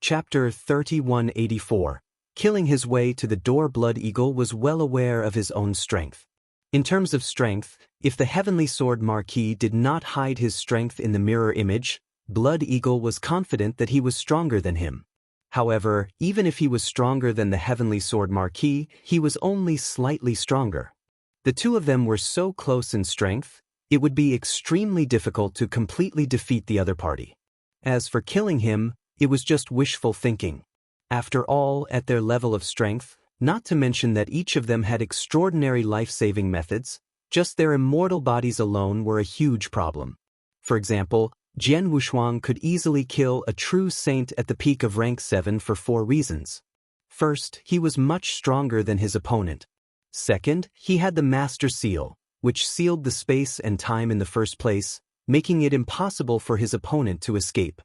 Chapter 3184. Killing his way to the door. Blood Eagle was well aware of his own strength. In terms of strength, if the heavenly sword Marquis did not hide his strength in the mirror image, Blood Eagle was confident that he was stronger than him. However, even if he was stronger than the heavenly sword Marquis, he was only slightly stronger. The two of them were so close in strength, it would be extremely difficult to completely defeat the other party. As for killing him, it was just wishful thinking. After all, at their level of strength, not to mention that each of them had extraordinary life-saving methods, just their immortal bodies alone were a huge problem. For example, Jian Wushuang could easily kill a true saint at the peak of rank 7 for 4 reasons. First, he was much stronger than his opponent. Second, he had the Master Seal, which sealed the space and time in the first place, making it impossible for his opponent to escape.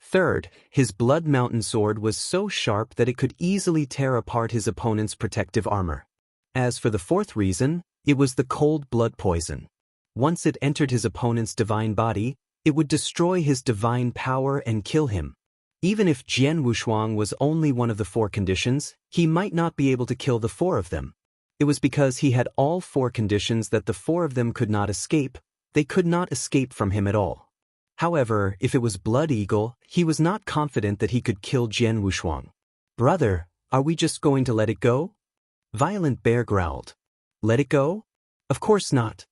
Third, his Blood Mountain sword was so sharp that it could easily tear apart his opponent's protective armor. As for the fourth reason, it was the cold blood poison. Once it entered his opponent's divine body, it would destroy his divine power and kill him. Even if Jian Wushuang was only one of the 4 conditions, he might not be able to kill the 4 of them. It was because he had all 4 conditions that the 4 of them could not escape. They could not escape from him at all. However, if it was Blood Eagle, he was not confident that he could kill Jian Wushuang. Brother, are we just going to let it go? Violent Bear growled. Let it go? Of course not.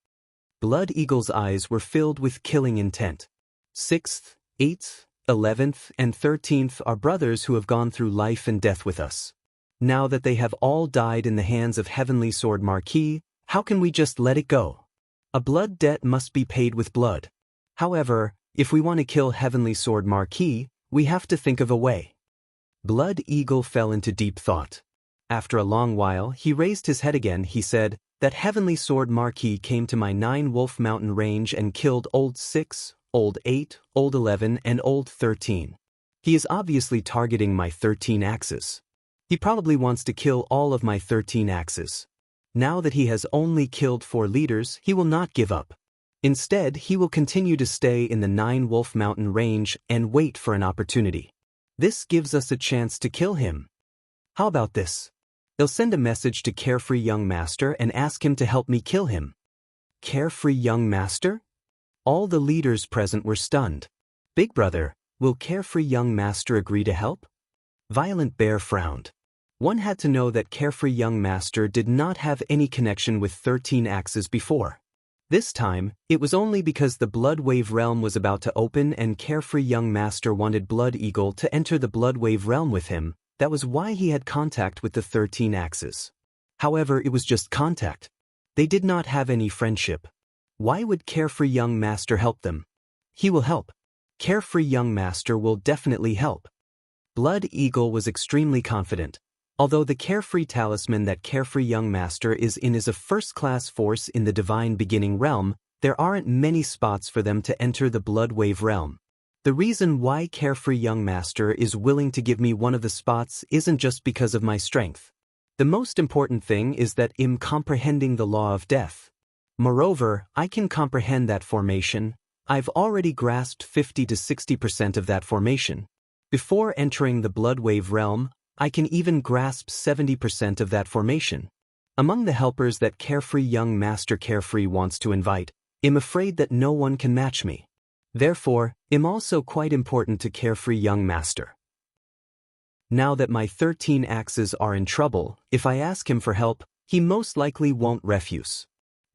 Blood Eagle's eyes were filled with killing intent. 6th, 8th, 11th, and 13th are brothers who have gone through life and death with us. Now that they have all died in the hands of Heavenly Sword Marquis, how can we just let it go? A blood debt must be paid with blood. However, if we want to kill Heavenly Sword Marquis, we have to think of a way. Blood Eagle fell into deep thought. After a long while, he raised his head again. He said, that Heavenly Sword Marquis came to my 9 Wolf Mountain range and killed Old 6, Old 8, Old 11, and Old 13. He is obviously targeting my 13 axes. He probably wants to kill all of my 13 axes. Now that he has only killed 4 leaders, he will not give up. Instead, he will continue to stay in the 9-Wolf Mountain range and wait for an opportunity. This gives us a chance to kill him. How about this? They'll send a message to Carefree Young Master and ask him to help me kill him. Carefree Young Master? All the leaders present were stunned. Big Brother, will Carefree Young Master agree to help? Violent Bear frowned. One had to know that Carefree Young Master did not have any connection with 13 axes before. This time, it was only because the Blood Wave realm was about to open and Carefree Young Master wanted Blood Eagle to enter the Blood Wave realm with him. That was why he had contact with the 13 axes. However, it was just contact. They did not have any friendship. Why would Carefree Young Master help them? He will help. Carefree Young Master will definitely help. Blood Eagle was extremely confident. Although the Carefree Talisman that Carefree Young Master is in is a first-class force in the Divine Beginning realm, there aren't many spots for them to enter the Blood Wave realm. The reason why Carefree Young Master is willing to give me one of the spots isn't just because of my strength. The most important thing is that I'm comprehending the law of death. Moreover, I can comprehend that formation. I've already grasped 50 to 60% of that formation. Before entering the Blood Wave realm, I can even grasp 70% of that formation. Among the helpers that Carefree Young Master Carefree wants to invite, I'm afraid that no one can match me. Therefore, I'm also quite important to Carefree Young Master. Now that my 13 axes are in trouble, if I ask him for help, he most likely won't refuse.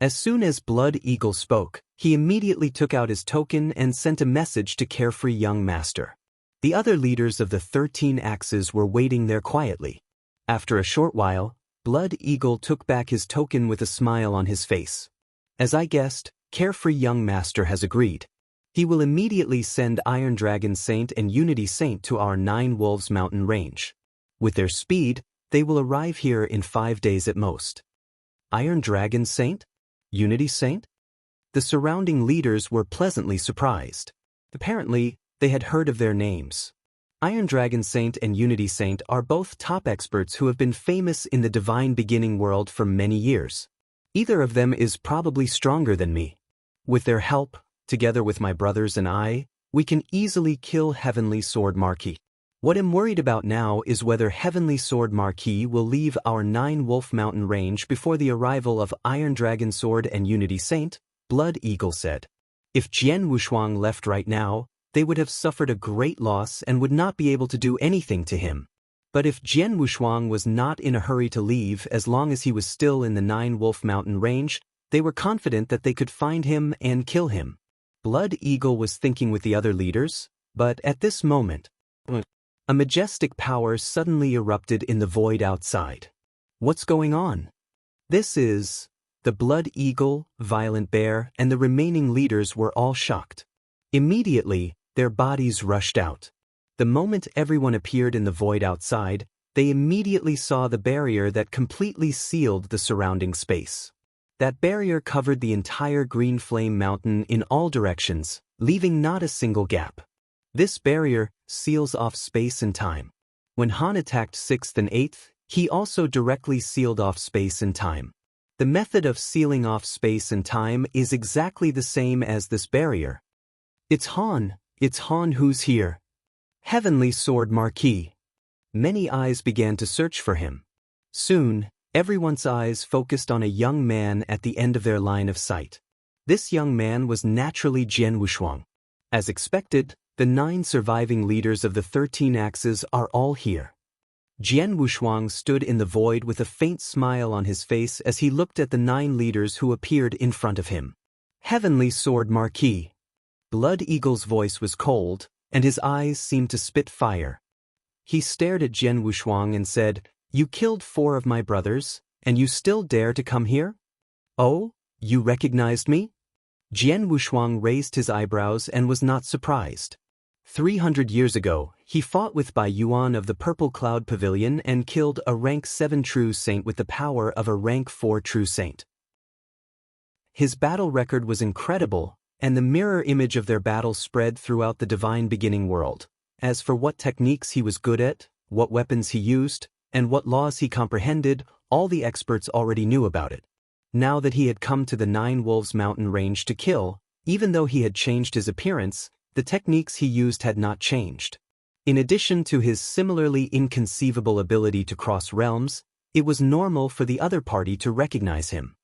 As soon as Blood Eagle spoke, he immediately took out his token and sent a message to Carefree Young Master. The other leaders of the 13 axes were waiting there quietly. After a short while, Blood Eagle took back his token with a smile on his face. As I guessed, Carefree Young Master has agreed. He will immediately send Iron Dragon Saint and Unity Saint to our 9 Wolves Mountain range. With their speed, they will arrive here in 5 days at most. Iron Dragon Saint? Unity Saint? The surrounding leaders were pleasantly surprised. Apparently, they had heard of their names. Iron Dragon Saint and Unity Saint are both top experts who have been famous in the Divine Beginning world for many years. Either of them is probably stronger than me. With their help, together with my brothers and I, we can easily kill Heavenly Sword Marquis. What I'm worried about now is whether Heavenly Sword Marquis will leave our 9 Wolf Mountain range before the arrival of Iron Dragon Sword and Unity Saint, Blood Eagle said. If Jian Wushuang left right now, they would have suffered a great loss and would not be able to do anything to him. But if Jian Wushuang was not in a hurry to leave as long as he was still in the 9 Wolf Mountain range, they were confident that they could find him and kill him. Blood Eagle was thinking with the other leaders, but at this moment, a majestic power suddenly erupted in the void outside. What's going on? This is... The Blood Eagle, Violent Bear, and the remaining leaders were all shocked. Immediately, their bodies rushed out. The moment everyone appeared in the void outside, they immediately saw the barrier that completely sealed the surrounding space. That barrier covered the entire Green Flame Mountain in all directions, leaving not a single gap. This barrier seals off space and time. When Han attacked 6th and 8th, he also directly sealed off space and time. The method of sealing off space and time is exactly the same as this barrier. It's Han who's here. Heavenly Sword Marquis. Many eyes began to search for him. Soon, everyone's eyes focused on a young man at the end of their line of sight. This young man was naturally Jian Wushuang. As expected, the 9 surviving leaders of the 13 axes are all here. Jian Wushuang stood in the void with a faint smile on his face as he looked at the 9 leaders who appeared in front of him. Heavenly Sword Marquis. Blood Eagle's voice was cold, and his eyes seemed to spit fire. He stared at Jian Wushuang and said, "You killed 4 of my brothers, and you still dare to come here? Oh, you recognized me?" Jian Wushuang raised his eyebrows and was not surprised. 300 years ago, he fought with Bai Yuan of the Purple Cloud Pavilion and killed a rank 7 true saint with the power of a rank 4 true saint. His battle record was incredible, and the mirror image of their battle spread throughout the Divine Beginning world. As for what techniques he was good at, what weapons he used, And what laws he comprehended, all the experts already knew about it. Now that he had come to the Nine Wolves mountain range to kill, even though he had changed his appearance, the techniques he used had not changed. In addition to his similarly inconceivable ability to cross realms, it was normal for the other party to recognize him.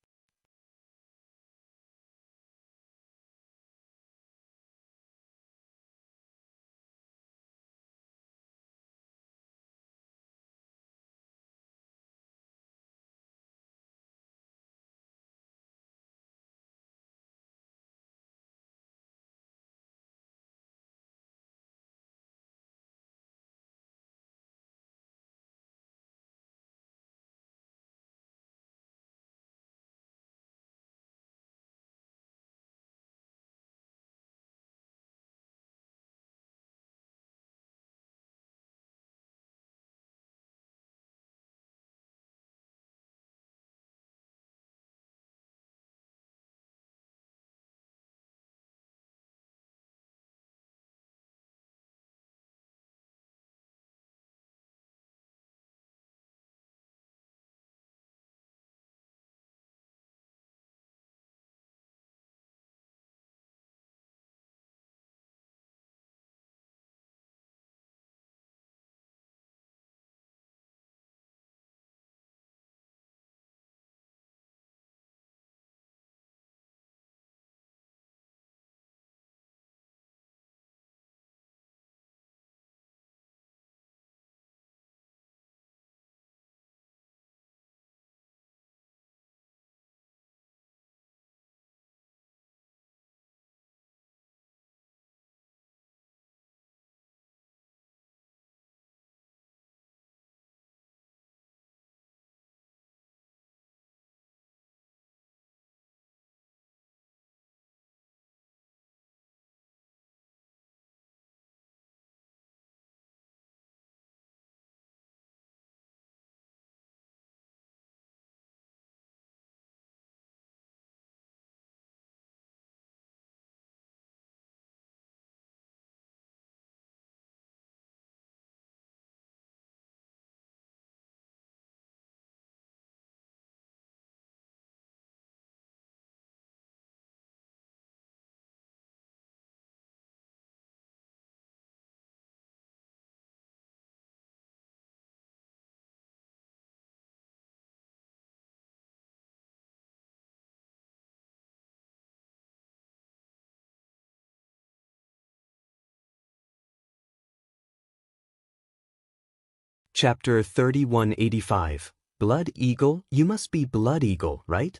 Chapter 3185. Blood Eagle? You must be Blood Eagle, right?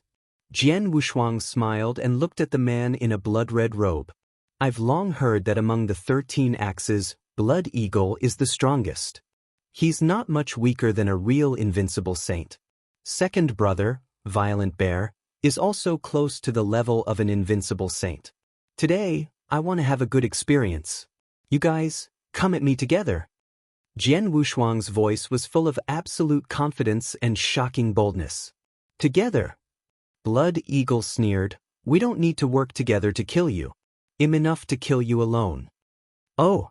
Jian Wushuang smiled and looked at the man in a blood-red robe. I've long heard that among the 13 axes, Blood Eagle is the strongest. He's not much weaker than a real invincible saint. Second brother, Violent Bear, is also close to the level of an invincible saint. Today, I want to have a good experience. You guys, come at me together. Jian Wushuang's voice was full of absolute confidence and shocking boldness. Together. Blood Eagle sneered, we don't need to work together to kill you. I'm enough to kill you alone. Oh.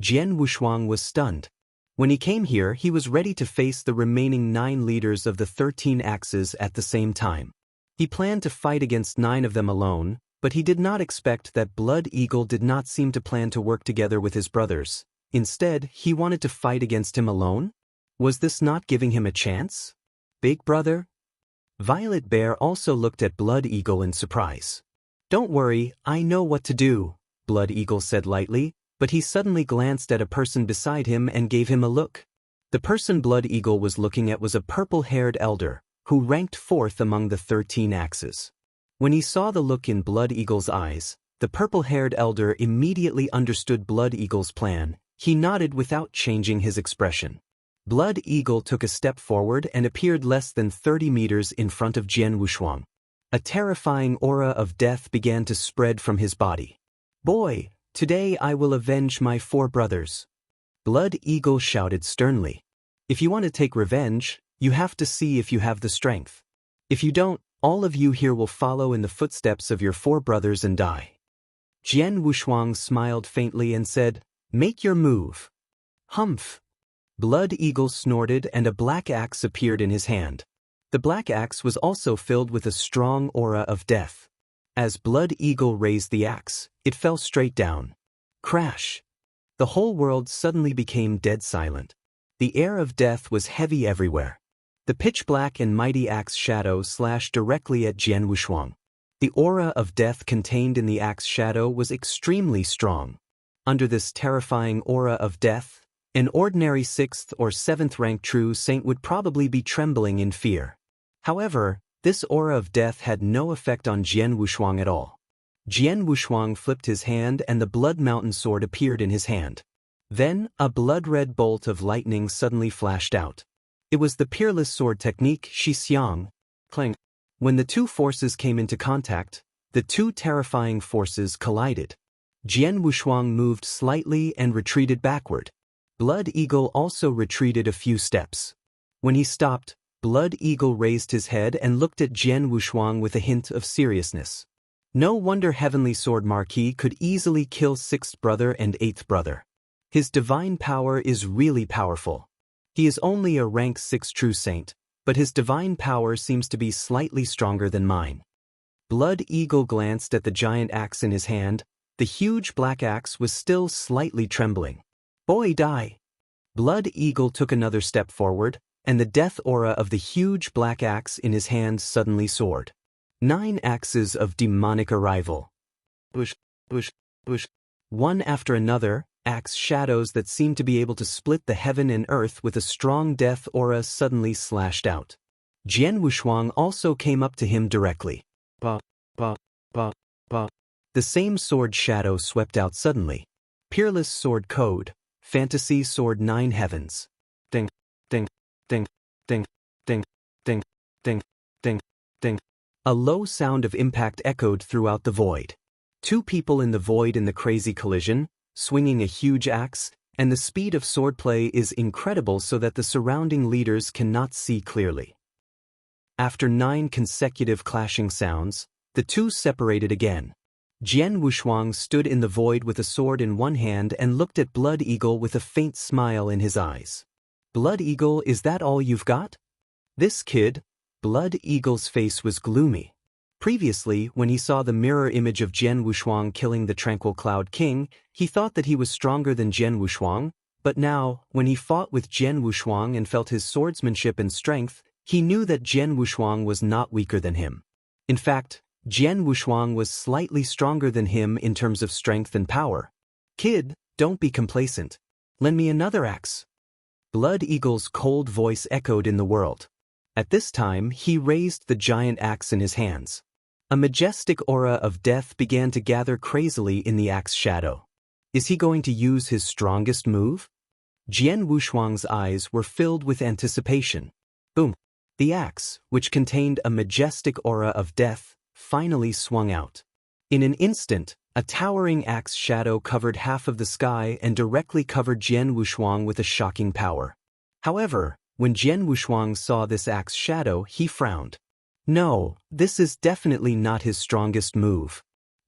Jian Wushuang was stunned. When he came here, he was ready to face the remaining 9 leaders of the 13 axes at the same time. He planned to fight against 9 of them alone, but he did not expect that Blood Eagle did not seem to plan to work together with his brothers. Instead, he wanted to fight against him alone? Was this not giving him a chance? Big brother? Violet Bear also looked at Blood Eagle in surprise. Don't worry, I know what to do, Blood Eagle said lightly, but he suddenly glanced at a person beside him and gave him a look. The person Blood Eagle was looking at was a purple-haired elder, who ranked 4th among the 13 axes. When he saw the look in Blood Eagle's eyes, the purple-haired elder immediately understood Blood Eagle's plan. He nodded without changing his expression. Blood Eagle took a step forward and appeared less than 30 meters in front of Jian Wushuang. A terrifying aura of death began to spread from his body. Boy, today I will avenge my 4 brothers. Blood Eagle shouted sternly. If you want to take revenge, you have to see if you have the strength. If you don't, all of you here will follow in the footsteps of your 4 brothers and die. Jian Wushuang smiled faintly and said, Make your move. Humph. Blood Eagle snorted and a black axe appeared in his hand. The black axe was also filled with a strong aura of death. As Blood Eagle raised the axe, it fell straight down. Crash! The whole world suddenly became dead silent. The air of death was heavy everywhere. The pitch-black and mighty axe shadow slashed directly at Jian Wushuang. The aura of death contained in the axe shadow was extremely strong. Under this terrifying aura of death, an ordinary 6th or 7th rank true saint would probably be trembling in fear. However, this aura of death had no effect on Jian Wushuang at all. Jian Wushuang flipped his hand and the Blood Mountain sword appeared in his hand. Then, a blood-red bolt of lightning suddenly flashed out. It was the peerless sword technique Shi Xiang. Clang. When the two forces came into contact, the two terrifying forces collided. Jian Wushuang moved slightly and retreated backward. Blood Eagle also retreated a few steps. When he stopped, Blood Eagle raised his head and looked at Jian Wushuang with a hint of seriousness. No wonder Heavenly Sword Marquis could easily kill 6th brother and 8th brother. His divine power is really powerful. He is only a rank 6 true saint, but his divine power seems to be slightly stronger than mine. Blood Eagle glanced at the giant axe in his hand. The huge black axe was still slightly trembling. Boy die! Blood Eagle took another step forward, and the death aura of the huge black axe in his hand suddenly soared. 9 axes of demonic arrival. Bush, bush, bush. One after another, axe shadows that seemed to be able to split the heaven and earth with a strong death aura suddenly slashed out. Jian Wushuang also came up to him directly. Ba, ba, ba, ba. The same sword shadow swept out suddenly. Peerless sword code, fantasy sword 9 heavens. Ding, ding, ding, ding, ding, ding, ding, ding, ding. A low sound of impact echoed throughout the void. 2 people in the void in the crazy collision, swinging a huge axe, and the speed of swordplay is incredible so that the surrounding leaders cannot see clearly. After 9 consecutive clashing sounds, the two separated again. Jian Wushuang stood in the void with a sword in one hand and looked at Blood Eagle with a faint smile in his eyes. Blood Eagle, is that all you've got? This kid, Blood Eagle's face was gloomy. Previously, when he saw the mirror image of Jian Wushuang killing the Tranquil Cloud King, he thought that he was stronger than Jian Wushuang, but now, when he fought with Jian Wushuang and felt his swordsmanship and strength, he knew that Jian Wushuang was not weaker than him. In fact, Jian Wushuang was slightly stronger than him in terms of strength and power. Kid, don't be complacent. Lend me another axe. Blood Eagle's cold voice echoed in the world. At this time, he raised the giant axe in his hands. A majestic aura of death began to gather crazily in the axe shadow. Is he going to use his strongest move? Jian Wushuang's eyes were filled with anticipation. Boom! The axe, which contained a majestic aura of death, finally swung out. In an instant, a towering axe shadow covered half of the sky and directly covered Jian Wushuang with a shocking power. However, when Jian Wushuang saw this axe shadow, he frowned. No, this is definitely not his strongest move.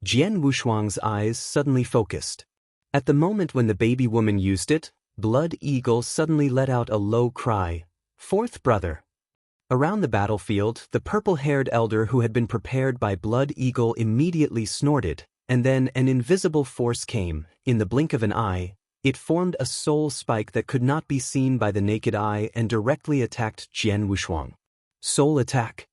Jian Wushuang's eyes suddenly focused. At the moment when the baby woman used it, Blood Eagle suddenly let out a low cry. 4th brother. Around the battlefield, the purple-haired elder who had been prepared by Blood Eagle immediately snorted, and then an invisible force came. In the blink of an eye, it formed a soul spike that could not be seen by the naked eye and directly attacked Jian Wushuang. Soul attack.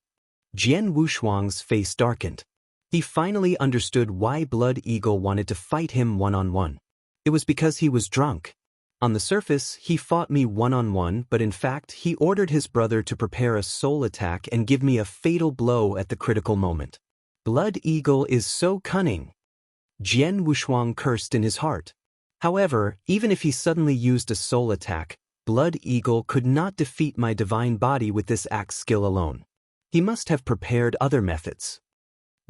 Jian Wushuang's face darkened. He finally understood why Blood Eagle wanted to fight him one-on-one. It was because he was drunk. On the surface, he fought me one-on-one, but in fact, he ordered his brother to prepare a soul attack and give me a fatal blow at the critical moment. Blood Eagle is so cunning. Jian Wushuang cursed in his heart. However, even if he suddenly used a soul attack, Blood Eagle could not defeat my divine body with this axe skill alone. He must have prepared other methods.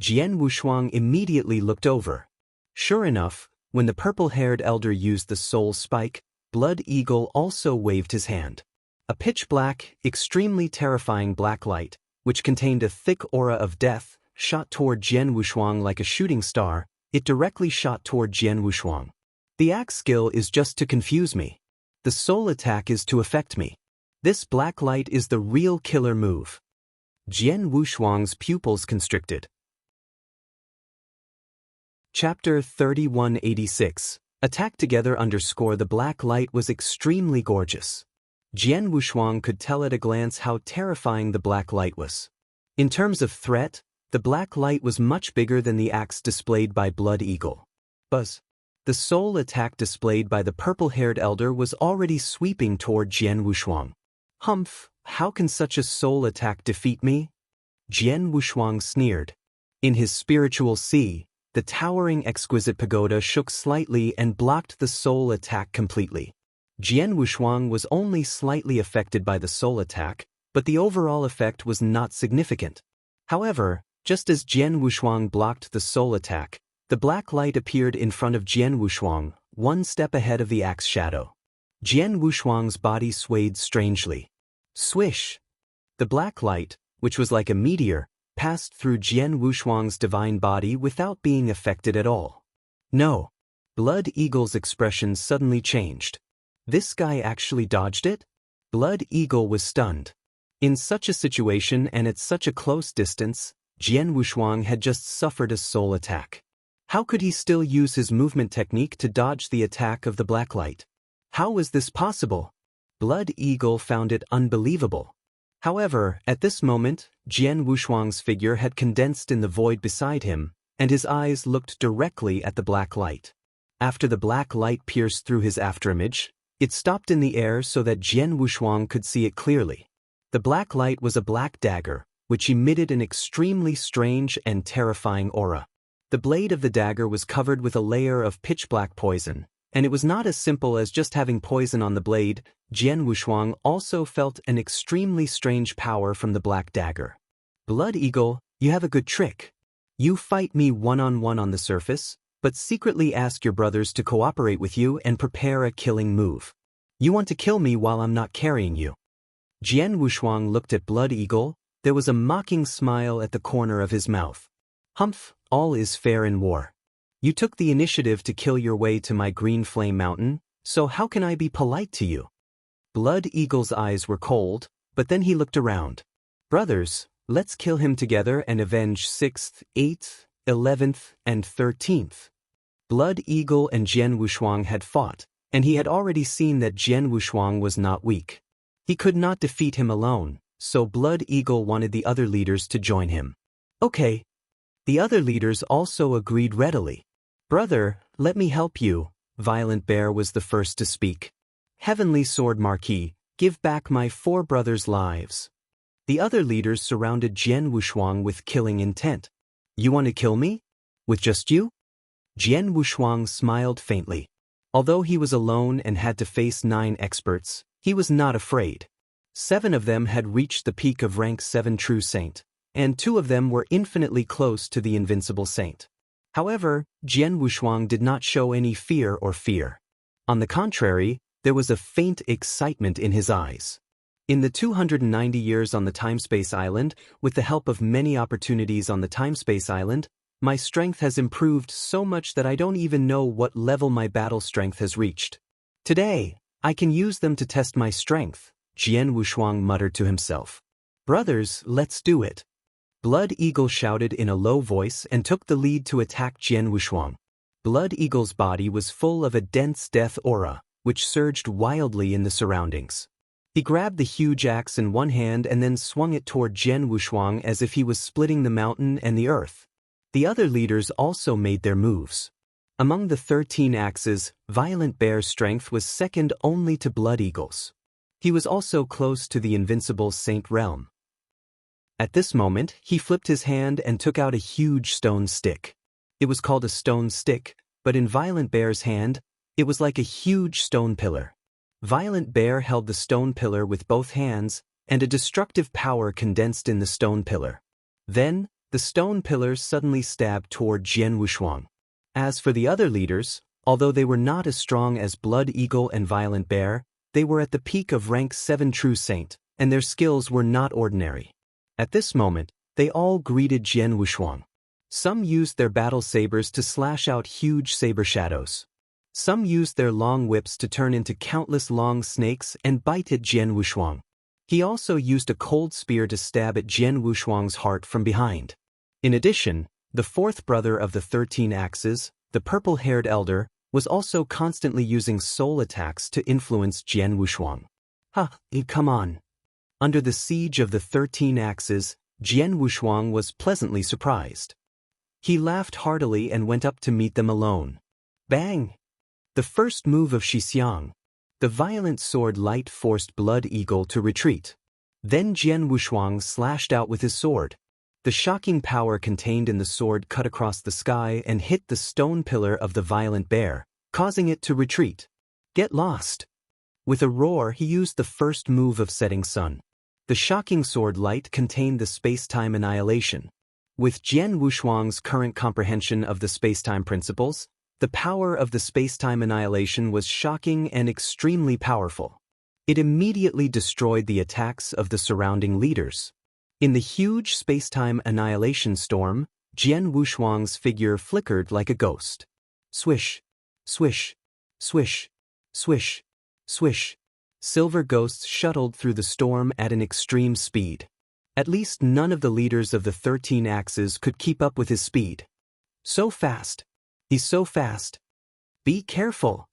Jian Wushuang immediately looked over. Sure enough, when the purple-haired elder used the soul spike, Blood Eagle also waved his hand. A pitch-black, extremely terrifying black light, which contained a thick aura of death, shot toward Jian Wushuang like a shooting star. It directly shot toward Jian Wushuang. The axe skill is just to confuse me. The soul attack is to affect me. This black light is the real killer move. Jian Wushuang's pupils constricted. Chapter 3186. Attack together. The black light was extremely gorgeous. Jian Wushuang could tell at a glance how terrifying the black light was. In terms of threat, the black light was much bigger than the axe displayed by Blood Eagle. Buzz. The soul attack displayed by the purple-haired elder was already sweeping toward Jian Wushuang. Humph, how can such a soul attack defeat me? Jian Wushuang sneered. In his spiritual sea, the towering exquisite pagoda shook slightly and blocked the soul attack completely. Jian Wushuang was only slightly affected by the soul attack, but the overall effect was not significant. However, just as Jian Wushuang blocked the soul attack, the black light appeared in front of Jian Wushuang, one step ahead of the axe shadow. Jian Wushuang's body swayed strangely. Swish! The black light, which was like a meteor, passed through Jian Wushuang's divine body without being affected at all. No! Blood Eagle's expression suddenly changed. This guy actually dodged it? Blood Eagle was stunned. In such a situation and at such a close distance, Jian Wushuang had just suffered a soul attack. How could he still use his movement technique to dodge the attack of the black light? How was this possible? Blood Eagle found it unbelievable. However, at this moment, Jian Wushuang's figure had condensed in the void beside him, and his eyes looked directly at the black light. After the black light pierced through his afterimage, it stopped in the air so that Jian Wushuang could see it clearly. The black light was a black dagger, which emitted an extremely strange and terrifying aura. The blade of the dagger was covered with a layer of pitch-black poison, and it was not as simple as just having poison on the blade. Jian Wushuang also felt an extremely strange power from the black dagger. Blood Eagle, you have a good trick. You fight me one-on-one on the surface, but secretly ask your brothers to cooperate with you and prepare a killing move. You want to kill me while I'm not carrying you. Jian Wushuang looked at Blood Eagle. There was a mocking smile at the corner of his mouth. Humph, all is fair in war. You took the initiative to kill your way to my green flame mountain, so how can I be polite to you? Blood Eagle's eyes were cold, but then he looked around. Brothers, let's kill him together and avenge 6th, 8th, 11th, and 13th. Blood Eagle and Jian Wushuang had fought, and he had already seen that Jian Wushuang was not weak. He could not defeat him alone, so Blood Eagle wanted the other leaders to join him. Okay. The other leaders also agreed readily. Brother, let me help you. Violent Bear was the first to speak. Heavenly Sword Marquis, give back my 4 brothers' lives. The other leaders surrounded Jian Wushuang with killing intent. You want to kill me? With just you? Jian Wushuang smiled faintly. Although he was alone and had to face 9 experts, he was not afraid. 7 of them had reached the peak of rank 7 True Saint, and 2 of them were infinitely close to the Invincible Saint. However, Jian Wushuang did not show any fear. On the contrary, there was a faint excitement in his eyes. In the 290 years on the Timespace Island, with the help of many opportunities on the Timespace Island, my strength has improved so much that I don't even know what level my battle strength has reached. Today, I can use them to test my strength, Jian Wushuang muttered to himself. Brothers, let's do it. Blood Eagle shouted in a low voice and took the lead to attack Jian Wushuang. Blood Eagle's body was full of a dense death aura, which surged wildly in the surroundings. He grabbed the huge axe in one hand and then swung it toward Jian Wushuang as if he was splitting the mountain and the earth. The other leaders also made their moves. Among the 13 axes, Violent Bear's strength was second only to Blood Eagle's. He was also close to the Invincible Saint realm. At this moment, he flipped his hand and took out a huge stone stick. It was called a stone stick, but in Violent Bear's hand, it was like a huge stone pillar. Violent Bear held the stone pillar with both hands, and a destructive power condensed in the stone pillar. Then, the stone pillar suddenly stabbed toward Jian Wushuang. As for the other leaders, although they were not as strong as Blood Eagle and Violent Bear, they were at the peak of rank 7 True Saint, and their skills were not ordinary. At this moment, they all greeted Jian Wushuang. Some used their battle sabers to slash out huge saber shadows. Some used their long whips to turn into countless long snakes and bite at Jian Wushuang. He also used a cold spear to stab at Jian Wushuang's heart from behind. In addition, the fourth brother of the 13 Axes, the purple-haired elder, was also constantly using soul attacks to influence Jian Wushuang. Come on. Under the siege of the 13 Axes, Jian Wushuang was pleasantly surprised. He laughed heartily and went up to meet them alone. Bang! The first move of Shixiang. The violent sword light forced Blood Eagle to retreat. Then Jian Wushuang slashed out with his sword. The shocking power contained in the sword cut across the sky and hit the stone pillar of the violent bear, causing it to retreat. Get lost! With a roar, he used the first move of Setting Sun. The shocking sword light contained the space-time annihilation. With Jian Wushuang's current comprehension of the space-time principles, the power of the space-time annihilation was shocking and extremely powerful. It immediately destroyed the attacks of the surrounding leaders. In the huge space-time annihilation storm, Jian Wushuang's figure flickered like a ghost. Swish, swish, swish, swish, swish. Silver ghosts shuttled through the storm at an extreme speed. At least none of the leaders of the 13 Axes could keep up with his speed. So fast. He's so fast. Be careful.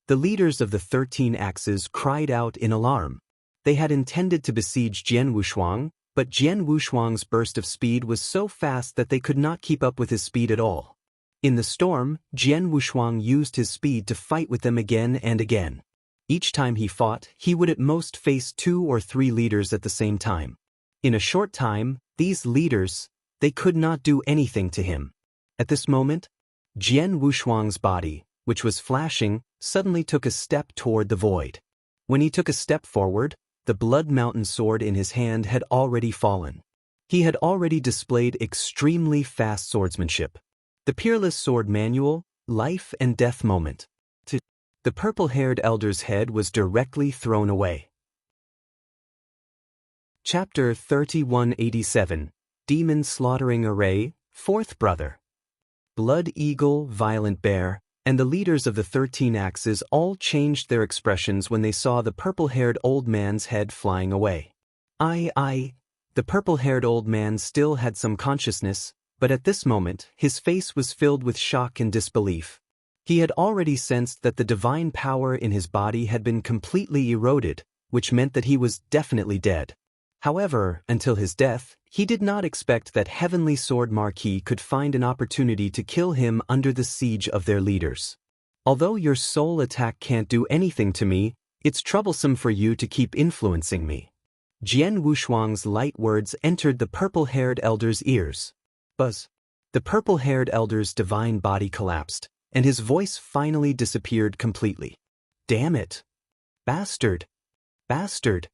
The leaders of the 13 Axes cried out in alarm. They had intended to besiege Jian Wushuang, but Jian Wushuang's burst of speed was so fast that they could not keep up with his speed at all. In the storm, Jian Wushuang used his speed to fight with them again and again. Each time he fought, he would at most face 2 or 3 leaders at the same time. In a short time, these leaders, they could not do anything to him. At this moment, Jian Wushuang's body, which was flashing, suddenly took a step toward the void. When he took a step forward, the Blood Mountain sword in his hand had already fallen. He had already displayed extremely fast swordsmanship. The Peerless Sword Manual, Life and Death Moment. The purple-haired elder's head was directly thrown away. Chapter 3187, Demon Slaughtering Array, Fourth Brother. Blood Eagle, Violent Bear, and the leaders of the 13 Axes all changed their expressions when they saw the purple-haired old man's head flying away. The purple-haired old man still had some consciousness, but at this moment, his face was filled with shock and disbelief. He had already sensed that the divine power in his body had been completely eroded, which meant that he was definitely dead. However, until his death, he did not expect that Heavenly Sword Marquis could find an opportunity to kill him under the siege of their leaders. Although your soul attack can't do anything to me, it's troublesome for you to keep influencing me. Jian Wushuang's light words entered the purple-haired elder's ears. Buzz. The purple-haired elder's divine body collapsed, and his voice finally disappeared completely. Damn it! Bastard! Bastard!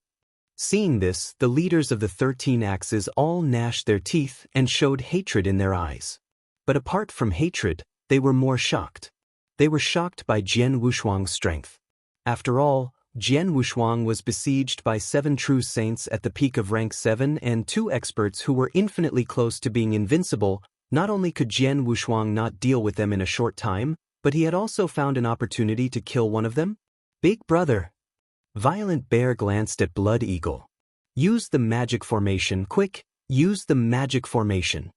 Seeing this, the leaders of the 13 Axes all gnashed their teeth and showed hatred in their eyes. But apart from hatred, they were more shocked. They were shocked by Jian Wushuang's strength. After all, Jian Wushuang was besieged by 7 true saints at the peak of rank 7 and 2 experts who were infinitely close to being invincible. Not only could Jian Wushuang not deal with them in a short time, but he had also found an opportunity to kill one of them. Big brother! Violent Bear glanced at Blood Eagle. Use the magic formation, quick! Use the magic formation!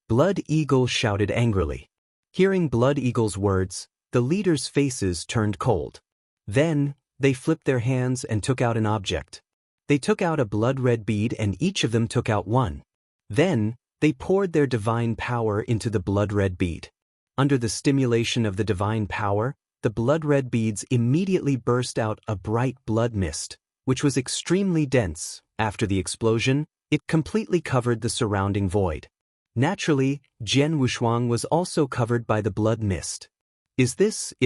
Blood Eagle shouted angrily. Hearing Blood Eagle's words, the leaders' faces turned cold. Then, they flipped their hands and took out an object. They took out a blood-red bead and each of them took out one. Then, they poured their divine power into the blood-red bead. Under the stimulation of the divine power, the blood-red beads immediately burst out a bright blood mist, which was extremely dense. After the explosion, it completely covered the surrounding void. Naturally, Jian Wushuang was also covered by the blood mist. Is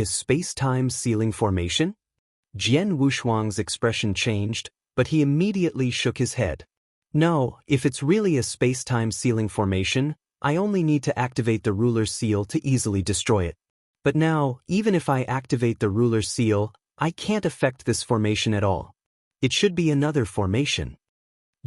space-time sealing formation? Jian Wushuang's expression changed, but he immediately shook his head. No, if it's really a space-time sealing formation, I only need to activate the ruler's seal to easily destroy it. But now, even if I activate the ruler's seal, I can't affect this formation at all. It should be another formation.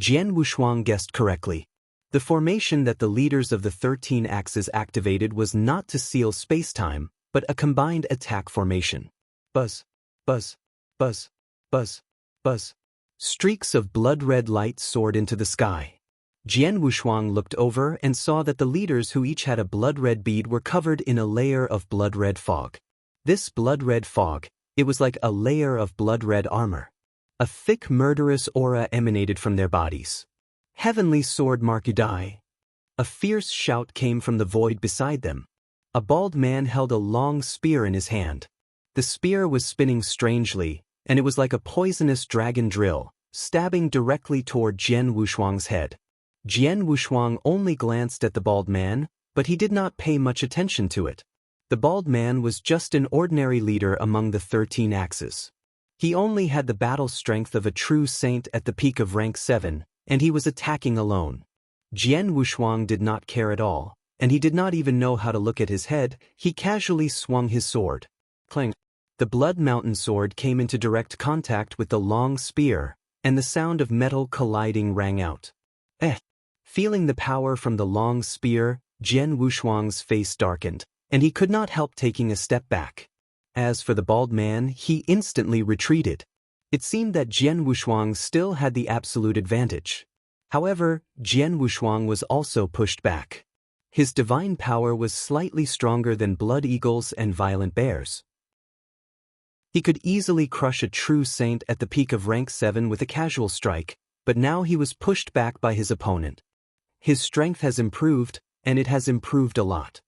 Jian Wushuang guessed correctly. The formation that the leaders of the 13 Axes activated was not to seal space-time, but a combined attack formation. Buzz, buzz, buzz, buzz, buzz. Streaks of blood-red light soared into the sky. Jian Wushuang looked over and saw that the leaders who each had a blood-red bead were covered in a layer of blood-red fog. This blood-red fog, it was like a layer of blood-red armor. A thick murderous aura emanated from their bodies. Heavenly sword Markudai. A fierce shout came from the void beside them. A bald man held a long spear in his hand. The spear was spinning strangely, and it was like a poisonous dragon drill, stabbing directly toward Jian Wushuang's head. Jian Wushuang only glanced at the bald man, but he did not pay much attention to it. The bald man was just an ordinary leader among the 13 axes. He only had the battle strength of a true saint at the peak of rank 7, and he was attacking alone. Jian Wushuang did not care at all, and he did not even know how to look at his head. He casually swung his sword. Clang! The Blood Mountain sword came into direct contact with the long spear, and the sound of metal colliding rang out. Feeling the power from the long spear, Jian Wushuang's face darkened, and he could not help taking a step back. As for the bald man, he instantly retreated. It seemed that Jian Wushuang still had the absolute advantage. However, Jian Wushuang was also pushed back. His divine power was slightly stronger than blood eagles and violent bears. He could easily crush a true saint at the peak of rank 7 with a casual strike, but now he was pushed back by his opponent. His strength has improved, and it has improved a lot.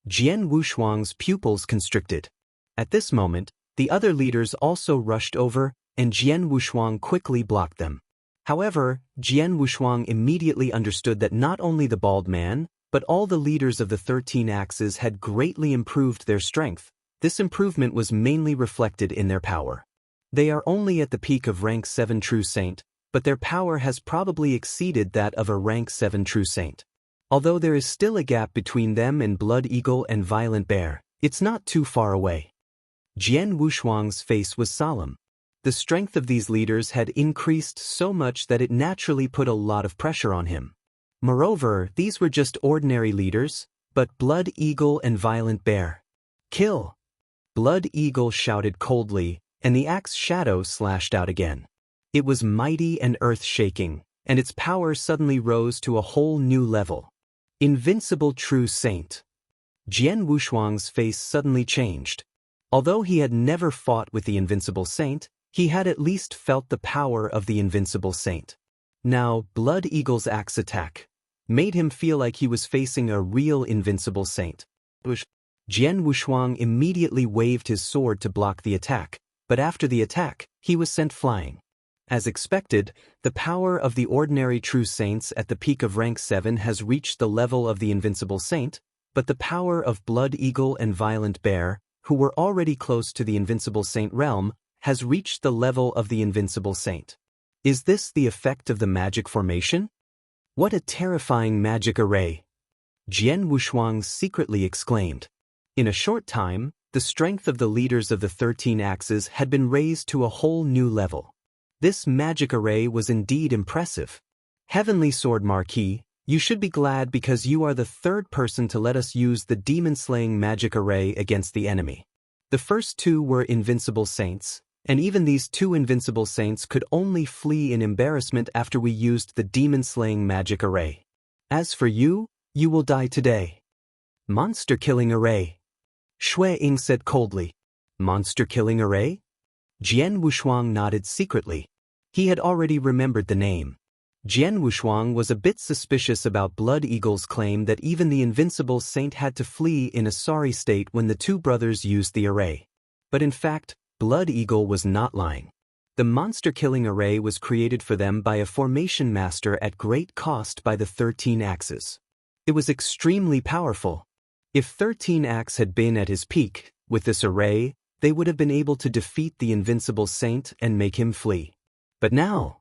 Jian Wushuang's pupils constricted. At this moment, the other leaders also rushed over, and Jian Wushuang quickly blocked them. However, Jian Wushuang immediately understood that not only the bald man, but all the leaders of the 13 axes had greatly improved their strength. This improvement was mainly reflected in their power. They are only at the peak of rank 7 true saint, but their power has probably exceeded that of a rank 7 true saint. Although there is still a gap between them and Blood Eagle and Violent Bear, it's not too far away. Jian Wushuang's face was solemn. The strength of these leaders had increased so much that it naturally put a lot of pressure on him. Moreover, these were just ordinary leaders, but Blood Eagle and Violent Bear. Kill! Blood Eagle shouted coldly, and the axe shadow slashed out again. It was mighty and earth-shaking, and its power suddenly rose to a whole new level. Invincible true saint. Jian Wushuang's face suddenly changed. Although he had never fought with the invincible saint, he had at least felt the power of the invincible saint. Now, Blood Eagle's axe attack made him feel like he was facing a real invincible saint. Jian Wushuang immediately waved his sword to block the attack, but after the attack, he was sent flying. As expected, the power of the ordinary true saints at the peak of rank 7 has reached the level of the invincible saint, but the power of Blood Eagle and Violent Bear, who were already close to the invincible saint realm, has reached the level of the invincible saint. Is this the effect of the magic formation? What a terrifying magic array! Jian Wushuang secretly exclaimed. In a short time, the strength of the leaders of the 13 axes had been raised to a whole new level. This magic array was indeed impressive. Heavenly Sword Marquis, you should be glad because you are the third person to let us use the demon-slaying magic array against the enemy. The first two were invincible saints, and even these two invincible saints could only flee in embarrassment after we used the demon-slaying magic array. As for you, you will die today. Monster-killing array. Shui Ying said coldly. Monster-killing array? Jian Wushuang nodded secretly. He had already remembered the name. Jian Wushuang was a bit suspicious about Blood Eagle's claim that even the invincible saint had to flee in a sorry state when the two brothers used the array. But in fact, Blood Eagle was not lying. The monster-killing array was created for them by a formation master at great cost by the 13 axes. It was extremely powerful. If 13 Axe had been at his peak, with this array, they would have been able to defeat the invincible saint and make him flee. But now...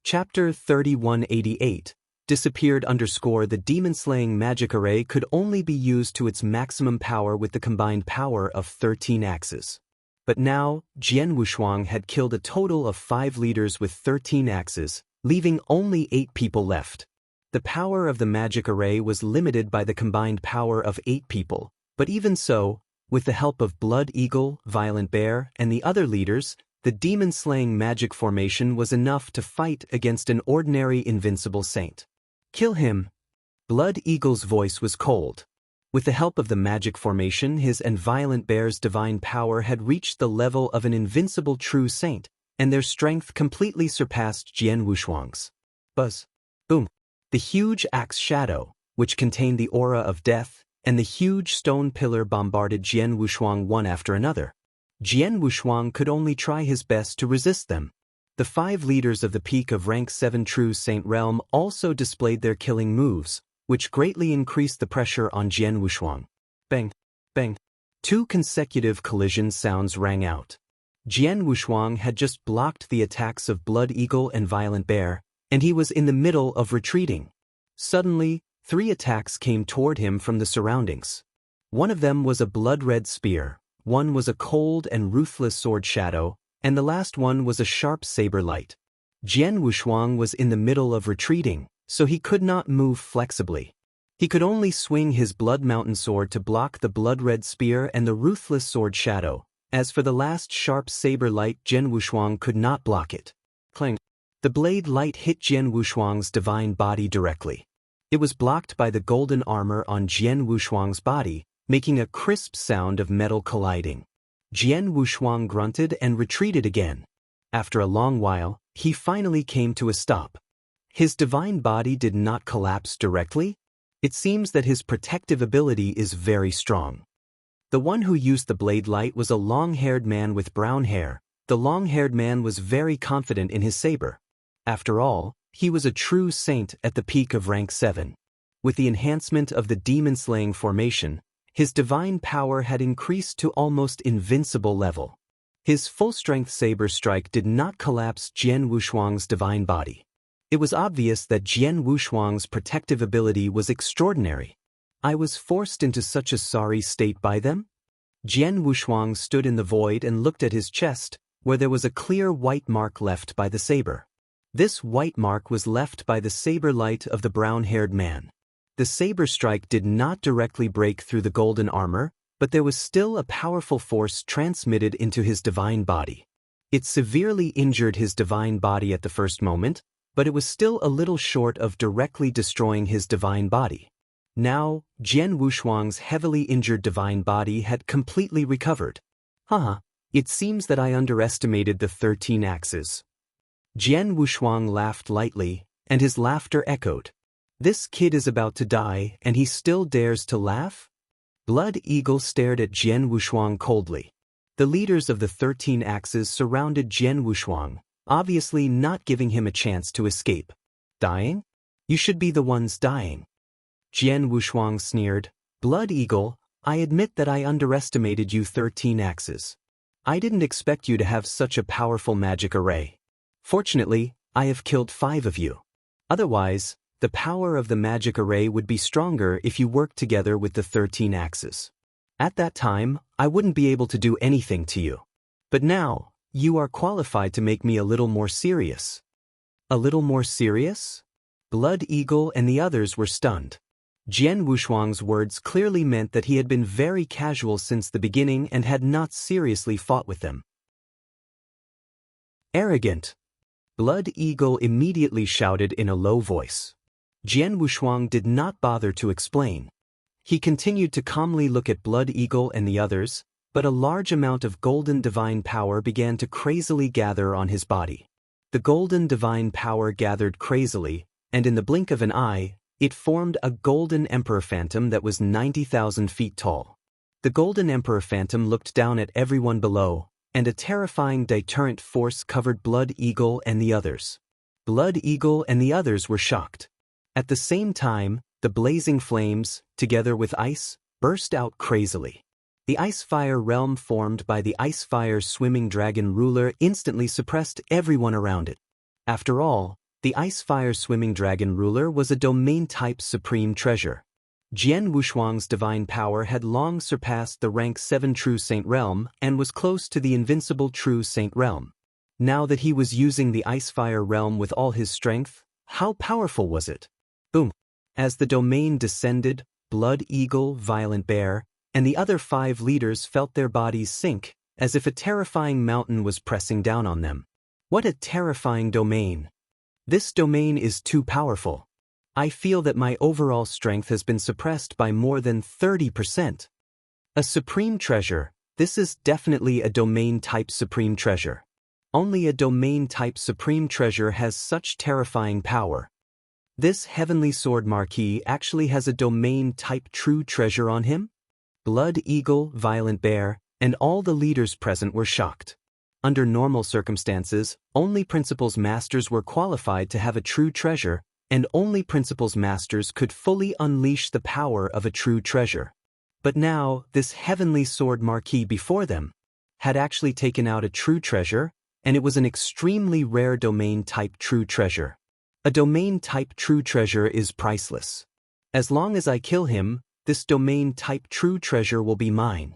Chapter 3188 Disappeared _ The demon-slaying magic array could only be used to its maximum power with the combined power of 13 axes. But now, Jian Wushuang had killed a total of 5 leaders with 13 axes, leaving only 8 people left. The power of the magic array was limited by the combined power of 8 people, but even so, with the help of Blood Eagle, Violent Bear, and the other leaders, the demon-slaying magic formation was enough to fight against an ordinary invincible saint. Kill him. Blood Eagle's voice was cold. With the help of the magic formation, his and Violent Bear's divine power had reached the level of an invincible true saint, and their strength completely surpassed Jian Wushuang's. Buzz. Boom. The huge axe shadow, which contained the aura of death, and the huge stone pillar bombarded Jian Wushuang one after another. Jian Wushuang could only try his best to resist them. The 5 leaders of the peak of rank 7 True Saint realm also displayed their killing moves, which greatly increased the pressure on Jian Wushuang. Bang! Bang! 2 consecutive collision sounds rang out. Jian Wushuang had just blocked the attacks of Blood Eagle and Violent Bear, and he was in the middle of retreating. Suddenly, 3 attacks came toward him from the surroundings. One of them was a blood-red spear, one was a cold and ruthless sword shadow, and the last one was a sharp saber light. Jian Wushuang was in the middle of retreating, so he could not move flexibly. He could only swing his Blood Mountain sword to block the blood-red spear and the ruthless sword shadow. As for the last sharp saber light, Jian Wushuang could not block it. Clang! The blade light hit Jian Wushuang's divine body directly. It was blocked by the golden armor on Jian Wushuang's body, making a crisp sound of metal colliding. Jian Wushuang grunted and retreated again. After a long while, he finally came to a stop. His divine body did not collapse directly. It seems that his protective ability is very strong. The one who used the blade light was a long-haired man with brown hair. The long-haired man was very confident in his saber. After all, he was a true saint at the peak of rank 7. With the enhancement of the demon-slaying formation, his divine power had increased to almost invincible level. His full-strength saber strike did not collapse Jian Wushuang's divine body. It was obvious that Jian Wushuang's protective ability was extraordinary. I was forced into such a sorry state by them? Jian Wushuang stood in the void and looked at his chest, where there was a clear white mark left by the saber. This white mark was left by the saber light of the brown-haired man. The saber strike did not directly break through the golden armor, but there was still a powerful force transmitted into his divine body. It severely injured his divine body at the first moment, but it was still a little short of directly destroying his divine body. Now, Jian Wushuang's heavily injured divine body had completely recovered. Haha, it seems that I underestimated the 13 axes. Jian Wushuang laughed lightly, and his laughter echoed. This kid is about to die, and he still dares to laugh? Blood Eagle stared at Jian Wushuang coldly. The leaders of the 13 axes surrounded Jian Wushuang, obviously not giving him a chance to escape. Dying? You should be the ones dying. Jian Wushuang sneered. Blood Eagle, I admit that I underestimated you 13 axes. I didn't expect you to have such a powerful magic array. Fortunately, I have killed 5 of you. Otherwise, the power of the magic array would be stronger if you worked together with the 13 axes. At that time, I wouldn't be able to do anything to you. But now, you are qualified to make me a little more serious. A little more serious? Blood Eagle and the others were stunned. Jian Wushuang's words clearly meant that he had been very casual since the beginning and had not seriously fought with them. Arrogant. Blood Eagle immediately shouted in a low voice. Jian Wushuang did not bother to explain. He continued to calmly look at Blood Eagle and the others, but a large amount of golden divine power began to crazily gather on his body. The golden divine power gathered crazily, and in the blink of an eye, it formed a golden emperor phantom that was 90,000 feet tall. The golden emperor phantom looked down at everyone below, and a terrifying deterrent force covered Blood Eagle and the others. Blood Eagle and the others were shocked. At the same time, the blazing flames, together with ice, burst out crazily. The ice-fire realm formed by the ice-fire swimming dragon ruler instantly suppressed everyone around it. After all, the ice-fire swimming dragon ruler was a domain-type supreme treasure. Jian Wushuang's divine power had long surpassed the rank 7 True Saint realm and was close to the invincible True Saint realm. Now that he was using the ice-fire realm with all his strength, how powerful was it? Boom. As the domain descended, Blood Eagle, Violent Bear, and the other 5 leaders felt their bodies sink, as if a terrifying mountain was pressing down on them. What a terrifying domain. This domain is too powerful. I feel that my overall strength has been suppressed by more than 30%. A supreme treasure. This is definitely a domain-type supreme treasure. Only a domain-type supreme treasure has such terrifying power. This heavenly sword marquis actually has a domain-type true treasure on him? Blood Eagle, Violent Bear, and all the leaders present were shocked. Under normal circumstances, only Principal's Masters were qualified to have a true treasure, and only Principal's Masters could fully unleash the power of a true treasure. But now, this heavenly sword marquis before them had actually taken out a true treasure, and it was an extremely rare domain-type true treasure. A domain-type true treasure is priceless. As long as I kill him, this domain-type true treasure will be mine.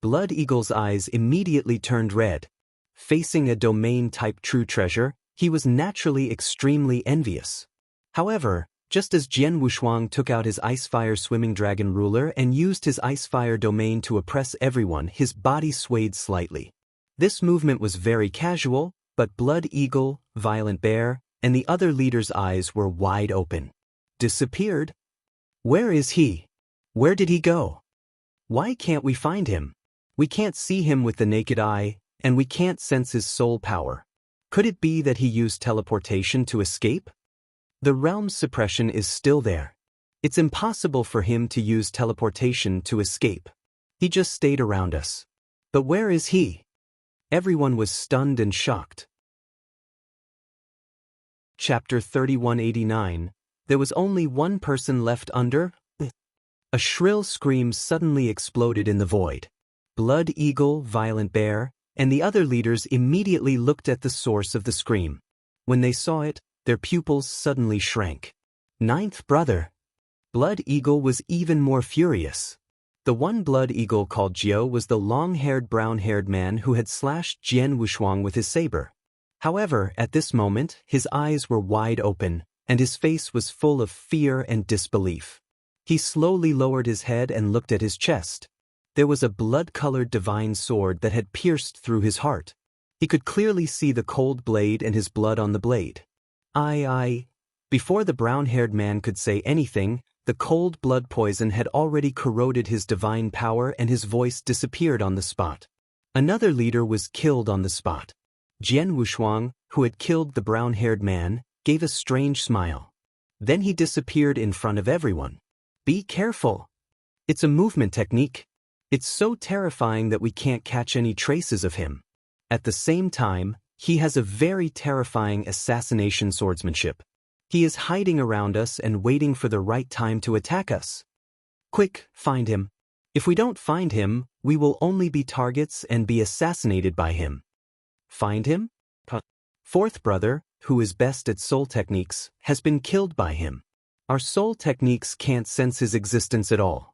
Blood Eagle's eyes immediately turned red. Facing a domain-type true treasure, he was naturally extremely envious. However, just as Jian Wushuang took out his Icefire Swimming Dragon ruler and used his Icefire domain to oppress everyone, his body swayed slightly. This movement was very casual, but Blood Eagle, Violent Bear, and the other leaders' eyes were wide open. Disappeared? Where is he? Where did he go? Why can't we find him? We can't see him with the naked eye, and we can't sense his soul power. Could it be that he used teleportation to escape? The realm's suppression is still there. It's impossible for him to use teleportation to escape. He just stayed around us. But where is he? Everyone was stunned and shocked. Chapter 3189. There was only one person left under. A shrill scream suddenly exploded in the void. Blood Eagle, Violent Bear, and the other leaders immediately looked at the source of the scream. When they saw it, their pupils suddenly shrank. 9th brother. Blood Eagle was even more furious. The one Blood Eagle called Jiao was the long-haired brown-haired man who had slashed Jian Wushuang with his saber. However, at this moment, his eyes were wide open, and his face was full of fear and disbelief. He slowly lowered his head and looked at his chest. There was a blood-colored divine sword that had pierced through his heart. He could clearly see the cold blade and his blood on the blade. Before the brown-haired man could say anything, the cold blood poison had already corroded his divine power and his voice disappeared on the spot. Another leader was killed on the spot. Jian Wushuang, who had killed the brown-haired man, gave a strange smile. Then he disappeared in front of everyone. Be careful. It's a movement technique. It's so terrifying that we can't catch any traces of him. At the same time, he has a very terrifying assassination swordsmanship. He is hiding around us and waiting for the right time to attack us. Quick, find him. If we don't find him, we will only be targets and be assassinated by him. Find him? 4th brother, who is best at soul techniques, has been killed by him. Our soul techniques can't sense his existence at all.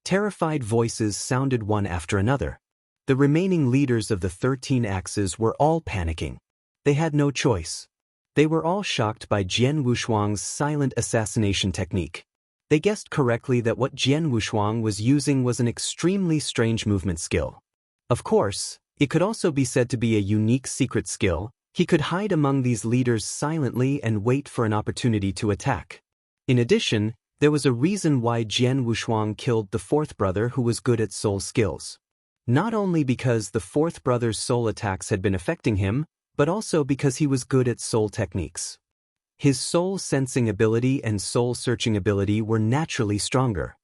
Terrified voices sounded one after another. The remaining leaders of the 13 axes were all panicking. They had no choice. They were all shocked by Jian Wushuang's silent assassination technique. They guessed correctly that what Jian Wushuang was using was an extremely strange movement skill. Of course, it could also be said to be a unique secret skill. He could hide among these leaders silently and wait for an opportunity to attack. In addition, there was a reason why Jian Wushuang killed the 4th brother who was good at soul skills. Not only because the 4th brother's soul attacks had been affecting him, but also because he was good at soul techniques. His soul sensing ability and soul searching ability were naturally stronger.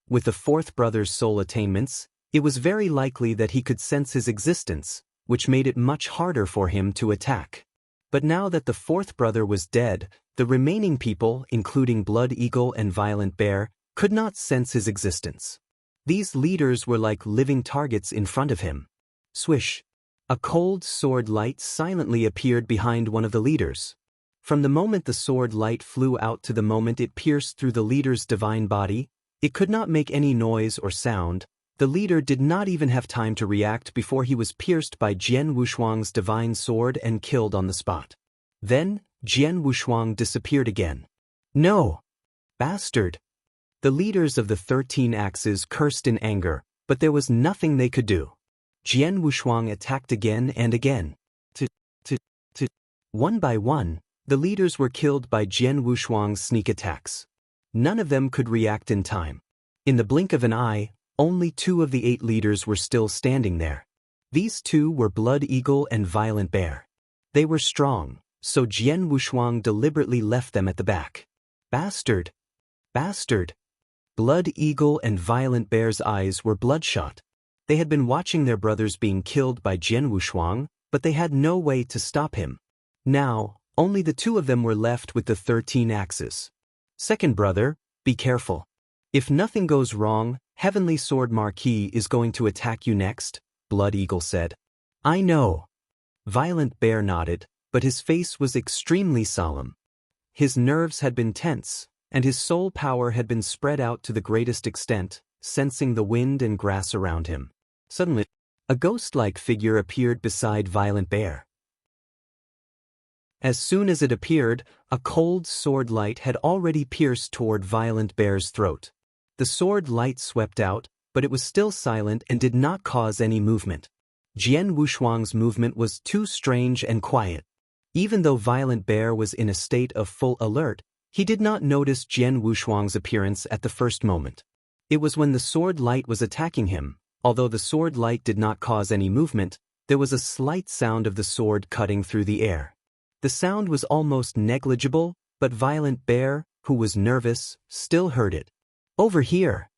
With the 4th brother's soul attainments, it was very likely that he could sense his existence, which made it much harder for him to attack. But now that the 4th brother was dead, the remaining people, including Blood Eagle and Violent Bear, could not sense his existence. These leaders were like living targets in front of him. Swish! A cold sword light silently appeared behind one of the leaders. From the moment the sword light flew out to the moment it pierced through the leader's divine body, it could not make any noise or sound. The leader did not even have time to react before he was pierced by Jian Wushuang's divine sword and killed on the spot. Then, Jian Wushuang disappeared again. No! Bastard! The leaders of the 13 Axes cursed in anger, but there was nothing they could do. Jian Wushuang attacked again and again. One by one, the leaders were killed by Jian Wushuang's sneak attacks. None of them could react in time. In the blink of an eye, only 2 of the 8 leaders were still standing there. These 2 were Blood Eagle and Violent Bear. They were strong, so Jian Wushuang deliberately left them at the back. Bastard! Bastard! Blood Eagle and Violent Bear's eyes were bloodshot. They had been watching their brothers being killed by Jian Wushuang, but they had no way to stop him. Now, only the 2 of them were left with the 13 Axes. Second brother, be careful. If nothing goes wrong, Heavenly Sword Marquis is going to attack you next, Blood Eagle said. I know. Violent Bear nodded, but his face was extremely solemn. His nerves had been tense, and his soul power had been spread out to the greatest extent, sensing the wind and grass around him. Suddenly, a ghost-like figure appeared beside Violent Bear. As soon as it appeared, a cold sword light had already pierced toward Violent Bear's throat. The sword light swept out, but it was still silent and did not cause any movement. Jian Wushuang's movement was too strange and quiet. Even though Violent Bear was in a state of full alert, he did not notice Jian Wushuang's appearance at the first moment. It was when the sword light was attacking him. Although the sword light did not cause any movement, there was a slight sound of the sword cutting through the air. The sound was almost negligible, but Violent Bear, who was nervous, still heard it. Over here!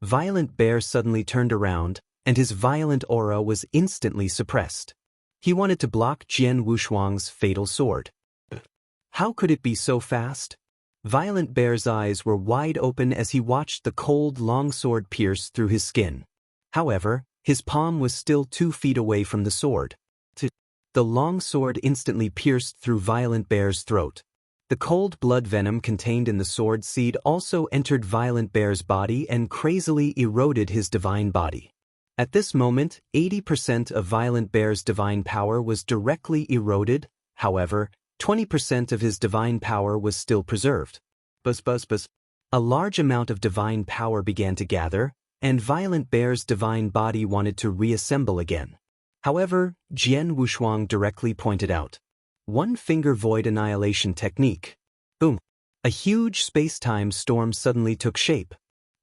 Violent Bear suddenly turned around, and his violent aura was instantly suppressed. He wanted to block Jian Wushuang's fatal sword. How could it be so fast? Violent Bear's eyes were wide open as he watched the cold long sword pierce through his skin. However, his palm was still 2 feet away from the sword. The long sword instantly pierced through Violent Bear's throat. The cold blood venom contained in the sword seed also entered Violent Bear's body and crazily eroded his divine body. At this moment, 80% of Violent Bear's divine power was directly eroded, however, 20% of his divine power was still preserved. A large amount of divine power began to gather, and Violent Bear's divine body wanted to reassemble again. However, Jian Wushuang directly pointed out. One-finger void annihilation technique. Boom! A huge space-time storm suddenly took shape.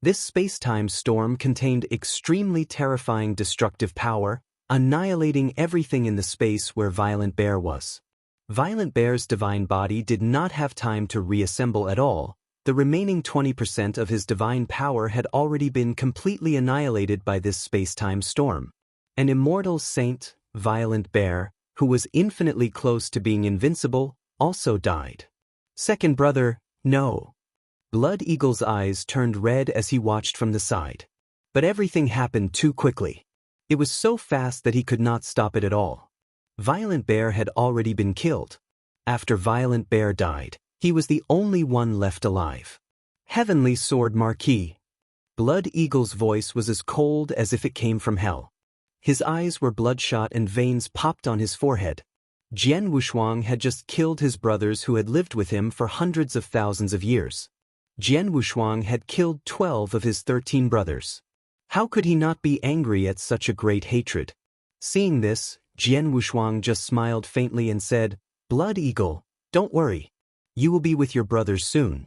This space-time storm contained extremely terrifying destructive power, annihilating everything in the space where Violent Bear was. Violent Bear's divine body did not have time to reassemble at all. The remaining 20% of his divine power had already been completely annihilated by this space-time storm. An immortal saint, Violent Bear, who was infinitely close to being invincible, also died. Second brother, no. Blood Eagle's eyes turned red as he watched from the side. But everything happened too quickly. It was so fast that he could not stop it at all. Violent Bear had already been killed. After Violent Bear died, he was the only one left alive. Heavenly Sword Marquis. Blood Eagle's voice was as cold as if it came from hell. His eyes were bloodshot and veins popped on his forehead. Jian Wushuang had just killed his brothers who had lived with him for hundreds of thousands of years. Jian Wushuang had killed 12 of his 13 brothers. How could he not be angry at such a great hatred? Seeing this, Jian Wushuang just smiled faintly and said, Blood Eagle, don't worry. You will be with your brothers soon.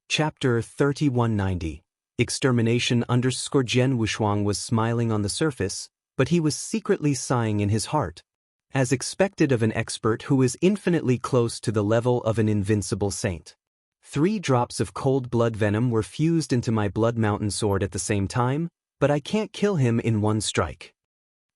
Chapter 3190. Extermination Jian Wushuang was smiling on the surface, but he was secretly sighing in his heart. As expected of an expert who is infinitely close to the level of an invincible saint. 3 drops of cold blood venom were fused into my blood mountain sword at the same time, but I can't kill him in one strike.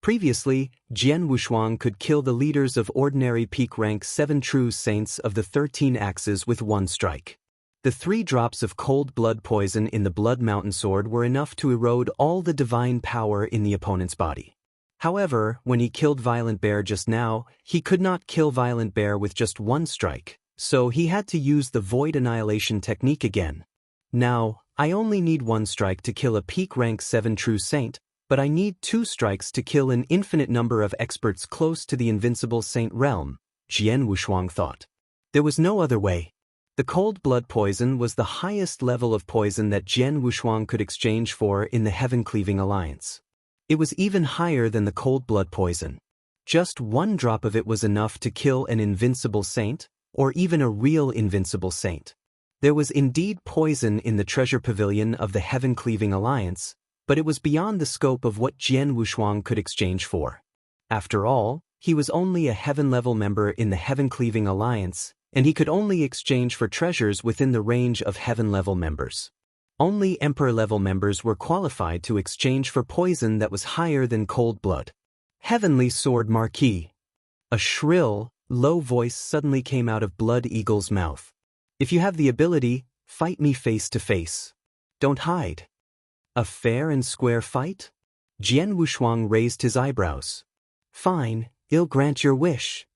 Previously, Jian Wushuang could kill the leaders of ordinary peak rank 7 true saints of the 13 axes with one strike. The 3 drops of cold blood poison in the blood mountain sword were enough to erode all the divine power in the opponent's body. However, when he killed Violent Bear just now, he could not kill Violent Bear with just one strike, so he had to use the Void Annihilation technique again. Now, I only need 1 strike to kill a peak rank 7 true saint, but I need 2 strikes to kill an infinite number of experts close to the invincible saint realm, Jian Wushuang thought. There was no other way. The cold blood poison was the highest level of poison that Jian Wushuang could exchange for in the heaven-cleaving alliance. It was even higher than the cold blood poison. Just one drop of it was enough to kill an invincible saint, or even a real invincible saint. There was indeed poison in the treasure pavilion of the heaven-cleaving alliance, but it was beyond the scope of what Jian Wushuang could exchange for. After all, he was only a heaven-level member in the heaven-cleaving alliance, and he could only exchange for treasures within the range of heaven-level members. Only Emperor-level members were qualified to exchange for poison that was higher than cold blood. Heavenly Sword Marquis. A shrill, low voice suddenly came out of Blood Eagle's mouth. If you have the ability, fight me face to face. Don't hide. A fair and square fight? Jian Wushuang raised his eyebrows. Fine, I'll grant your wish.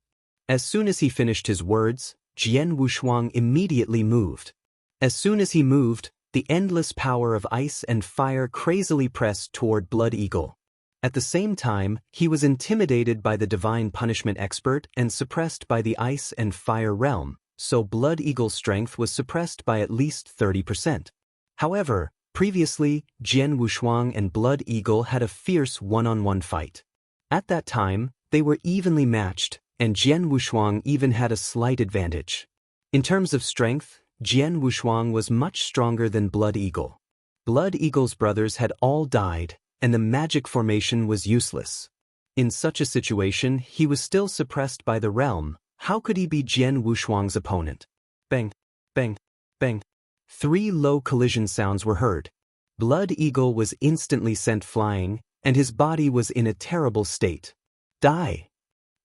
As soon as he finished his words, Jian Wushuang immediately moved. As soon as he moved, the endless power of ice and fire crazily pressed toward Blood Eagle. At the same time, he was intimidated by the divine punishment expert and suppressed by the ice and fire realm, so Blood Eagle's strength was suppressed by at least 30%. However, previously, Jian Wushuang and Blood Eagle had a fierce one-on-one fight. At that time, they were evenly matched, and Jian Wushuang even had a slight advantage. In terms of strength, Jian Wushuang was much stronger than Blood Eagle. Blood Eagle's brothers had all died, and the magic formation was useless. In such a situation, he was still suppressed by the realm. How could he be Jian Wushuang's opponent? Bang, bang, bang. 3 low collision sounds were heard. Blood Eagle was instantly sent flying, and his body was in a terrible state. Die!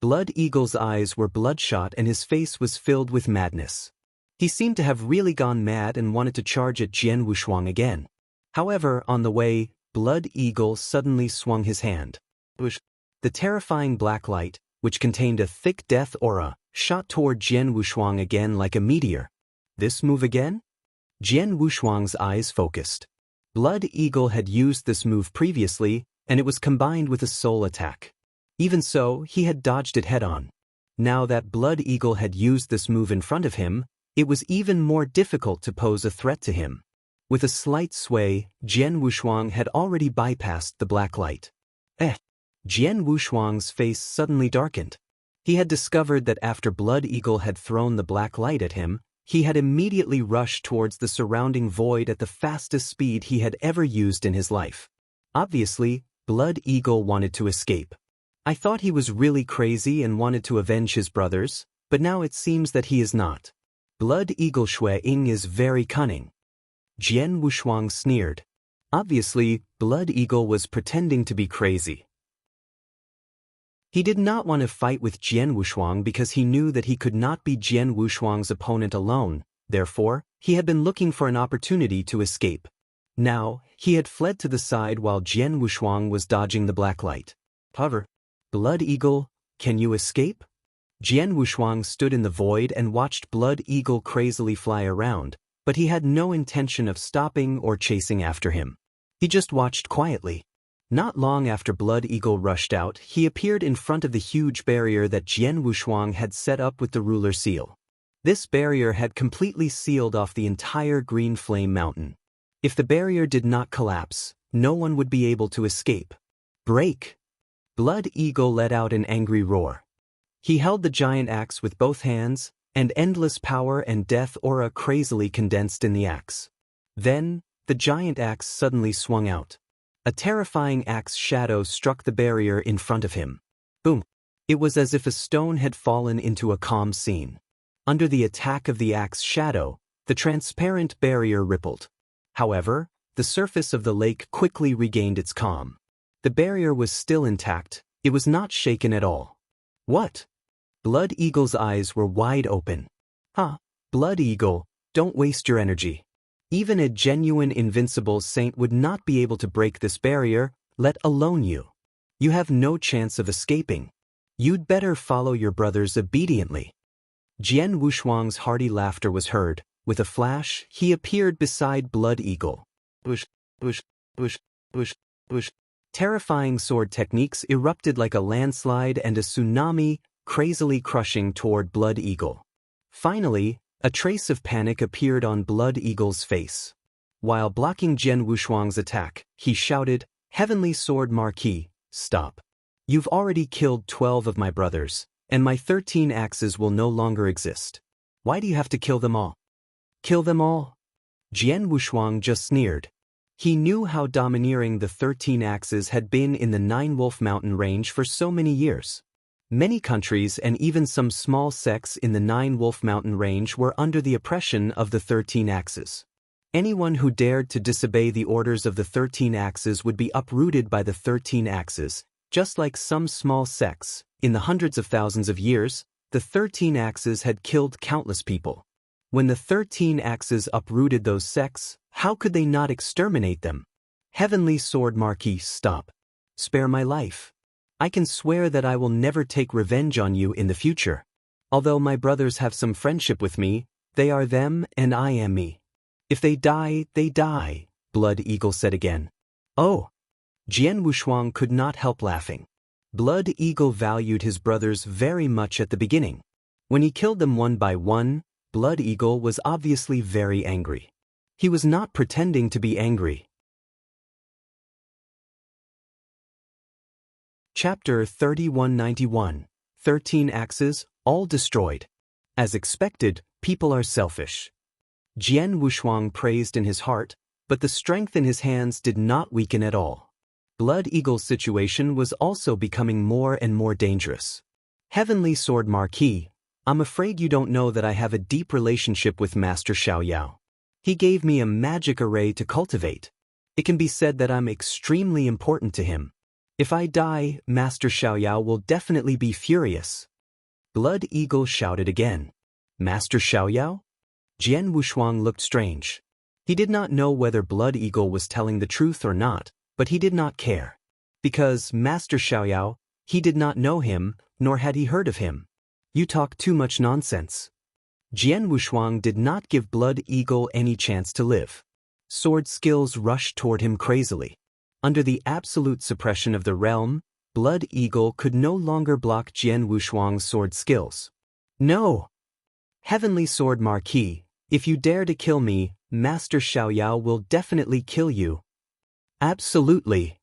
Blood Eagle's eyes were bloodshot and his face was filled with madness. He seemed to have really gone mad and wanted to charge at Jian Wushuang again. However, on the way, Blood Eagle suddenly swung his hand. The terrifying black light, which contained a thick death aura, shot toward Jian Wushuang again like a meteor. This move again? Jian Wushuang's eyes focused. Blood Eagle had used this move previously, and it was combined with a soul attack. Even so, he had dodged it head-on. Now that Blood Eagle had used this move in front of him, it was even more difficult to pose a threat to him. With a slight sway, Jian Wushuang had already bypassed the black light. Jian Wushuang's face suddenly darkened. He had discovered that after Blood Eagle had thrown the black light at him, he had immediately rushed towards the surrounding void at the fastest speed he had ever used in his life. Obviously, Blood Eagle wanted to escape. I thought he was really crazy and wanted to avenge his brothers, but now it seems that he is not. Blood Eagle Shui Ying is very cunning. Jian Wushuang sneered. Obviously, Blood Eagle was pretending to be crazy. He did not want to fight with Jian Wushuang because he knew that he could not be Jian Wushuang's opponent alone, therefore, he had been looking for an opportunity to escape. Now, he had fled to the side while Jian Wushuang was dodging the black light. However, Blood Eagle, can you escape? Jian Wushuang stood in the void and watched Blood Eagle crazily fly around, but he had no intention of stopping or chasing after him. He just watched quietly. Not long after Blood Eagle rushed out, he appeared in front of the huge barrier that Jian Wushuang had set up with the ruler seal. This barrier had completely sealed off the entire Green Flame Mountain. If the barrier did not collapse, no one would be able to escape. Break! Blood Eagle let out an angry roar. He held the giant axe with both hands, and endless power and death aura crazily condensed in the axe. Then, the giant axe suddenly swung out. A terrifying axe shadow struck the barrier in front of him. Boom! It was as if a stone had fallen into a calm scene. Under the attack of the axe shadow, the transparent barrier rippled. However, the surface of the lake quickly regained its calm. The barrier was still intact, it was not shaken at all. What? Blood Eagle's eyes were wide open. Blood Eagle, don't waste your energy. Even a genuine invincible saint would not be able to break this barrier, let alone you. You have no chance of escaping. You'd better follow your brothers obediently. Jian Wushuang's hearty laughter was heard. With a flash, he appeared beside Blood Eagle. Bush, bush, bush, bush, bush. Terrifying sword techniques erupted like a landslide and a tsunami, crazily crushing toward Blood Eagle. Finally, A trace of panic appeared on Blood Eagle's face. While blocking Jian Wushuang's attack, he shouted, "Heavenly Sword Marquis, stop. You've already killed 12 of my brothers, and my 13 axes will no longer exist. Why do you have to kill them all?" "Kill them all?" Jian Wushuang just sneered. He knew how domineering the 13 axes had been in the Nine Wolf Mountain range for so many years. Many countries and even some small sects in the Nine Wolf Mountain range were under the oppression of the 13 axes. Anyone who dared to disobey the orders of the 13 axes would be uprooted by the 13 axes, just like some small sects. In the hundreds of thousands of years, the 13 axes had killed countless people. When the 13 axes uprooted those sects, how could they not exterminate them? "Heavenly Sword Marquis, stop. Spare my life. I can swear that I will never take revenge on you in the future. Although my brothers have some friendship with me, they are them and I am me. If they die, they die," Blood Eagle said again. "Oh!" Jian Wushuang could not help laughing. Blood Eagle valued his brothers very much at the beginning. When he killed them one by one, Blood Eagle was obviously very angry. He was not pretending to be angry. Chapter 3191. 13 Axes, all destroyed. As expected, people are selfish. Jian Wushuang praised in his heart, but the strength in his hands did not weaken at all. Blood Eagle's situation was also becoming more and more dangerous. "Heavenly Sword Marquis, I'm afraid you don't know that I have a deep relationship with Master Xiaoyao. He gave me a magic array to cultivate. It can be said that I'm extremely important to him. If I die, Master Xiaoyao will definitely be furious." Blood Eagle shouted again. "Master Xiaoyao?" Jian Wushuang looked strange. He did not know whether Blood Eagle was telling the truth or not, but he did not care. Because Master Xiaoyao, he did not know him, nor had he heard of him. "You talk too much nonsense." Jian Wushuang did not give Blood Eagle any chance to live. Sword skills rushed toward him crazily. Under the absolute suppression of the realm, Blood Eagle could no longer block Jian Wushuang's sword skills. "No! Heavenly Sword Marquis, if you dare to kill me, Master Xiaoyao will definitely kill you." "Absolutely."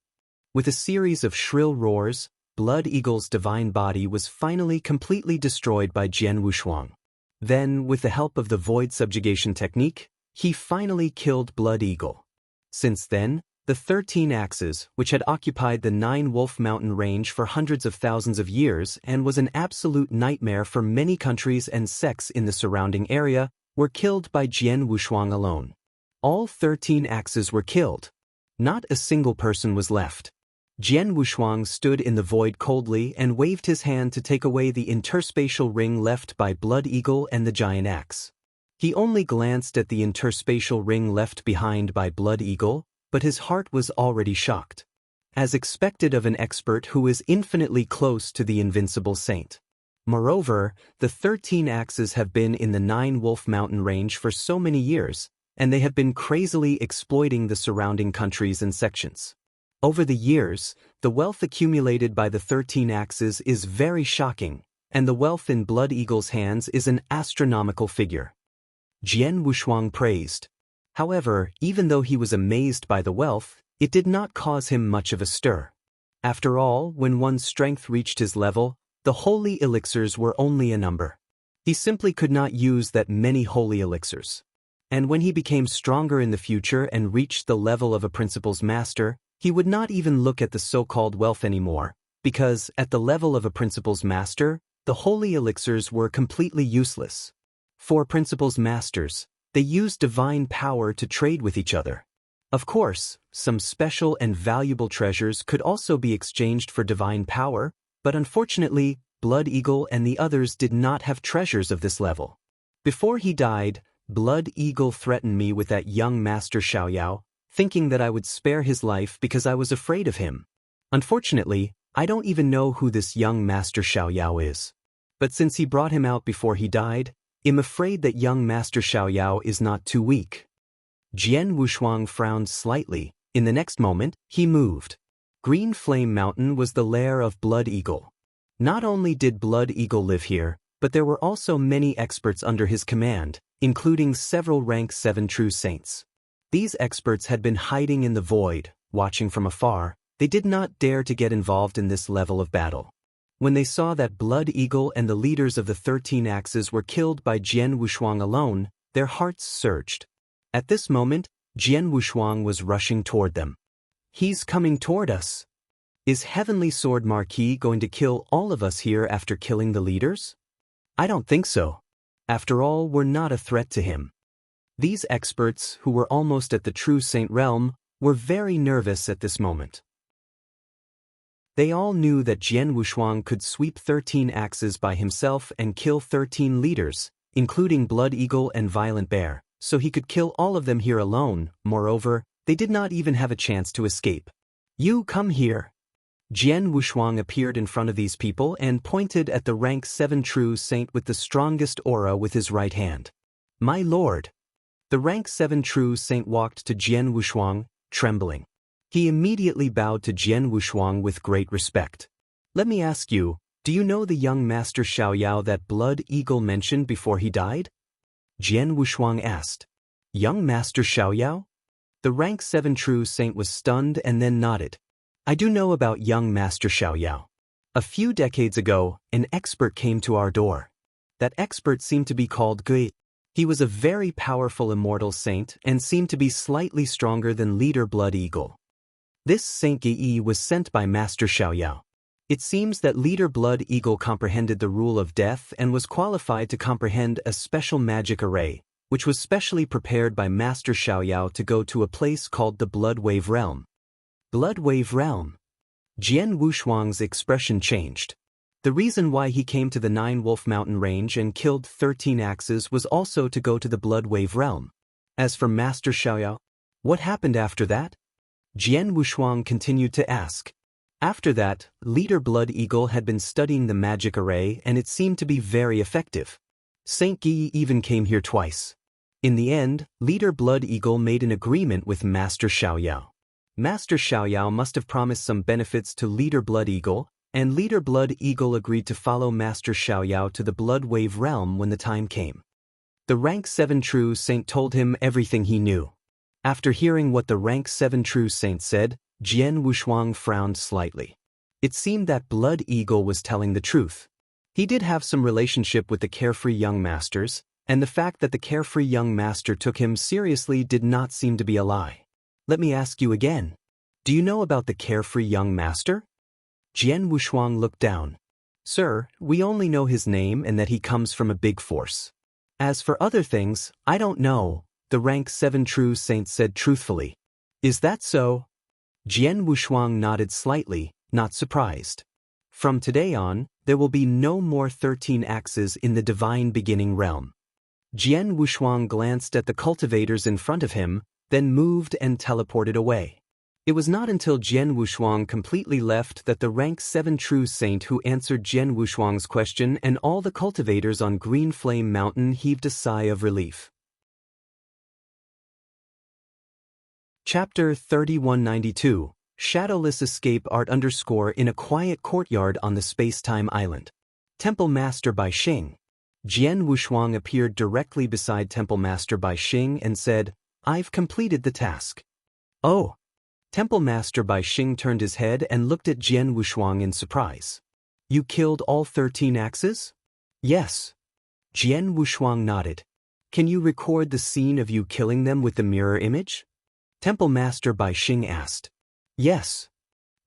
With a series of shrill roars, Blood Eagle's divine body was finally completely destroyed by Jian Wushuang. Then, with the help of the void subjugation technique, he finally killed Blood Eagle. Since then, the 13 axes, which had occupied the Nine Wolf Mountain range for hundreds of thousands of years and was an absolute nightmare for many countries and sects in the surrounding area, were killed by Jian Wushuang alone. All 13 axes were killed. Not a single person was left. Jian Wushuang stood in the void coldly and waved his hand to take away the interspatial ring left by Blood Eagle and the giant axe. He only glanced at the interspatial ring left behind by Blood Eagle, but his heart was already shocked. As expected of an expert who is infinitely close to the invincible saint. Moreover, the 13 axes have been in the Nine Wolf Mountain range for so many years, and they have been crazily exploiting the surrounding countries and sections. Over the years, the wealth accumulated by the 13 axes is very shocking, and the wealth in Blood Eagle's hands is an astronomical figure. Jian Wushuang praised. However, even though he was amazed by the wealth, it did not cause him much of a stir. After all, when one's strength reached his level, the holy elixirs were only a number. He simply could not use that many holy elixirs. And when he became stronger in the future and reached the level of a principal's master, he would not even look at the so-called wealth anymore, because, at the level of a principal's master, the holy elixirs were completely useless. For principal's masters, they used divine power to trade with each other. Of course, some special and valuable treasures could also be exchanged for divine power, but unfortunately, Blood Eagle and the others did not have treasures of this level. Before he died, Blood Eagle threatened me with that young Master Xiaoyao, thinking that I would spare his life because I was afraid of him. Unfortunately, I don't even know who this young Master Xiaoyao is. But since he brought him out before he died, I'm afraid that young Master Xiaoyao is not too weak. Jian Wushuang frowned slightly. In the next moment, he moved. Green Flame Mountain was the lair of Blood Eagle. Not only did Blood Eagle live here, but there were also many experts under his command, including several rank 7 true saints. These experts had been hiding in the void, watching from afar. They did not dare to get involved in this level of battle. When they saw that Blood Eagle and the leaders of the 13 Axes were killed by Jian Wushuang alone, their hearts surged. At this moment, Jian Wushuang was rushing toward them. "He's coming toward us. Is Heavenly Sword Marquis going to kill all of us here after killing the leaders? I don't think so. After all, we're not a threat to him." These experts, who were almost at the true saint realm, were very nervous at this moment. They all knew that Jian Wushuang could sweep 13 axes by himself and kill 13 leaders, including Blood Eagle and Violent Bear, so he could kill all of them here alone. Moreover, they did not even have a chance to escape. "You come here." Jian Wushuang appeared in front of these people and pointed at the rank 7 true saint with the strongest aura with his right hand. "My lord." The rank 7 true saint walked to Jian Wushuang, trembling. He immediately bowed to Jian Wushuang with great respect. "Let me ask you, do you know the young master Xiaoyao that Blood Eagle mentioned before he died?" Jian Wushuang asked. "Young master Xiaoyao?" The rank 7 true saint was stunned and then nodded. "I do know about young master Xiaoyao. A few decades ago, an expert came to our door. That expert seemed to be called Gui. He was a very powerful immortal saint and seemed to be slightly stronger than leader Blood Eagle. This Saint Gui was sent by Master Xiaoyao. It seems that leader Blood Eagle comprehended the rule of death and was qualified to comprehend a special magic array, which was specially prepared by Master Xiaoyao to go to a place called the Blood Wave Realm." Blood Wave Realm. Jian Wushuang's expression changed. The reason why he came to the Nine Wolf Mountain Range and killed 13 axes was also to go to the Blood Wave Realm. As for Master Xiaoyao, what happened after that? Jian Wushuang continued to ask. After that, leader Blood Eagle had been studying the magic array and it seemed to be very effective. Saint Gui even came here twice. In the end, leader Blood Eagle made an agreement with Master Xiaoyao. Master Xiaoyao must have promised some benefits to leader Blood Eagle, and leader Blood Eagle agreed to follow Master Xiaoyao to the Blood Wave Realm when the time came. The rank 7 true saint told him everything he knew. After hearing what the rank 7 true saint said, Jian Wushuang frowned slightly. It seemed that Blood Eagle was telling the truth. He did have some relationship with the carefree young masters, and the fact that the carefree young master took him seriously did not seem to be a lie. "Let me ask you again. Do you know about the carefree young master?" Jian Wushuang looked down. "Sir, we only know his name and that he comes from a big force. As for other things, I don't know," the rank 7 true saint said truthfully. "Is that so?" Jian Wushuang nodded slightly, not surprised. From today on, there will be no more 13 axes in the divine beginning realm. Jian Wushuang glanced at the cultivators in front of him, then moved and teleported away. It was not until Jian Wushuang completely left that the rank 7 true saint who answered Jian Wushuang's question and all the cultivators on Green Flame Mountain heaved a sigh of relief. Chapter 3192, Shadowless Escape Art _ in a quiet courtyard on the Space-Time Island. Temple Master Bai Xing. Jian Wushuang appeared directly beside Temple Master Bai Xing and said, "I've completed the task." "Oh." Temple Master Bai Xing turned his head and looked at Jian Wushuang in surprise. "You killed all 13 axes?" "Yes." Jian Wushuang nodded. "Can you record the scene of you killing them with the mirror image?" Temple Master Bai Xing asked. "Yes."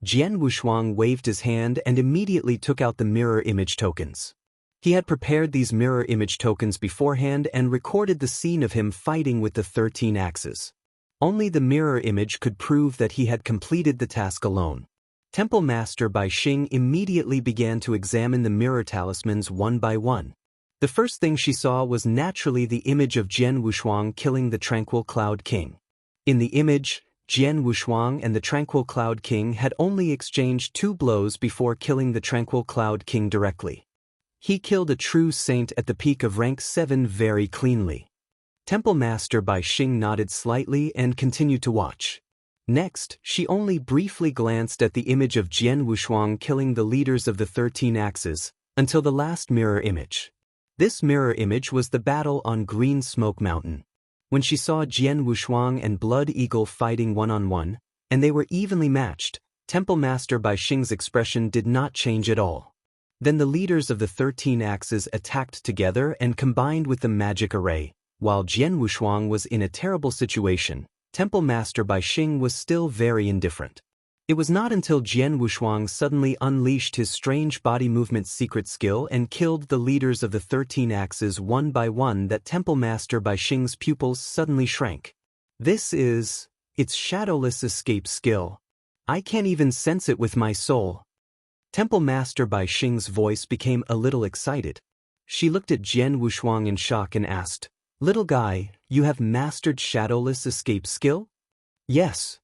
Jian Wushuang waved his hand and immediately took out the mirror image tokens. He had prepared these mirror image tokens beforehand and recorded the scene of him fighting with the 13 axes. Only the mirror image could prove that he had completed the task alone. Temple Master Bai Xing immediately began to examine the mirror talismans one by one. The first thing she saw was naturally the image of Jian Wushuang killing the Tranquil Cloud King. In the image, Jian Wushuang and the Tranquil Cloud King had only exchanged 2 blows before killing the Tranquil Cloud King directly. He killed a true saint at the peak of rank 7 very cleanly. Temple Master Bai Xing nodded slightly and continued to watch. Next, she only briefly glanced at the image of Jian Wushuang killing the leaders of the 13 axes, until the last mirror image. This mirror image was the battle on Green Smoke Mountain. When she saw Jian Wushuang and Blood Eagle fighting one-on-one, and they were evenly matched, Temple Master Bai Xing's expression did not change at all. Then the leaders of the 13 Axes attacked together and combined with the magic array. While Jian Wushuang was in a terrible situation, Temple Master Bai Xing was still very indifferent. It was not until Jian Wushuang suddenly unleashed his strange body movement secret skill and killed the leaders of the 13 Axes one by one that Temple Master Bai Xing's pupils suddenly shrank. It's shadowless escape skill. I can't even sense it with my soul. Temple Master Bai Xing's voice became a little excited. She looked at Jian Wushuang in shock and asked, "Little guy, you have mastered shadowless escape skill?" "Yes."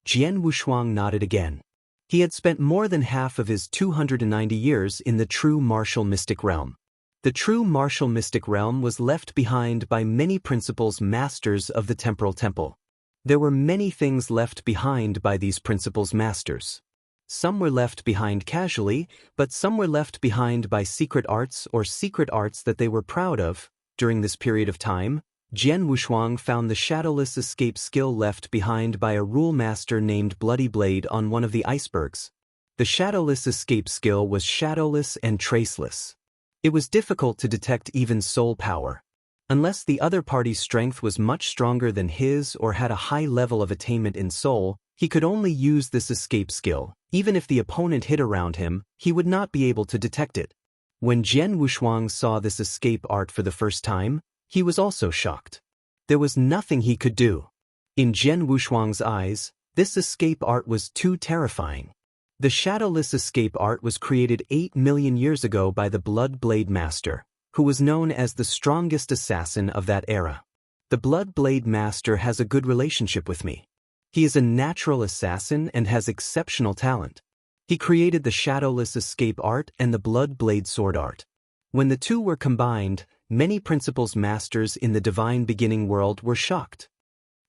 Jian Wushuang nodded again. He had spent more than half of his 290 years in the true martial mystic realm. The true martial mystic realm was left behind by many principles masters of the temporal temple. There were many things left behind by these principles masters. Some were left behind casually, but some were left behind by secret arts or secret arts that they were proud of. During this period of time, Jian Wushuang found the shadowless escape skill left behind by a rule master named Bloody Blade on one of the icebergs. The shadowless escape skill was shadowless and traceless. It was difficult to detect even soul power. Unless the other party's strength was much stronger than his or had a high level of attainment in soul, he could only use this escape skill. Even if the opponent hid around him, he would not be able to detect it. When Jian Wushuang saw this escape art for the first time, he was also shocked. There was nothing he could do. In Jian Wushuang's eyes, this escape art was too terrifying. The shadowless escape art was created 8 million years ago by the Blood Blade Master, who was known as the strongest assassin of that era. The Blood Blade Master has a good relationship with me. He is a natural assassin and has exceptional talent. He created the shadowless escape art and the Blood Blade sword art. When the two were combined, many principles masters in the divine beginning world were shocked.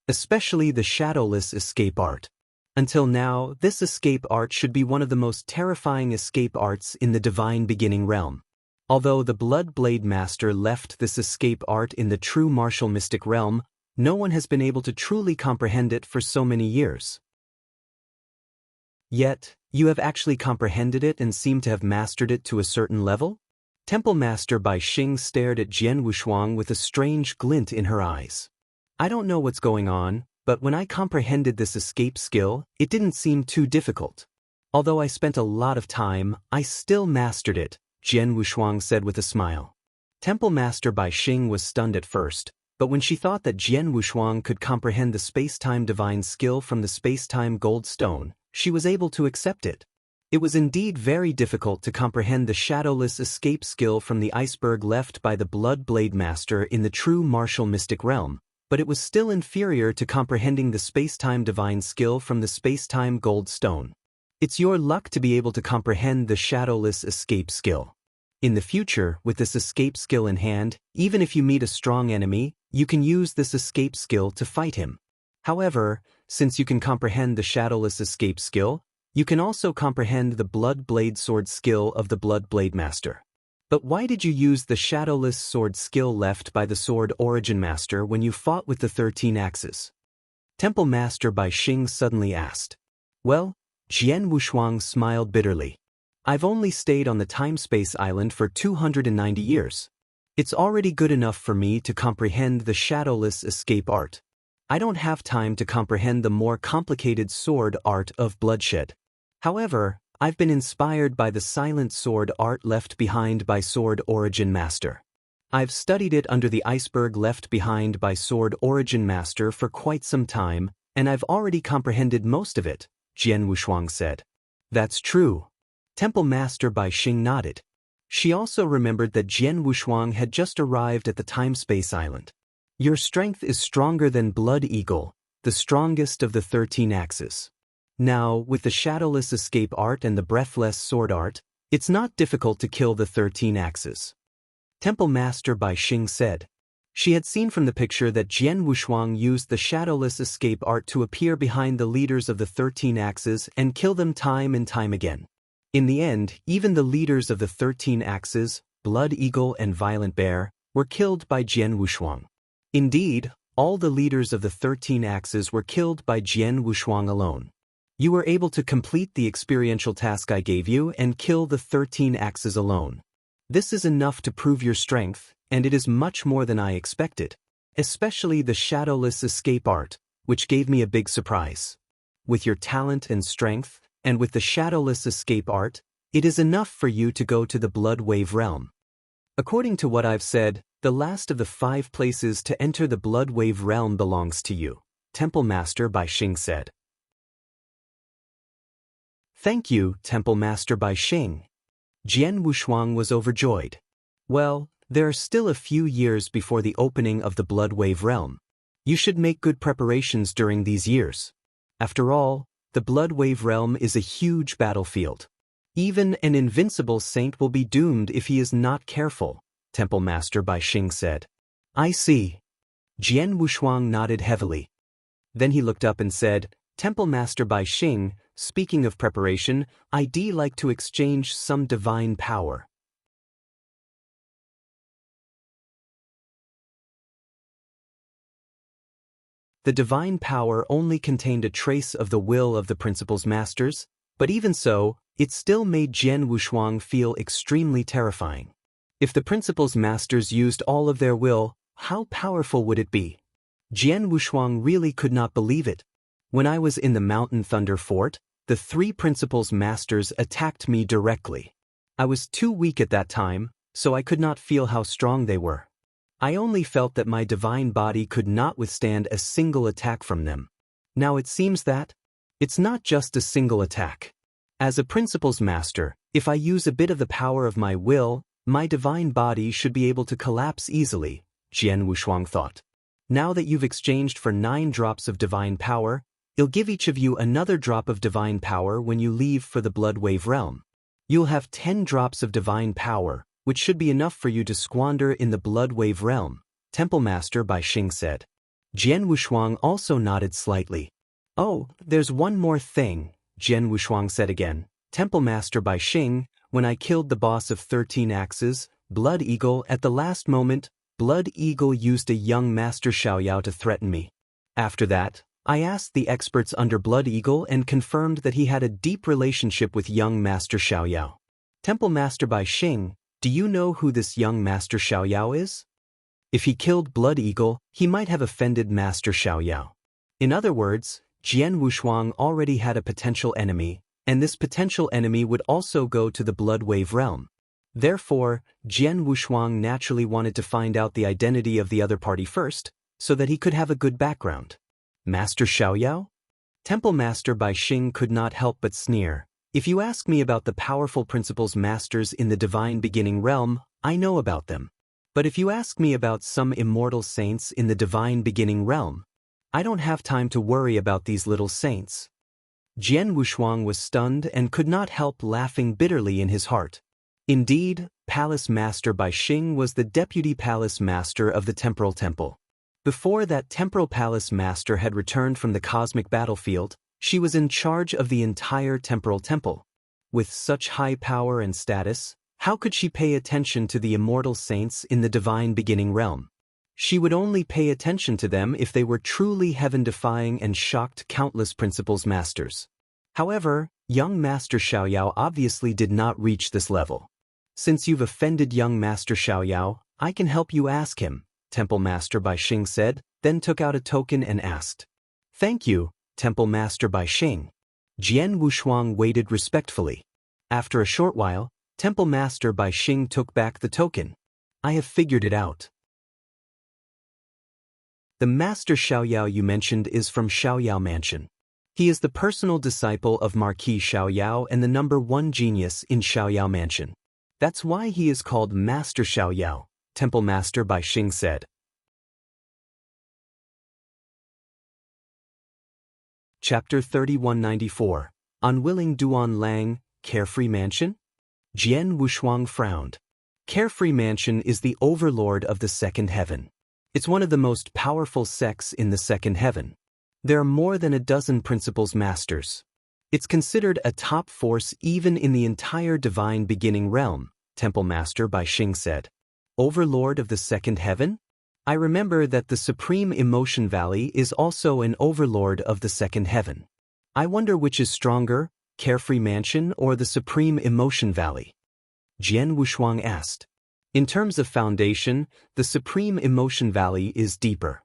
Especially the shadowless escape art. Until now, this escape art should be one of the most terrifying escape arts in the divine beginning realm. Although the Blood Blade Master left this escape art in the true martial mystic realm, no one has been able to truly comprehend it for so many years. Yet, you have actually comprehended it and seem to have mastered it to a certain level? Temple Master Bai Xing stared at Jian Wushuang with a strange glint in her eyes. I don't know what's going on, but when I comprehended this escape skill, it didn't seem too difficult. Although I spent a lot of time, I still mastered it, Jian Wushuang said with a smile. Temple Master Bai Xing was stunned at first, but when she thought that Jian Wushuang could comprehend the space-time divine skill from the space-time gold stone, she was able to accept it. It was indeed very difficult to comprehend the shadowless escape skill from the iceberg left by the Blood Blade Master in the true martial mystic realm, but it was still inferior to comprehending the space-time divine skill from the space-time gold stone. It's your luck to be able to comprehend the shadowless escape skill. In the future, with this escape skill in hand, even if you meet a strong enemy, you can use this escape skill to fight him. However, since you can comprehend the shadowless escape skill, you can also comprehend the Blood Blade sword skill of the Blood Blade Master. But why did you use the shadowless sword skill left by the Sword Origin Master when you fought with the 13 Axes? Temple Master Bai Xing suddenly asked. Well, Jian Wushuang smiled bitterly. I've only stayed on the time-space island for 290 years. It's already good enough for me to comprehend the shadowless escape art. I don't have time to comprehend the more complicated sword art of bloodshed. However, I've been inspired by the silent sword art left behind by Sword Origin Master. I've studied it under the iceberg left behind by Sword Origin Master for quite some time, and I've already comprehended most of it, Jian Wushuang said. That's true. Temple Master Bai Xing nodded. She also remembered that Jian Wushuang had just arrived at the time-space island. Your strength is stronger than Blood Eagle, the strongest of the 13 Axes. Now, with the shadowless escape art and the breathless sword art, it's not difficult to kill the 13 Axes. Temple Master Bai Xing said. She had seen from the picture that Jian Wushuang used the shadowless escape art to appear behind the leaders of the 13 Axes and kill them time and time again. In the end, even the leaders of the 13 Axes, Blood Eagle and Violent Bear, were killed by Jian Wushuang. Indeed, all the leaders of the 13 axes were killed by Jian Wushuang alone. You were able to complete the experiential task I gave you and kill the 13 axes alone. This is enough to prove your strength, and it is much more than I expected. Especially the shadowless escape art, which gave me a big surprise. With your talent and strength, and with the shadowless escape art, it is enough for you to go to the Blood Wave realm. According to what I've said, the last of the 5 places to enter the Blood Wave realm belongs to you, Temple Master Bai Xing said. Thank you, Temple Master Bai Xing. Jian Wushuang was overjoyed. Well, there are still a few years before the opening of the Blood Wave realm. You should make good preparations during these years. After all, the Blood Wave realm is a huge battlefield. Even an invincible saint will be doomed if he is not careful, Temple Master Bai Xing said. I see. Jian Wushuang nodded heavily. Then he looked up and said, Temple Master Bai Xing, speaking of preparation, I'd like to exchange some divine power. The divine power only contained a trace of the will of the principal's masters, but even so, it still made Jian Wushuang feel extremely terrifying. If the principal's masters used all of their will, how powerful would it be? Jian Wushuang really could not believe it. When I was in the Mountain Thunder Fort, the 3 principal's masters attacked me directly. I was too weak at that time, so I could not feel how strong they were. I only felt that my divine body could not withstand a single attack from them. Now it seems that it's not just a single attack. As a principal's master, if I use a bit of the power of my will, my divine body should be able to collapse easily, Jian Wushuang thought. Now that you've exchanged for 9 drops of divine power, I'll give each of you another drop of divine power when you leave for the Blood Wave realm. You'll have 10 drops of divine power, which should be enough for you to squander in the Blood Wave realm, Temple Master Bai Xing said. Jian Wushuang also nodded slightly. Oh, there's one more thing, Jian Wushuang said again. Temple Master Bai Xing, when I killed the boss of 13 axes, Blood Eagle, at the last moment, Blood Eagle used a young Master Xiaoyao to threaten me. After that, I asked the experts under Blood Eagle and confirmed that he had a deep relationship with young Master Xiaoyao. Temple Master Bai Xing, do you know who this young Master Xiaoyao is? If he killed Blood Eagle, he might have offended Master Xiaoyao. In other words, Jian Wushuang already had a potential enemy, and this potential enemy would also go to the Blood Wave realm. Therefore, Jian Wushuang naturally wanted to find out the identity of the other party first, so that he could have a good background. Master Xiaoyao? Temple Master Bai Xing could not help but sneer. If you ask me about the powerful principal's masters in the Divine Beginning realm, I know about them. But if you ask me about some immortal saints in the Divine Beginning realm, I don't have time to worry about these little saints. Jian Wushuang was stunned and could not help laughing bitterly in his heart. Indeed, Palace Master Bai Xing was the Deputy Palace Master of the Temporal Temple. Before that Temporal Palace Master had returned from the cosmic battlefield, she was in charge of the entire Temporal Temple. With such high power and status, how could she pay attention to the immortal saints in the Divine Beginning realm? She would only pay attention to them if they were truly heaven-defying and shocked countless principal's masters. However, young Master Xiaoyao obviously did not reach this level. Since you've offended young Master Xiaoyao, I can help you ask him, Temple Master Bai Xing said, then took out a token and asked. Thank you, Temple Master Bai Xing. Jian Wushuang waited respectfully. After a short while, Temple Master Bai Xing took back the token. I have figured it out. The Master Xiaoyao you mentioned is from Xiaoyao Mansion. He is the personal disciple of Marquis Xiaoyao and the #1 genius in Xiaoyao Mansion. That's why he is called Master Xiaoyao, Temple Master Bai Xing said. Chapter 3194, Unwilling Duan Lang, Carefree Mansion? Jian Wushuang frowned. Carefree Mansion is the overlord of the second heaven. It's one of the most powerful sects in the second heaven. There are more than a dozen principal's masters. It's considered a top force even in the entire Divine Beginning realm, Temple Master Bai Xing said. Overlord of the second heaven? I remember that the Supreme Emotion Valley is also an overlord of the second heaven. I wonder which is stronger, Carefree Mansion or the Supreme Emotion Valley? Jian Wushuang asked. In terms of foundation, the Supreme Emotion Valley is deeper.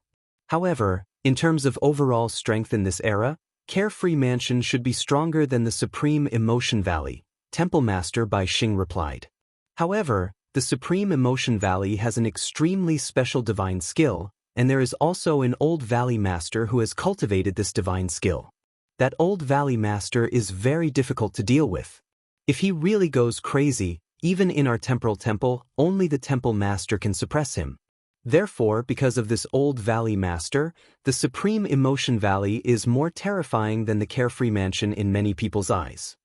However, in terms of overall strength in this era, Carefree Mansion should be stronger than the Supreme Emotion Valley, Temple Master Bai Xing replied. However, the Supreme Emotion Valley has an extremely special divine skill, and there is also an old Valley Master who has cultivated this divine skill. That old Valley Master is very difficult to deal with. If he really goes crazy, even in our temporal temple, only the Temple Master can suppress him. Therefore, because of this old Valley Master, the Supreme Emotion Valley is more terrifying than the Carefree Mansion in many people's eyes.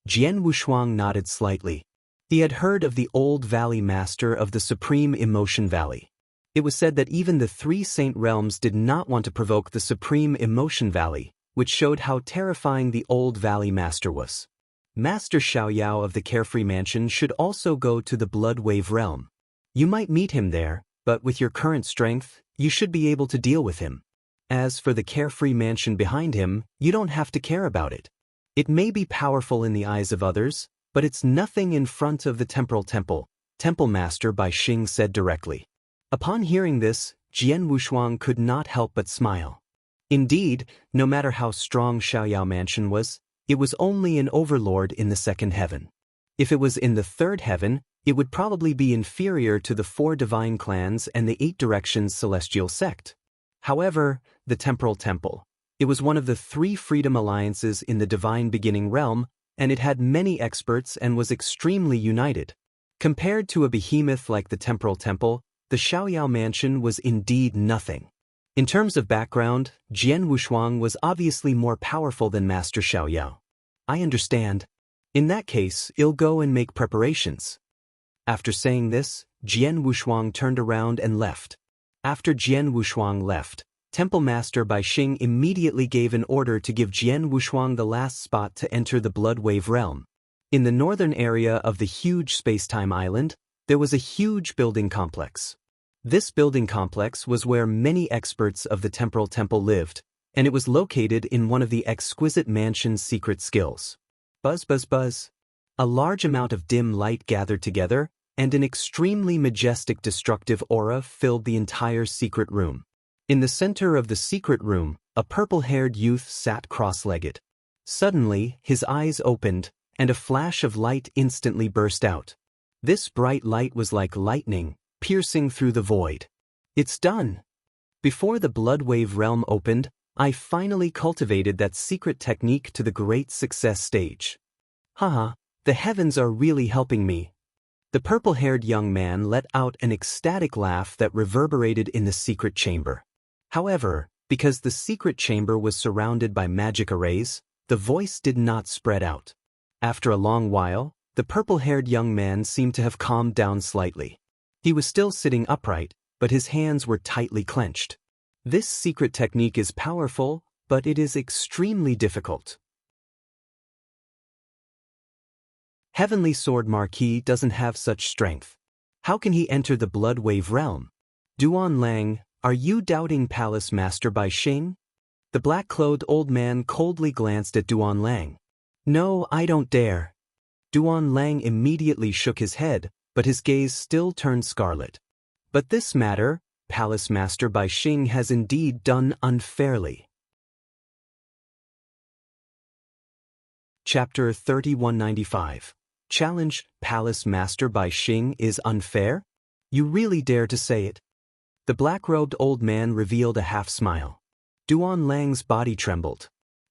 Jian Wushuang nodded slightly. He had heard of the old Valley Master of the Supreme Emotion Valley. It was said that even the three Saint Realms did not want to provoke the Supreme Emotion Valley, which showed how terrifying the old Valley Master was. Master Xiaoyao of the Carefree Mansion should also go to the Blood Wave Realm. You might meet him there, but with your current strength, you should be able to deal with him. As for the Carefree Mansion behind him, you don't have to care about it. It may be powerful in the eyes of others, but it's nothing in front of the Temporal Temple, Temple Master Bai Xing said directly. Upon hearing this, Jian Wushuang could not help but smile. Indeed, no matter how strong Xiaoyao Mansion was, it was only an overlord in the second heaven. If it was in the third heaven, it would probably be inferior to the 4 divine clans and the 8 directions celestial sect. However, the Temporal Temple, it was one of the 3 freedom alliances in the divine beginning realm, and it had many experts and was extremely united. Compared to a behemoth like the Temporal Temple, the Xiaoyao Mansion was indeed nothing. In terms of background, Jian Wushuang was obviously more powerful than Master Xiaoyao. I understand. In that case, I'll go and make preparations. After saying this, Jian Wushuang turned around and left. After Jian Wushuang left, Temple Master Bai Xing immediately gave an order to give Jian Wushuang the last spot to enter the Blood Wave Realm. In the northern area of the huge space-time island, there was a huge building complex. This building complex was where many experts of the Temporal Temple lived, and it was located in one of the exquisite mansion's secret skills. Buzz, buzz, buzz. A large amount of dim light gathered together, and an extremely majestic destructive aura filled the entire secret room. In the center of the secret room, a purple-haired youth sat cross-legged. Suddenly, his eyes opened, and a flash of light instantly burst out. This bright light was like lightning, piercing through the void. It's done! Before the Blood Wave realm opened, I finally cultivated that secret technique to the great success stage. Haha, the heavens are really helping me. The purple-haired young man let out an ecstatic laugh that reverberated in the secret chamber. However, because the secret chamber was surrounded by magic arrays, the voice did not spread out. After a long while, the purple-haired young man seemed to have calmed down slightly. He was still sitting upright, but his hands were tightly clenched. This secret technique is powerful, but it is extremely difficult. Heavenly Sword Marquis doesn't have such strength. How can he enter the Blood Wave realm? Duan Lang, are you doubting Palace Master Bai Xing? The black-clothed old man coldly glanced at Duan Lang. No, I don't dare. Duan Lang immediately shook his head, but his gaze still turned scarlet. But this matter, Palace Master Bai Xing has indeed done unfairly. Chapter 3195. Challenge, Palace Master Bai Xing is unfair? You really dare to say it? The black-robed old man revealed a half-smile. Duan Lang's body trembled.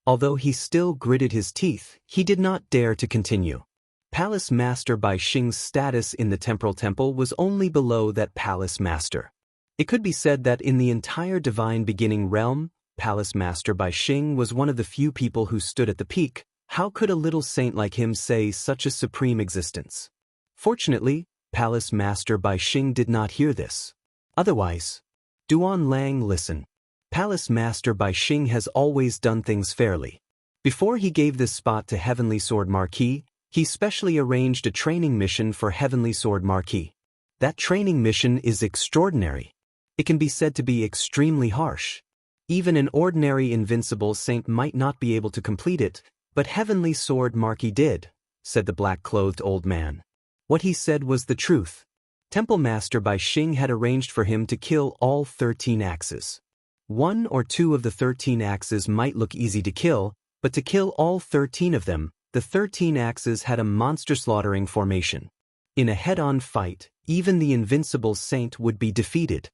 Although he still gritted his teeth, he did not dare to continue. Palace Master Bai Xing's status in the Temporal Temple was only below that Palace Master. It could be said that in the entire Divine Beginning realm, Palace Master Bai Xing was one of the few people who stood at the peak. How could a little saint like him say such a supreme existence? Fortunately, Palace Master Bai Xing did not hear this. Otherwise, Duan Lang, listen. Palace Master Bai Xing has always done things fairly. Before he gave this spot to Heavenly Sword Marquis, He specially arranged a training mission for Heavenly Sword Marquis. That training mission is extraordinary. It can be said to be extremely harsh. Even an ordinary invincible saint might not be able to complete it, but Heavenly Sword Marquis did, said the black-clothed old man. What he said was the truth. Temple Master Bai Xing had arranged for him to kill all 13 axes. 1 or 2 of the 13 axes might look easy to kill, but to kill all 13 of them, the 13 axes had a monster-slaughtering formation. In a head-on fight, even the invincible saint would be defeated.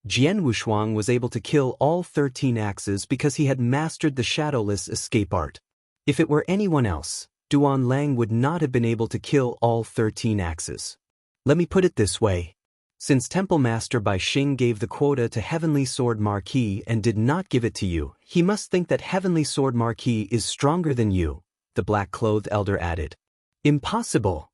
Jian Wushuang was able to kill all 13 axes because he had mastered the shadowless escape art. If it were anyone else, Duan Lang would not have been able to kill all 13 axes. Let me put it this way. Since Temple Master Bai Xing gave the quota to Heavenly Sword Marquis and did not give it to you, he must think that Heavenly Sword Marquis is stronger than you, the black-clothed elder added. Impossible!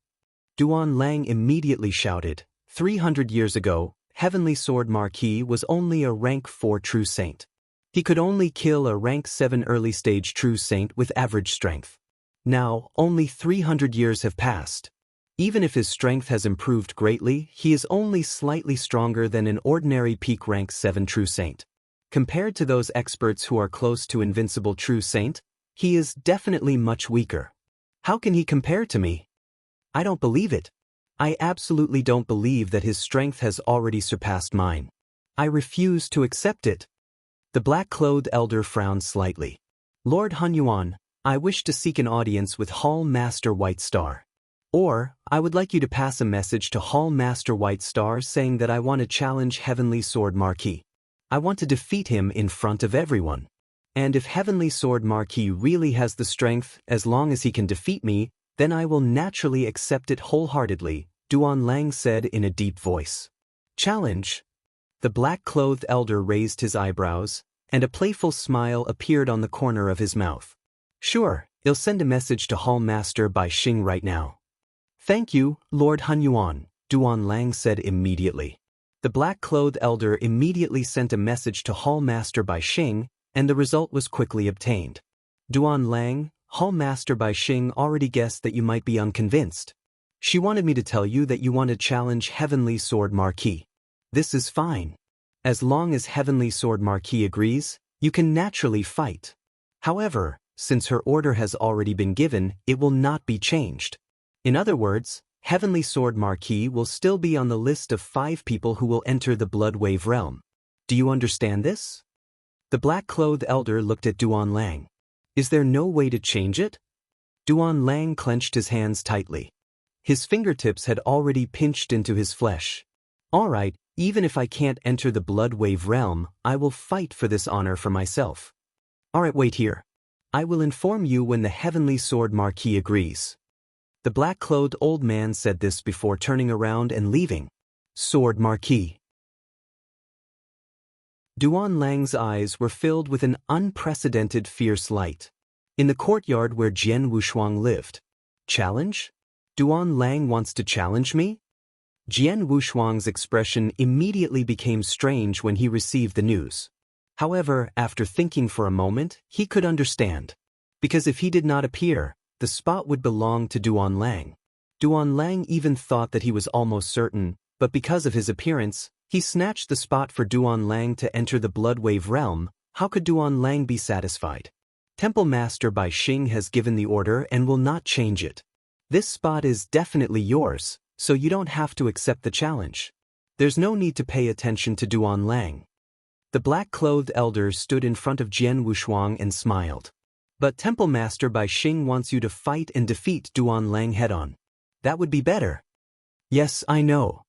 Duan Lang immediately shouted. 300 years ago, Heavenly Sword Marquis was only a rank 4 true saint. He could only kill a rank 7 early-stage true saint with average strength. Now, only 300 years have passed. Even if his strength has improved greatly, he is only slightly stronger than an ordinary peak rank 7 true saint. Compared to those experts who are close to invincible true saint, he is definitely much weaker. How can he compare to me? I don't believe it. I absolutely don't believe that his strength has already surpassed mine. I refuse to accept it. The black-clothed elder frowned slightly. Lord Hunyuan, I wish to seek an audience with Hall Master White Star. Or, I would like you to pass a message to Hall Master White Star saying that I want to challenge Heavenly Sword Marquis. I want to defeat him in front of everyone. And if Heavenly Sword Marquis really has the strength, as long as he can defeat me, then I will naturally accept it wholeheartedly, Duan Lang said in a deep voice. Challenge? The black-clothed elder raised his eyebrows, and a playful smile appeared on the corner of his mouth. Sure, I'll send a message to Hall Master Bai Xing right now. Thank you, Lord Hunyuan, Duan Lang said immediately. The black-clothed elder immediately sent a message to Hall Master Bai Xing, and the result was quickly obtained. Duan Lang, Hall Master Bai Xing already guessed that you might be unconvinced. She wanted me to tell you that you want to challenge Heavenly Sword Marquis. This is fine. As long as Heavenly Sword Marquis agrees, you can naturally fight. However, since her order has already been given, it will not be changed. In other words, Heavenly Sword Marquis will still be on the list of 5 people who will enter the Blood Wave realm. Do you understand this? The black-clothed elder looked at Duan Lang. Is there no way to change it? Duan Lang clenched his hands tightly. His fingertips had already pinched into his flesh. All right, even if I can't enter the Blood Wave realm, I will fight for this honor for myself. All right, wait here. I will inform you when the Heavenly Sword Marquis agrees. The black-clothed old man said this before turning around and leaving. Sword Marquis. Duan Lang's eyes were filled with an unprecedented fierce light. In the courtyard where Jian Wushuang lived. Challenge? Duan Lang wants to challenge me? Jian Wushuang's expression immediately became strange when he received the news. However, after thinking for a moment, he could understand. Because if he did not appear, the spot would belong to Duan Lang. Duan Lang even thought that he was almost certain, but because of his appearance, he snatched the spot for Duan Lang to enter the Blood Wave realm. How could Duan Lang be satisfied? Temple Master Bai Xing has given the order and will not change it. This spot is definitely yours, so you don't have to accept the challenge. There's no need to pay attention to Duan Lang. The black-clothed elder stood in front of Jian Wushuang and smiled. But Temple Master Bai Xing wants you to fight and defeat Duan Lang head-on. That would be better. Yes, I know.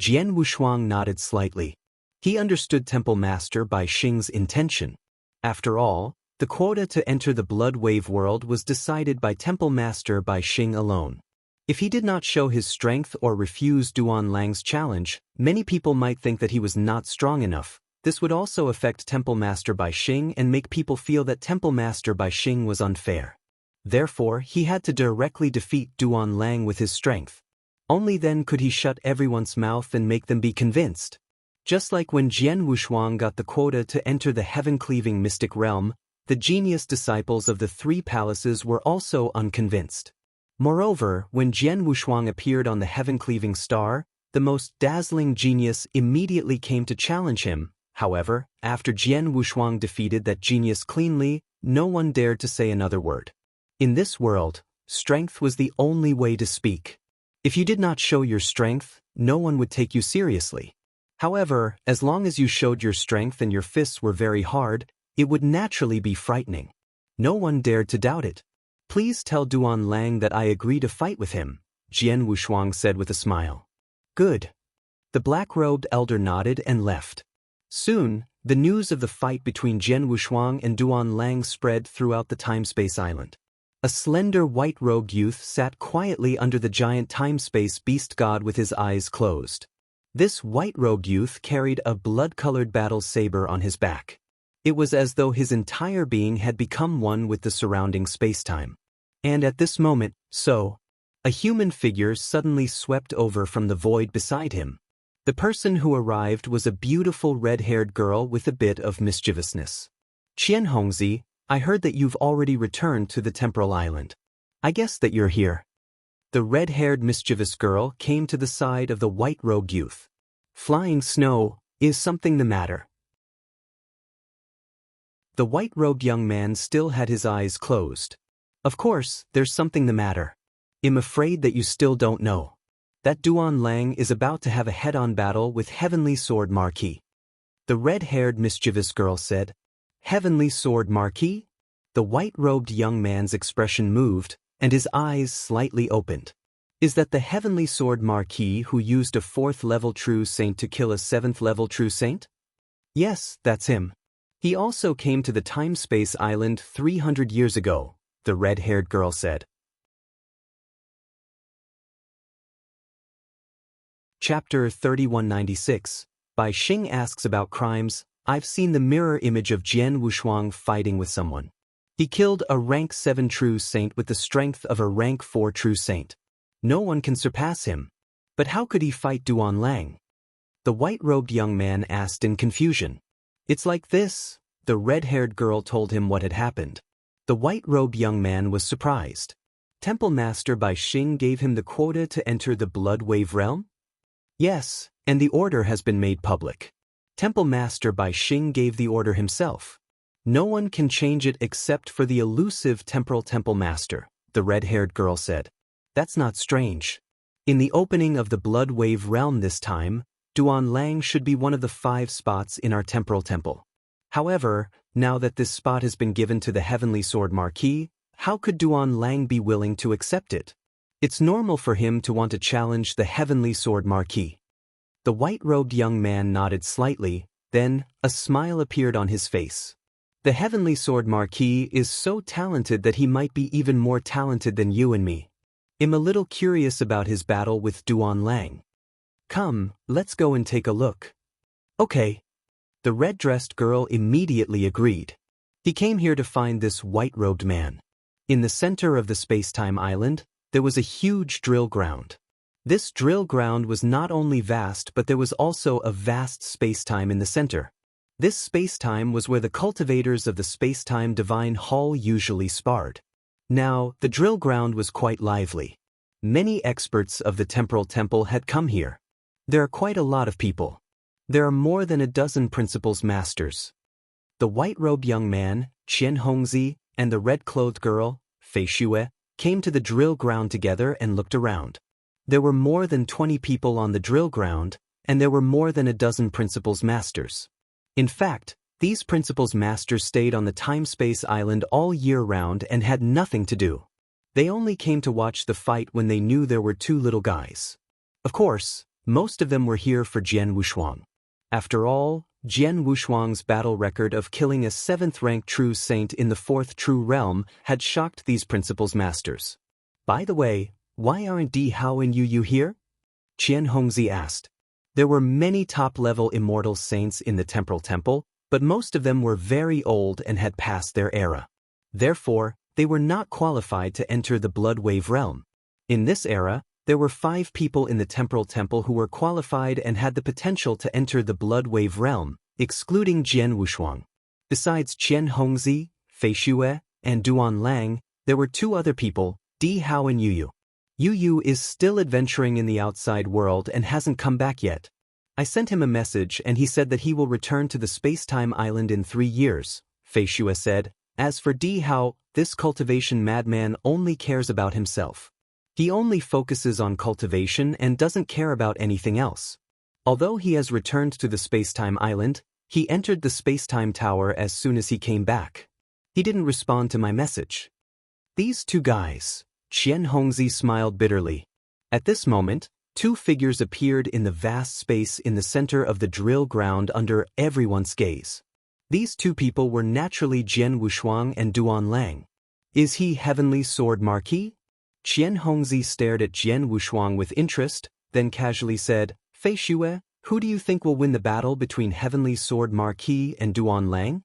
Jian Wushuang nodded slightly. He understood Temple Master Bai Xing's intention. After all, the quota to enter the Blood Wave world was decided by Temple Master Bai Xing alone. If he did not show his strength or refuse Duan Lang's challenge, many people might think that he was not strong enough. This would also affect Temple Master Bai Xing and make people feel that Temple Master Bai Xing was unfair. Therefore, he had to directly defeat Duan Lang with his strength. Only then could he shut everyone's mouth and make them be convinced. Just like when Jian Wushuang got the quota to enter the heaven-cleaving mystic realm, the genius disciples of the 3 palaces were also unconvinced. Moreover, when Jian Wushuang appeared on the heaven-cleaving star, the most dazzling genius immediately came to challenge him. However, after Jian Wushuang defeated that genius cleanly, no one dared to say another word. In this world, strength was the only way to speak. If you did not show your strength, no one would take you seriously. However, as long as you showed your strength and your fists were very hard, it would naturally be frightening. No one dared to doubt it. "Please tell Duan Lang that I agree to fight with him," Jian Wushuang said with a smile. "Good." The black-robed elder nodded and left. Soon, the news of the fight between Jian Wushuang and Duan Lang spread throughout the time-space island. A slender white-robed youth sat quietly under the giant time-space beast god with his eyes closed. This white-robed youth carried a blood-colored battle saber on his back. It was as though his entire being had become one with the surrounding space-time. And at this moment, a human figure suddenly swept over from the void beside him. The person who arrived was a beautiful red-haired girl with a bit of mischievousness. "Qian Hongzi, I heard that you've already returned to the temporal island. I guess that you're here." The red-haired mischievous girl came to the side of the white-robed youth. "Flying snow, is something the matter?" The white-robed young man still had his eyes closed. "Of course, there's something the matter. I'm afraid that you still don't know that Duan Lang is about to have a head-on battle with Heavenly Sword Marquis." The red-haired mischievous girl said. "Heavenly Sword Marquis?" The white-robed young man's expression moved, and his eyes slightly opened. "Is that the Heavenly Sword Marquis who used a 4th-level True Saint to kill a 7th-level True Saint?" "Yes, that's him. He also came to the time-space island 300 years ago," the red-haired girl said. Chapter 3196. By Xing asks about crimes. I've seen the mirror image of Jian Wushuang fighting with someone. He killed a rank 7 True Saint with the strength of a rank 4 True Saint. No one can surpass him. But how could he fight Duan Lang? The white-robed young man asked in confusion. "It's like this," the red-haired girl told him what had happened. The white-robed young man was surprised. "Temple Master Bai Xing gave him the quota to enter the Blood Wave realm?" "Yes, and the order has been made public. Temple Master Bai Xing gave the order himself. No one can change it except for the elusive Temporal Temple Master," the red-haired girl said. "That's not strange. In the opening of the Blood Wave realm this time, Duan Lang should be one of the 5 spots in our Temporal Temple. However, now that this spot has been given to the Heavenly Sword Marquis, how could Duan Lang be willing to accept it? It's normal for him to want to challenge the Heavenly Sword Marquis." The white-robed young man nodded slightly, then a smile appeared on his face. "The Heavenly Sword Marquis is so talented that he might be even more talented than you and me. I'm a little curious about his battle with Duan Lang. Come, let's go and take a look." "Okay." The red-dressed girl immediately agreed. He came here to find this white-robed man. In the center of the space-time island, there was a huge drill ground. This drill ground was not only vast, but there was also a vast space-time in the center. This space-time was where the cultivators of the space-time divine hall usually sparred. Now, the drill ground was quite lively. Many experts of the temporal temple had come here. There are quite a lot of people. There are more than a dozen principals masters. The white-robed young man, Qian Hongzi, and the red-clothed girl, Fei Xue, came to the drill ground together and looked around. There were more than 20 people on the drill ground, and there were more than a dozen principals masters. In fact, these principals masters stayed on the time-space island all year round and had nothing to do. They only came to watch the fight when they knew there were 2 little guys. Of course, most of them were here for Jian Wushuang. After all, Jian Wushuang's battle record of killing a 7th-rank True Saint in the 4th True Realm had shocked these principals masters. "By the way, why aren't Di Hao and Yu here?" Qian Hongzi asked. There were many top-level immortal saints in the temporal temple, but most of them were very old and had passed their era. Therefore, they were not qualified to enter the Blood Wave realm. In this era, there were 5 people in the temporal temple who were qualified and had the potential to enter the Blood Wave realm, excluding Jian Wushuang. Besides Qian Hongzi, Fei Xue, and Duan Lang, there were 2 other people, Di Hao and Yu Yu. Yu Yu is still adventuring in the outside world and hasn't come back yet. I sent him a message and he said that he will return to the space-time island in 3 years, Fei Xue said. As for Di Hao, this cultivation madman only cares about himself. He only focuses on cultivation and doesn't care about anything else. Although he has returned to the space-time island, he entered the space-time tower as soon as he came back. He didn't respond to my message. These two guys. Qian Hongzi smiled bitterly. At this moment, 2 figures appeared in the vast space in the center of the drill ground under everyone's gaze. These 2 people were naturally Jian Wushuang and Duan Lang. Is he Heavenly Sword Marquis? Qian Hongzi stared at Jian Wushuang with interest, then casually said, Fei Xue, who do you think will win the battle between Heavenly Sword Marquis and Duan Lang?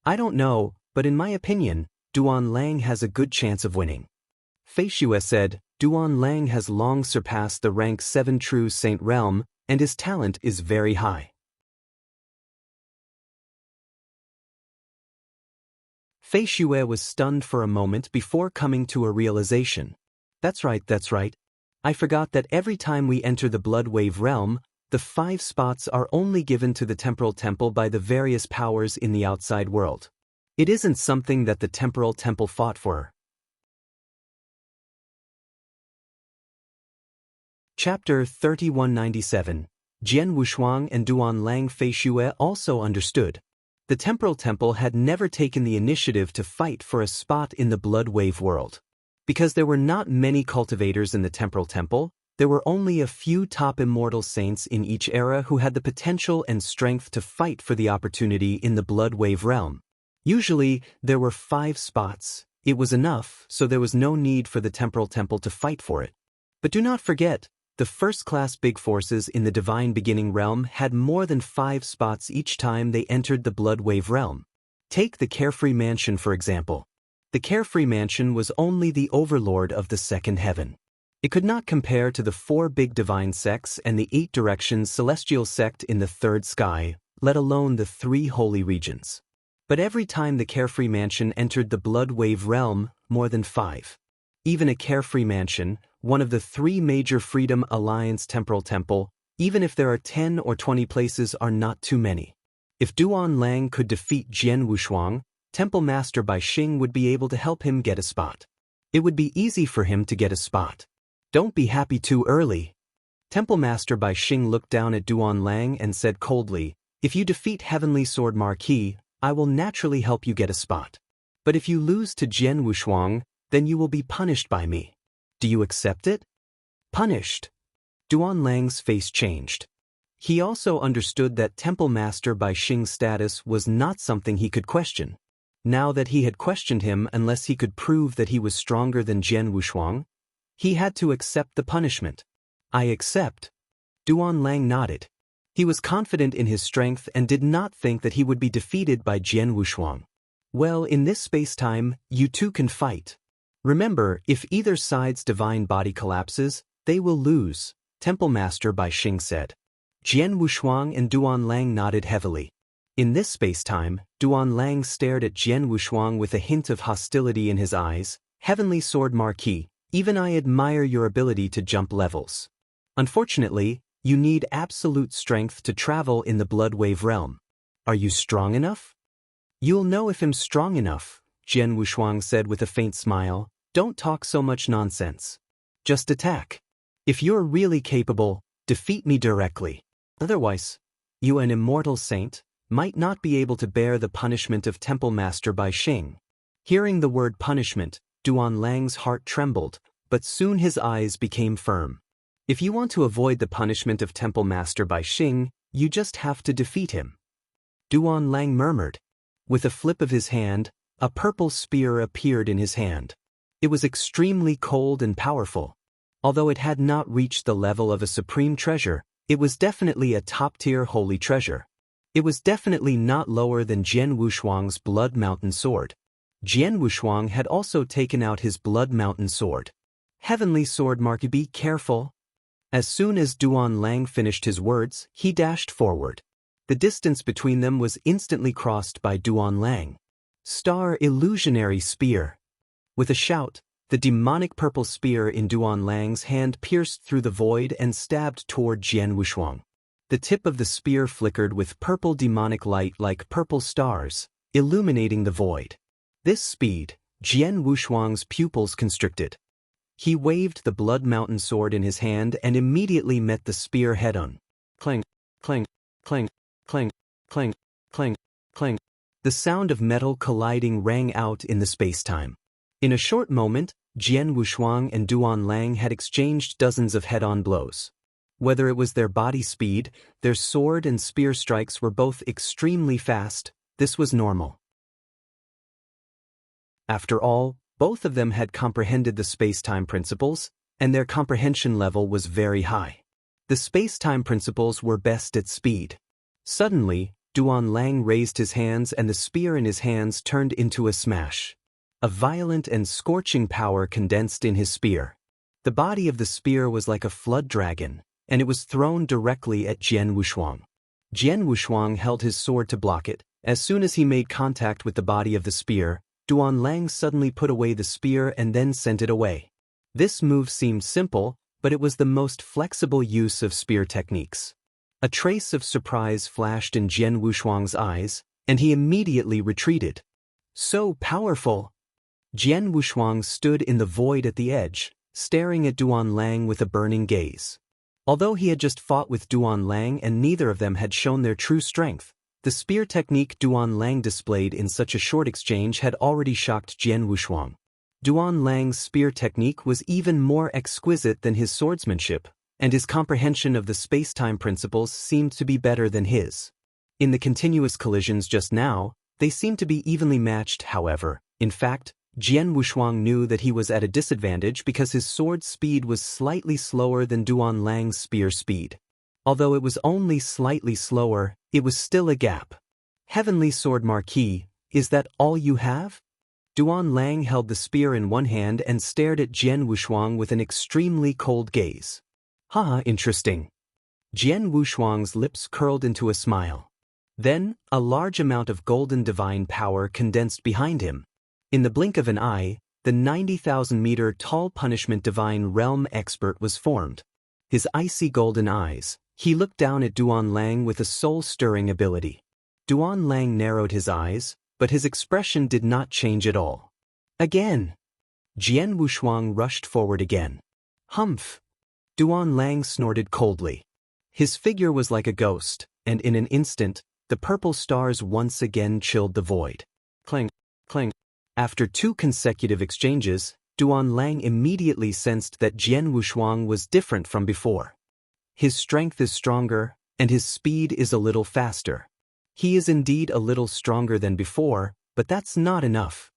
I don't know, but in my opinion, Duan Lang has a good chance of winning. Fei Xue said, Duan Lang has long surpassed the rank 7 true Saint Realm, and his talent is very high. Fei Xue was stunned for a moment before coming to a realization. That's right. I forgot that every time we enter the Blood Wave realm, the 5 spots are only given to the Temporal Temple by the various powers in the outside world. It isn't something that the Temporal Temple fought for. Chapter 3197. Jian Wushuang and Duan Lang. Fei Xue also understood. The Temporal Temple had never taken the initiative to fight for a spot in the Blood Wave world. Because there were not many cultivators in the Temporal Temple, there were only a few top immortal saints in each era who had the potential and strength to fight for the opportunity in the Blood Wave realm. Usually, there were 5 spots. It was enough, so there was no need for the Temporal Temple to fight for it. But do not forget, the first-class big forces in the Divine Beginning realm had more than 5 spots each time they entered the Blood Wave realm. Take the Carefree Mansion for example. The Carefree Mansion was only the overlord of the second heaven. It could not compare to the 4 big divine sects and the 8 directions celestial sect in the third sky, let alone the 3 holy regions. But every time the Carefree Mansion entered the Blood Wave realm, more than 5. Even a Carefree Mansion, one of the 3 major Freedom Alliance Temporal Temple, even if there are 10 or 20 places are not too many. If Duan Lang could defeat Jian Wushuang, Temple Master Bai Xing would be able to help him get a spot. It would be easy for him to get a spot. Don't be happy too early. Temple Master Bai Xing looked down at Duan Lang and said coldly, if you defeat Heavenly Sword Marquis, I will naturally help you get a spot. But if you lose to Jian Wushuang, then you will be punished by me. Do you accept it? Punished. Duan Lang's face changed. He also understood that Temple Master Bai Xing's status was not something he could question. Now that he had questioned him unless he could prove that he was stronger than Jian Wushuang, he had to accept the punishment. I accept. Duan Lang nodded. He was confident in his strength and did not think that he would be defeated by Jian Wushuang. Well, in this space-time, you two can fight. Remember, if either side's divine body collapses, they will lose, Temple Master Bai Xing said. Jian Wushuang and Duan Lang nodded heavily. In this space-time, Duan Lang stared at Jian Wushuang with a hint of hostility in his eyes. Heavenly Sword Marquis, even I admire your ability to jump levels. Unfortunately, you need absolute strength to travel in the Blood Wave realm. Are you strong enough? You'll know if I'm strong enough, Jian Wushuang said with a faint smile. Don't talk so much nonsense. Just attack. If you're really capable, defeat me directly. Otherwise, you, an immortal saint, might not be able to bear the punishment of Temple Master Bai Xing. Hearing the word punishment, Duan Lang's heart trembled, but soon his eyes became firm. If you want to avoid the punishment of Temple Master Bai Xing, you just have to defeat him. Duan Lang murmured. With a flip of his hand, a purple spear appeared in his hand. It was extremely cold and powerful. Although it had not reached the level of a supreme treasure, it was definitely a top-tier holy treasure. It was definitely not lower than Jian Wushuang's Blood Mountain Sword. Jian Wushuang had also taken out his Blood Mountain Sword. Heavenly Sword Marquis, be careful. As soon as Duan Lang finished his words, he dashed forward. The distance between them was instantly crossed by Duan Lang. Star Illusionary Spear. With a shout, The demonic purple spear in Duan Lang's hand pierced through the void and stabbed toward Jian Wushuang. The tip of the spear flickered with purple demonic light like purple stars, illuminating the void. This speed, Jian Wushuang's pupils constricted. He waved the Blood Mountain sword in his hand and immediately met the spear head-on. Clang, clang, clang, clang, clang, clang, clang. The sound of metal colliding rang out in the space-time. In a short moment, Jian Wushuang and Duan Lang had exchanged dozens of head-on blows. Whether it was their body speed, their sword and spear strikes were both extremely fast, this was normal. After all, both of them had comprehended the space-time principles, and their comprehension level was very high. The space-time principles were best at speed. Suddenly, Duan Lang raised his hands and the spear in his hands turned into a smash. A violent and scorching power condensed in his spear. The body of the spear was like a flood dragon, and it was thrown directly at Jian Wushuang. Jian Wushuang held his sword to block it. As soon as he made contact with the body of the spear, Duan Lang suddenly put away the spear and then sent it away. This move seemed simple, but it was the most flexible use of spear techniques. A trace of surprise flashed in Jian Wushuang's eyes, and he immediately retreated. So powerful! Jian Wushuang stood in the void at the edge, staring at Duan Lang with a burning gaze. Although he had just fought with Duan Lang and neither of them had shown their true strength, the spear technique Duan Lang displayed in such a short exchange had already shocked Jian Wushuang. Duan Lang's spear technique was even more exquisite than his swordsmanship, and his comprehension of the space-time principles seemed to be better than his. In the continuous collisions just now, they seemed to be evenly matched, however. In fact, Jian Wushuang knew that he was at a disadvantage because his sword speed was slightly slower than Duan Lang's spear speed. Although it was only slightly slower, it was still a gap. Heavenly Sword Marquis, is that all you have? Duan Lang held the spear in one hand and stared at Jian Wushuang with an extremely cold gaze. Haha, interesting. Jian Wushuang's lips curled into a smile. Then, a large amount of golden divine power condensed behind him. In the blink of an eye, the 90,000-meter tall punishment divine realm expert was formed. His icy golden eyes, he looked down at Duan Lang with a soul-stirring ability. Duan Lang narrowed his eyes, but his expression did not change at all. Again! Jian Wushuang rushed forward again. Humph! Duan Lang snorted coldly. His figure was like a ghost, and in an instant, the purple stars once again chilled the void. Clang, clang. After 2 consecutive exchanges, Duan Lang immediately sensed that Jian Wushuang was different from before. His strength is stronger, and his speed is a little faster. He is indeed a little stronger than before, but that's not enough.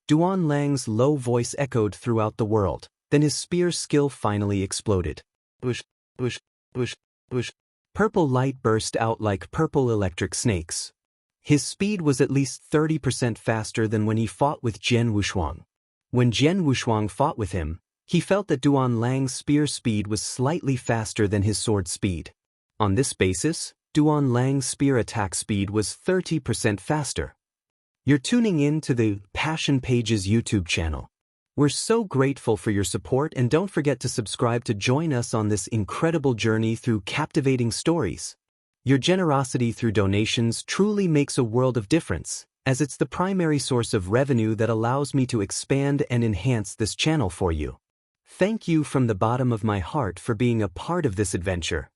Duan Lang's low voice echoed throughout the world, then his spear skill finally exploded. Whoosh, whoosh, whoosh, whoosh. Purple light burst out like purple electric snakes. His speed was at least 30% faster than when he fought with Jian Wushuang. When Jian Wushuang fought with him, he felt that Duan Lang's spear speed was slightly faster than his sword speed. On this basis, Duan Lang's spear attack speed was 30% faster. You're tuning in to the Passion Pages YouTube channel. We're so grateful for your support, and don't forget to subscribe to join us on this incredible journey through captivating stories. Your generosity through donations truly makes a world of difference, as it's the primary source of revenue that allows me to expand and enhance this channel for you. Thank you from the bottom of my heart for being a part of this adventure.